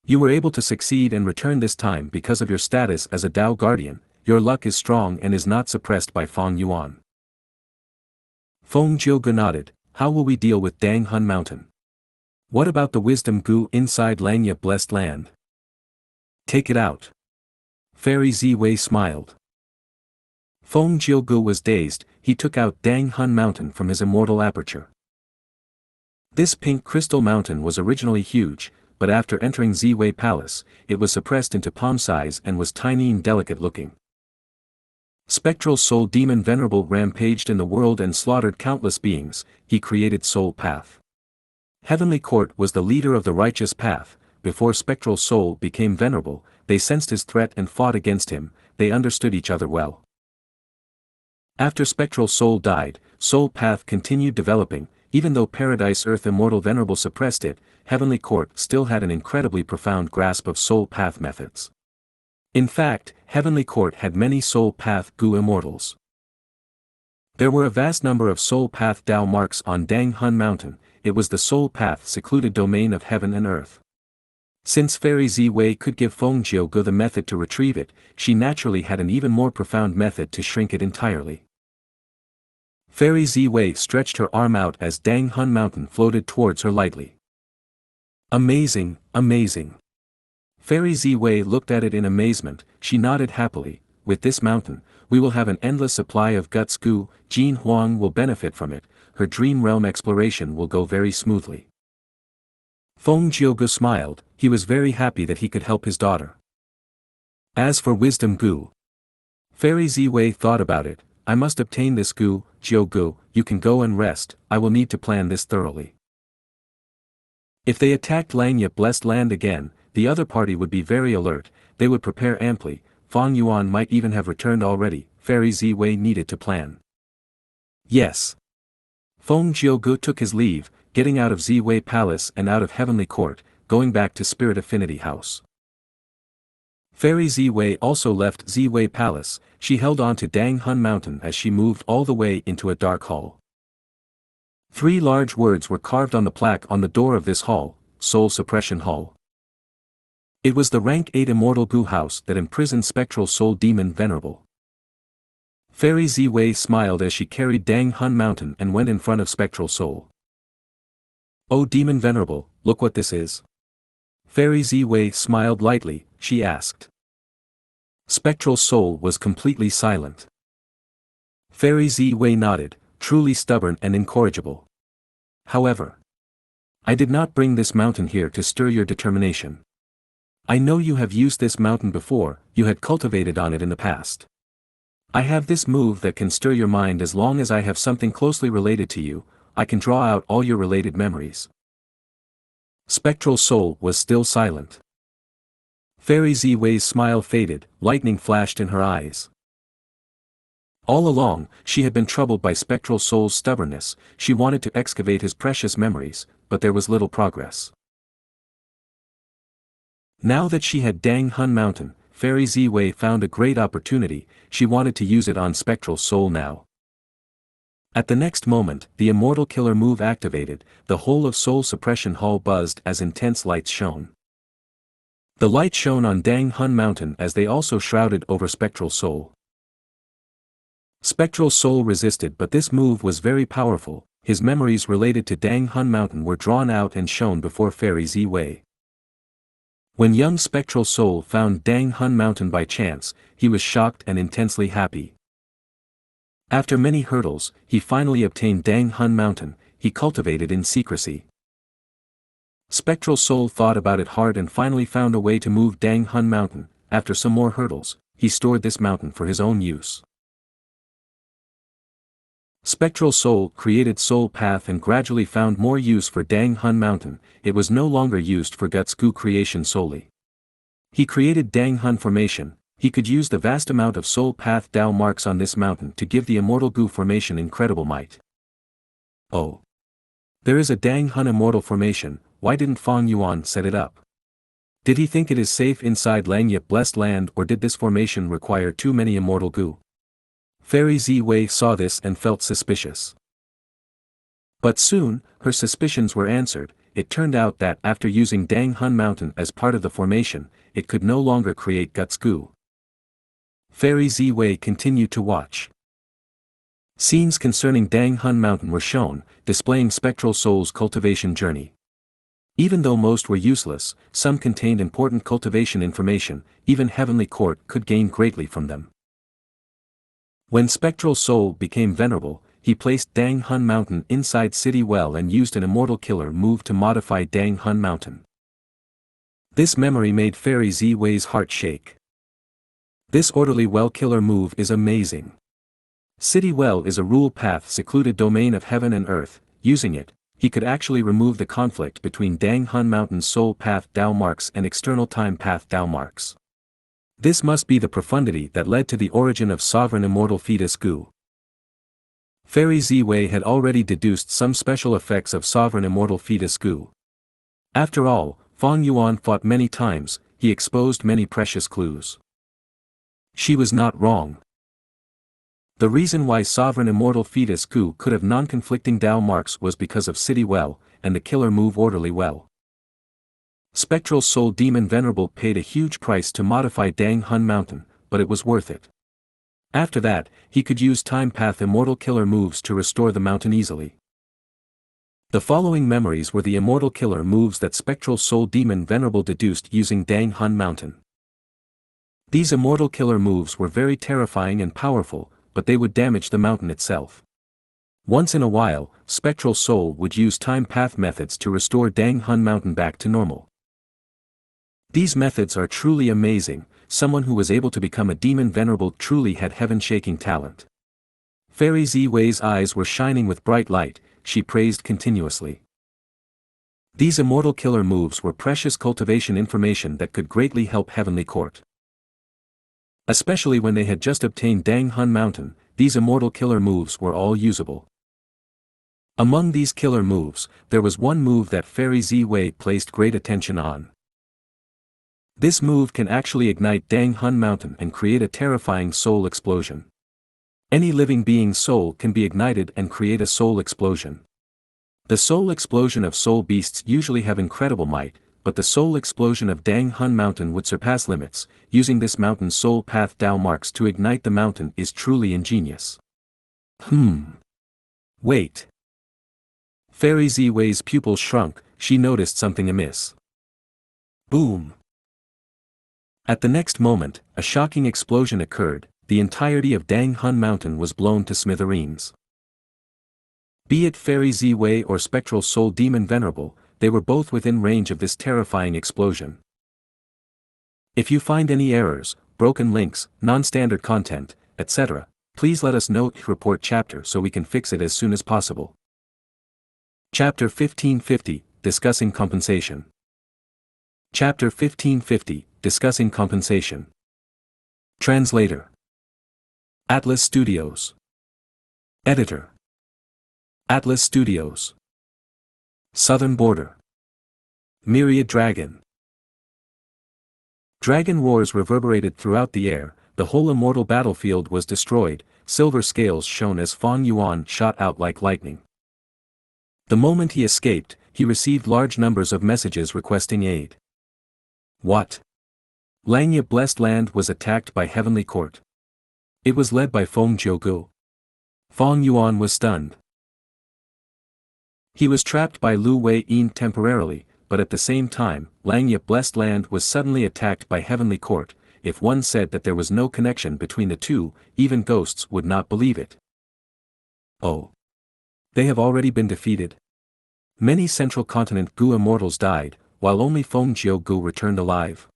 You were able to succeed and return this time because of your status as a Tao guardian, your luck is strong and is not suppressed by Feng Yuan. Feng Jiugu nodded. How will we deal with Dang Hun Mountain? What about the wisdom Gu inside Langya Blessed Land? Take it out. Fairy Ziwei smiled. Feng Jiugu was dazed, he took out Dang Hun Mountain from his immortal aperture. This pink crystal mountain was originally huge, but after entering Ziwei Palace, it was suppressed into palm size and was tiny and delicate looking. Spectral Soul Demon Venerable rampaged in the world and slaughtered countless beings, he created Soul Path. Heavenly Court was the leader of the righteous path, before Spectral Soul became venerable, they sensed his threat and fought against him, they understood each other well. After Spectral Soul died, Soul Path continued developing, even though Paradise Earth Immortal Venerable suppressed it, Heavenly Court still had an incredibly profound grasp of Soul Path methods. In fact, Heavenly Court had many Soul Path Gu immortals. There were a vast number of Soul Path Tao marks on Dang Hun Mountain, it was the Soul Path secluded domain of heaven and earth. Since Fairy Ziwei could give Feng Jiugu the method to retrieve it, she naturally had an even more profound method to shrink it entirely. Fairy Ziwei stretched her arm out as Dang Hun Mountain floated towards her lightly. Amazing, amazing. Fairy Ziwei looked at it in amazement, she nodded happily, with this mountain, we will have an endless supply of guts Gu, Jin Huang will benefit from it, her dream realm exploration will go very smoothly. Feng Jiugu smiled, he was very happy that he could help his daughter. As for wisdom Gu, Fairy Ziwei thought about it, I must obtain this Gu, Jiugu, you can go and rest, I will need to plan this thoroughly. If they attacked Langya Blessed Land again, the other party would be very alert, they would prepare amply, Feng Yuan might even have returned already, Fairy Ziwei needed to plan. Yes. Feng Jiugu took his leave, getting out of Ziwei Palace and out of Heavenly Court, going back to Spirit Affinity House. Fairy Ziwei also left Ziwei Palace, she held on to Dang Hun Mountain as she moved all the way into a dark hall. 3 large words were carved on the plaque on the door of this hall, Soul Suppression Hall. It was the rank 8 immortal Gu house that imprisoned spectral soul demon Venerable. Fairy Ziwei smiled as she carried Dang Hun Mountain and went in front of spectral soul. "Oh demon Venerable, look what this is." Fairy Ziwei smiled lightly, she asked. Spectral soul was completely silent. Fairy Ziwei nodded, truly stubborn and incorrigible. "However, I did not bring this mountain here to stir your determination. I know you have used this mountain before, you had cultivated on it in the past. I have this move that can stir your mind as long as I have something closely related to you, I can draw out all your related memories." Spectral soul was still silent. Fairy Ziwei's smile faded, lightning flashed in her eyes. All along, she had been troubled by spectral soul's stubbornness, she wanted to excavate his precious memories, but there was little progress. Now that she had Dang Hun Mountain, Fairy Ziwei found a great opportunity, she wanted to use it on spectral soul now. At the next moment, the immortal killer move activated, the whole of Soul Suppression Hall buzzed as intense lights shone. The light shone on Dang Hun Mountain as they also shrouded over spectral soul. Spectral soul resisted, but this move was very powerful, his memories related to Dang Hun Mountain were drawn out and shown before Fairy Ziwei. When young spectral soul found Dang Hun Mountain by chance, he was shocked and intensely happy. After many hurdles, he finally obtained Dang Hun Mountain, he cultivated in secrecy. Spectral soul thought about it hard and finally found a way to move Dang Hun Mountain. After some more hurdles, he stored this mountain for his own use. Spectral soul created soul path and gradually found more use for Dang Hun Mountain, it was no longer used for Daoist Gu creation solely. He created Dang Hun Formation, he could use the vast amount of soul path Dao marks on this mountain to give the immortal Gu formation incredible might. Oh! There is a Dang Hun Immortal Formation, why didn't Fang Yuan set it up? Did he think it is safe inside Langyip Blessed Land, or did this formation require too many immortal Gu? Fairy Ziwei saw this and felt suspicious. But soon, her suspicions were answered, it turned out that after using Dang Hun Mountain as part of the formation, it could no longer create Daoist Gu. Fairy Ziwei continued to watch. Scenes concerning Dang Hun Mountain were shown, displaying spectral soul's cultivation journey. Even though most were useless, some contained important cultivation information, even Heavenly Court could gain greatly from them. When spectral soul became venerable, he placed Dang Hun Mountain inside City Well and used an immortal killer move to modify Dang Hun Mountain. This memory made Fairy Ziwei's heart shake. This orderly well killer move is amazing. City Well is a rule path secluded domain of heaven and earth, using it, he could actually remove the conflict between Dang Hun Mountain's soul path Dao marks and external time path Dao marks. This must be the profundity that led to the origin of sovereign immortal fetus Gu. Fairy Ziwei had already deduced some special effects of sovereign immortal fetus Gu. After all, Fang Yuan fought many times, he exposed many precious clues. She was not wrong. The reason why sovereign immortal fetus Gu could have non-conflicting Dao marks was because of City Well, and the killer move Orderly Well. Spectral Soul Demon Venerable paid a huge price to modify Dang Hun Mountain, but it was worth it. After that, he could use Time Path Immortal Killer moves to restore the mountain easily. The following memories were the Immortal Killer moves that Spectral Soul Demon Venerable deduced using Dang Hun Mountain. These Immortal Killer moves were very terrifying and powerful, but they would damage the mountain itself. Once in a while, Spectral Soul would use Time Path methods to restore Dang Hun Mountain back to normal. These methods are truly amazing, someone who was able to become a demon venerable truly had heaven-shaking talent. Fairy Ziwei's eyes were shining with bright light, she praised continuously. These immortal killer moves were precious cultivation information that could greatly help Heavenly Court. Especially when they had just obtained Dang Hun Mountain, these immortal killer moves were all usable. Among these killer moves, there was one move that Fairy Ziwei placed great attention on. This move can actually ignite Dang Hun Mountain and create a terrifying soul explosion. Any living being's soul can be ignited and create a soul explosion. The soul explosion of soul beasts usually have incredible might, but the soul explosion of Dang Hun Mountain would surpass limits. Using this mountain's soul path Dao marks to ignite the mountain is truly ingenious. Wait. Fairy Ziwei's pupils shrunk, she noticed something amiss. Boom. At the next moment, a shocking explosion occurred, the entirety of Dang Hun Mountain was blown to smithereens. Be it Fairy Ziwei or Spectral Soul Demon Venerable, they were both within range of this terrifying explosion. If you find any errors, broken links, non-standard content, etc., please let us know. Report chapter so we can fix it as soon as possible. Chapter 1550, Discussing Compensation. Chapter 1550, Discussing Compensation. Translator. Atlas Studios. Editor. Atlas Studios. Southern Border. Myriad Dragon. Dragon roars reverberated throughout the air, the whole immortal battlefield was destroyed, silver scales shone as Fang Yuan shot out like lightning. The moment he escaped, he received large numbers of messages requesting aid. What? Langya Blessed Land was attacked by Heavenly Court. It was led by Fengjiu Gu. Fang Yuan was stunned. He was trapped by Lu Wei Yin temporarily, but at the same time, Langya Blessed Land was suddenly attacked by Heavenly Court. If one said that there was no connection between the two, even ghosts would not believe it. Oh. They have already been defeated. Many Central Continent Gu immortals died, while only Fengjiu Gu returned alive.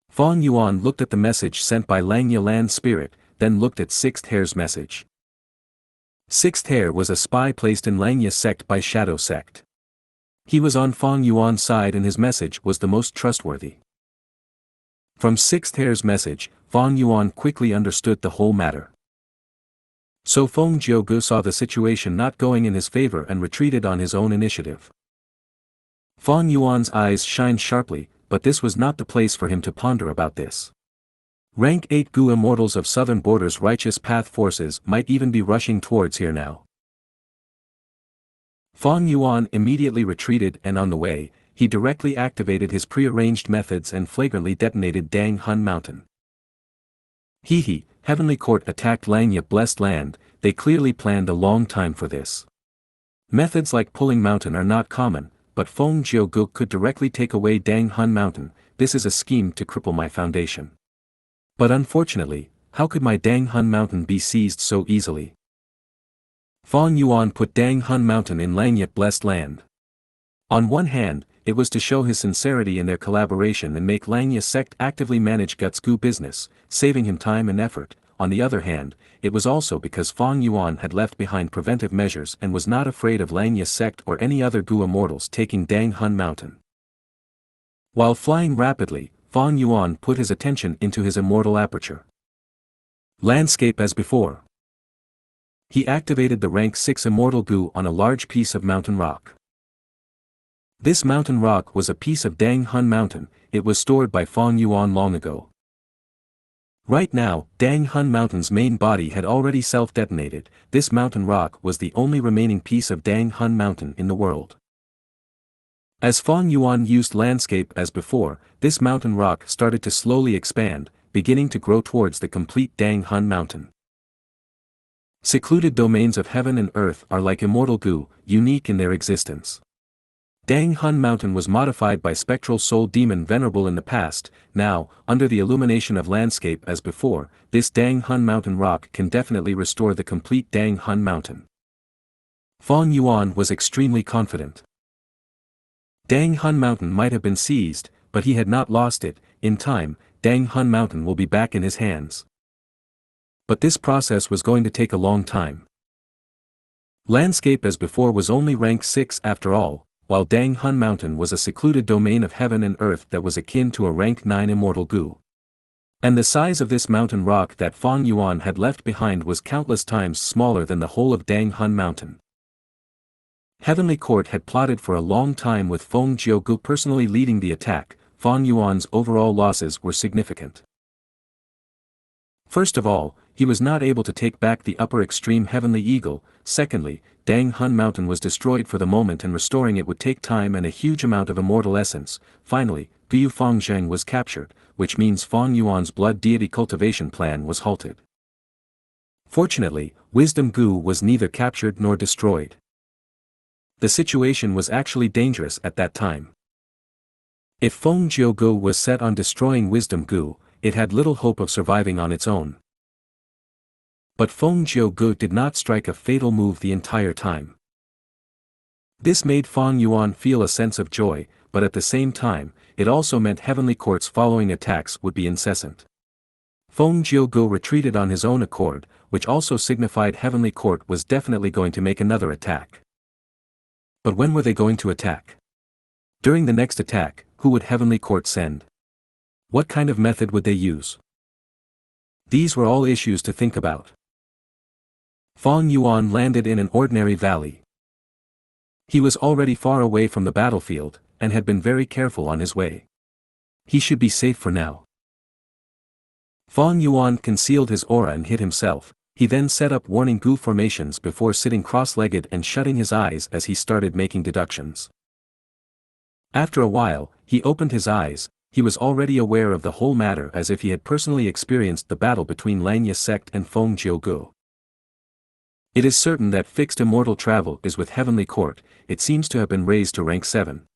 Fang Yuan looked at the message sent by Langya Land Spirit, then looked at Sixth Hair's message. Sixth Hair was a spy placed in Langya sect by Shadow Sect. He was on Fang Yuan's side and his message was the most trustworthy. From Sixth Hair's message, Fang Yuan quickly understood the whole matter. So Fengjiu Gu saw the situation not going in his favor and retreated on his own initiative. Fang Yuan's eyes shined sharply, but this was not the place for him to ponder about this. Rank 8 Gu immortals of Southern Border's righteous path forces might even be rushing towards here now. Fang Yuan immediately retreated and on the way, he directly activated his prearranged methods and flagrantly detonated Dang Hun Mountain. Hehe, Heavenly Court attacked Langya Blessed Land, they clearly planned a long time for this. Methods like pulling mountain are not common, but Fengjiu Gu could directly take away Dang Hun Mountain, this is a scheme to cripple my foundation. But unfortunately, how could my Dang Hun Mountain be seized so easily? Fang Yuan put Dang Hun Mountain in Langya Blessed Land. On one hand, it was to show his sincerity in their collaboration and make Langya sect actively manage Guts Gu business, saving him time and effort. On the other hand, it was also because Fang Yuan had left behind preventive measures and was not afraid of Langya sect or any other Gu immortals taking Dang Hun Mountain. While flying rapidly, Fang Yuan put his attention into his immortal aperture. Landscape as before. He activated the rank 6 immortal Gu on a large piece of mountain rock. This mountain rock was a piece of Dang Hun Mountain, it was stored by Fang Yuan long ago. Right now, Dang Hun Mountain's main body had already self-detonated, this mountain rock was the only remaining piece of Dang Hun Mountain in the world. As Fang Yuan used landscape as before, this mountain rock started to slowly expand, beginning to grow towards the complete Dang Hun Mountain. Secluded domains of heaven and earth are like immortal Gu, unique in their existence. Dang Hun Mountain was modified by Spectral Soul Demon Venerable in the past, now, under the illumination of landscape as before, this Dang Hun Mountain rock can definitely restore the complete Dang Hun Mountain. Fang Yuan was extremely confident. Dang Hun Mountain might have been seized, but he had not lost it, in time, Dang Hun Mountain will be back in his hands. But this process was going to take a long time. Landscape as before was only rank 6 after all, while Dang Hun Mountain was a secluded domain of heaven and earth that was akin to a rank 9 immortal Gu. And the size of this mountain rock that Fang Yuan had left behind was countless times smaller than the whole of Dang Hun Mountain. Heavenly Court had plotted for a long time with Fengjiu Gu personally leading the attack. Fang Yuan's overall losses were significant. First of all, he was not able to take back the upper extreme Heavenly Eagle. Secondly, Dang Hun Mountain was destroyed for the moment and restoring it would take time and a huge amount of immortal essence. Finally, Gu Fangzheng was captured, which means Fang Yuan's blood deity cultivation plan was halted. Fortunately, Wisdom Gu was neither captured nor destroyed. The situation was actually dangerous at that time. If Feng Jiugu was set on destroying Wisdom Gu, it had little hope of surviving on its own. But Feng Jiugu did not strike a fatal move the entire time. This made Fang Yuan feel a sense of joy, but at the same time, it also meant Heavenly Court's following attacks would be incessant. Feng Jiugu retreated on his own accord, which also signified Heavenly Court was definitely going to make another attack. But when were they going to attack? During the next attack, who would Heavenly Court send? What kind of method would they use? These were all issues to think about. Fang Yuan landed in an ordinary valley. He was already far away from the battlefield, and had been very careful on his way. He should be safe for now. Fang Yuan concealed his aura and hid himself. He then set up warning Gu formations before sitting cross-legged and shutting his eyes as he started making deductions. After a while, he opened his eyes. He was already aware of the whole matter as if he had personally experienced the battle between Xianxia sect and Feng Jiugu. It is certain that fixed immortal travel is with Heavenly Court. It seems to have been raised to rank 7.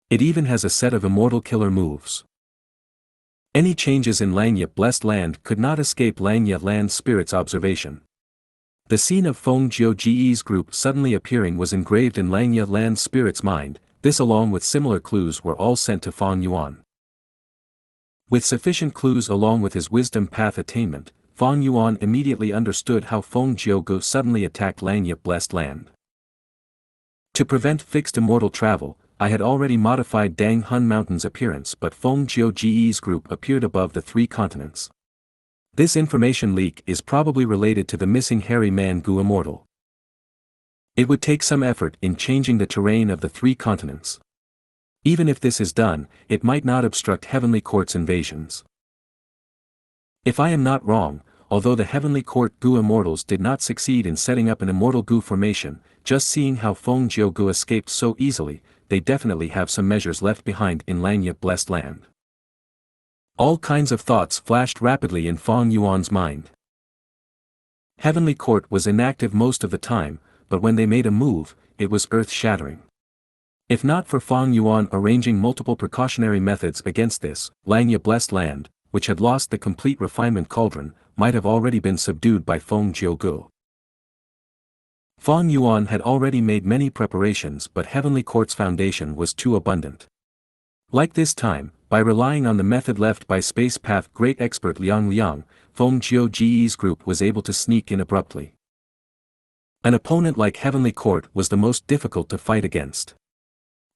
It even has a set of immortal killer moves. Any changes in Xianxia Blessed Land could not escape Xianxia Land Spirit's observation. The scene of Feng Jiuji's group suddenly appearing was engraved in Xianxia Land Spirit's mind. This along with similar clues were all sent to Fang Yuan. With sufficient clues along with his wisdom path attainment, Fang Yuan immediately understood how Feng Jiugu suddenly attacked Xianxia Blessed Land. To prevent fixed immortal travel, I had already modified Dang Hun Mountain's appearance, but Feng Jiuji's group appeared above the 3 continents. This information leak is probably related to the missing hairy man Gu Immortal. It would take some effort in changing the terrain of the 3 continents. Even if this is done, it might not obstruct Heavenly Court's invasions. If I am not wrong, although the Heavenly Court Gu Immortals did not succeed in setting up an immortal Gu formation, just seeing how Feng Jiugu escaped so easily, they definitely have some measures left behind in Xianxia Blessed Land. All kinds of thoughts flashed rapidly in Fang Yuan's mind. Heavenly Court was inactive most of the time, but when they made a move, it was earth-shattering. If not for Fang Yuan arranging multiple precautionary methods against this, Xianxia Blessed Land, which had lost the complete refinement cauldron, might have already been subdued by Feng Jiugu. Fang Yuan had already made many preparations, but Heavenly Court's foundation was too abundant. Like this time, by relying on the method left by Space Path great expert Liang Liang, Feng Jiuji's group was able to sneak in abruptly. An opponent like Heavenly Court was the most difficult to fight against.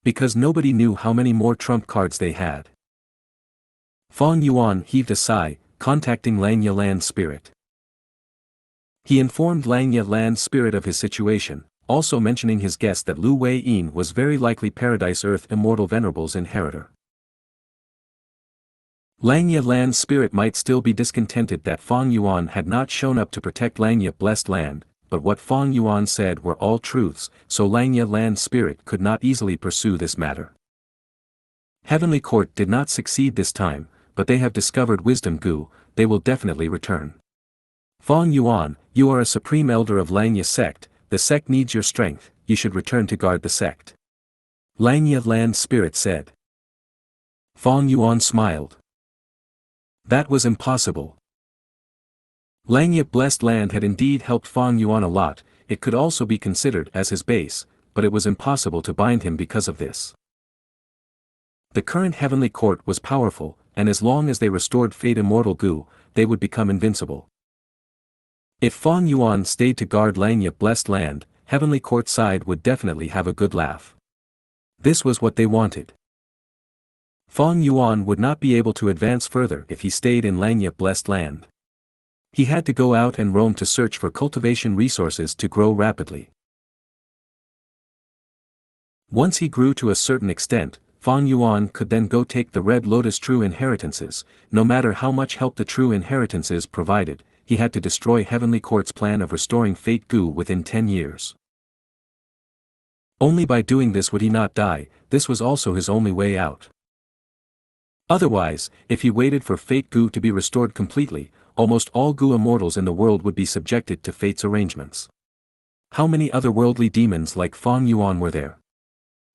Because nobody knew how many more trump cards they had. Fang Yuan heaved a sigh, contacting Xianxia Land Spirit. He informed Xianxia Land Spirit of his situation, also mentioning his guess that Lu Wei-yin was very likely Paradise Earth Immortal Venerable's inheritor. Xianxia Land Spirit might still be discontented that Fang Yuan had not shown up to protect Xianxia Blessed Land, but what Fang Yuan said were all truths, so Xianxia Land Spirit could not easily pursue this matter. Heavenly Court did not succeed this time, but they have discovered Wisdom Gu. They will definitely return. Fang Yuan, you are a supreme elder of Xianxia sect, the sect needs your strength, you should return to guard the sect. Xianxia Land Spirit said. Fang Yuan smiled. That was impossible. Xianxia Blessed Land had indeed helped Fang Yuan a lot, it could also be considered as his base, but it was impossible to bind him because of this. The current Heavenly Court was powerful, and as long as they restored Fate Immortal Gu, they would become invincible. If Fang Yuan stayed to guard Xianxia Blessed Land, Heavenly Court side would definitely have a good laugh. This was what they wanted. Fang Yuan would not be able to advance further if he stayed in Xianxia Blessed Land. He had to go out and roam to search for cultivation resources to grow rapidly. Once he grew to a certain extent, Fang Yuan could then go take the Red Lotus True Inheritances. No matter how much help the True Inheritances provided, he had to destroy Heavenly Court's plan of restoring Fate Gu within 10 years. Only by doing this would he not die, this was also his only way out. Otherwise, if he waited for Fate Gu to be restored completely, almost all Gu immortals in the world would be subjected to fate's arrangements. How many otherworldly demons like Fang Yuan were there?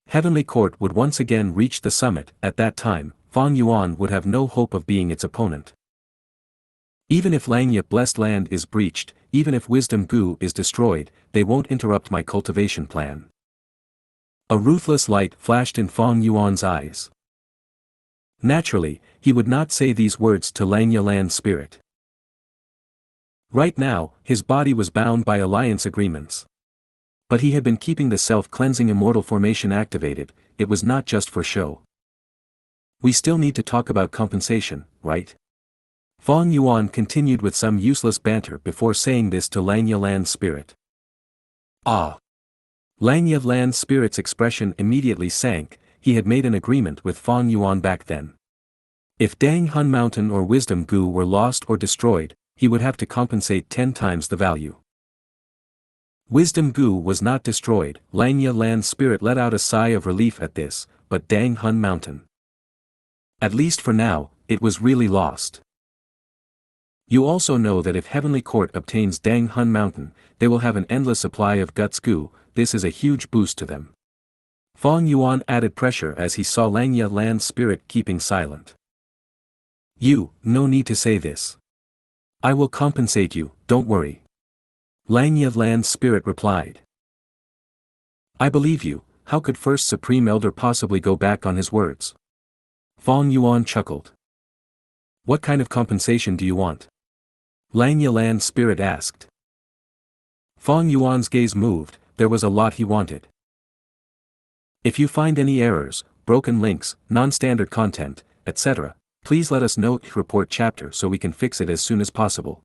Heavenly Court would once again reach the summit. At that time, Fang Yuan would have no hope of being its opponent. Even if Langya Blessed Land is breached, even if Wisdom Gu is destroyed, they won't interrupt my cultivation plan. A ruthless light flashed in Fang Yuan's eyes. Naturally, he would not say these words to Langya Land Spirit. Right now, his body was bound by alliance agreements. But he had been keeping the self-cleansing immortal formation activated, it was not just for show. We still need to talk about compensation, right? Fang Yuan continued with some useless banter before saying this to Langya Land Spirit. Ah! Langya Land Spirit's expression immediately sank. He had made an agreement with Fang Yuan back then. If Dang Hun Mountain or Wisdom Gu were lost or destroyed, he would have to compensate 10 times the value. Wisdom Gu was not destroyed. Langya Land Spirit let out a sigh of relief at this, but Dang Hun Mountain. At least for now, it was really lost. You also know that if Heavenly Court obtains Dang Hun Mountain, they will have an endless supply of Guts Gu. This is a huge boost to them. Fang Yuan added pressure as he saw Langya Land Spirit keeping silent. No need to say this. I will compensate you, don't worry. Langya Land Spirit replied. I believe you, how could First Supreme Elder possibly go back on his words? Fang Yuan chuckled. What kind of compensation do you want? Langya Land Spirit asked. Fang Yuan's gaze moved, there was a lot he wanted. If you find any errors, broken links, non-standard content, etc., please let us know. Report chapter so we can fix it as soon as possible.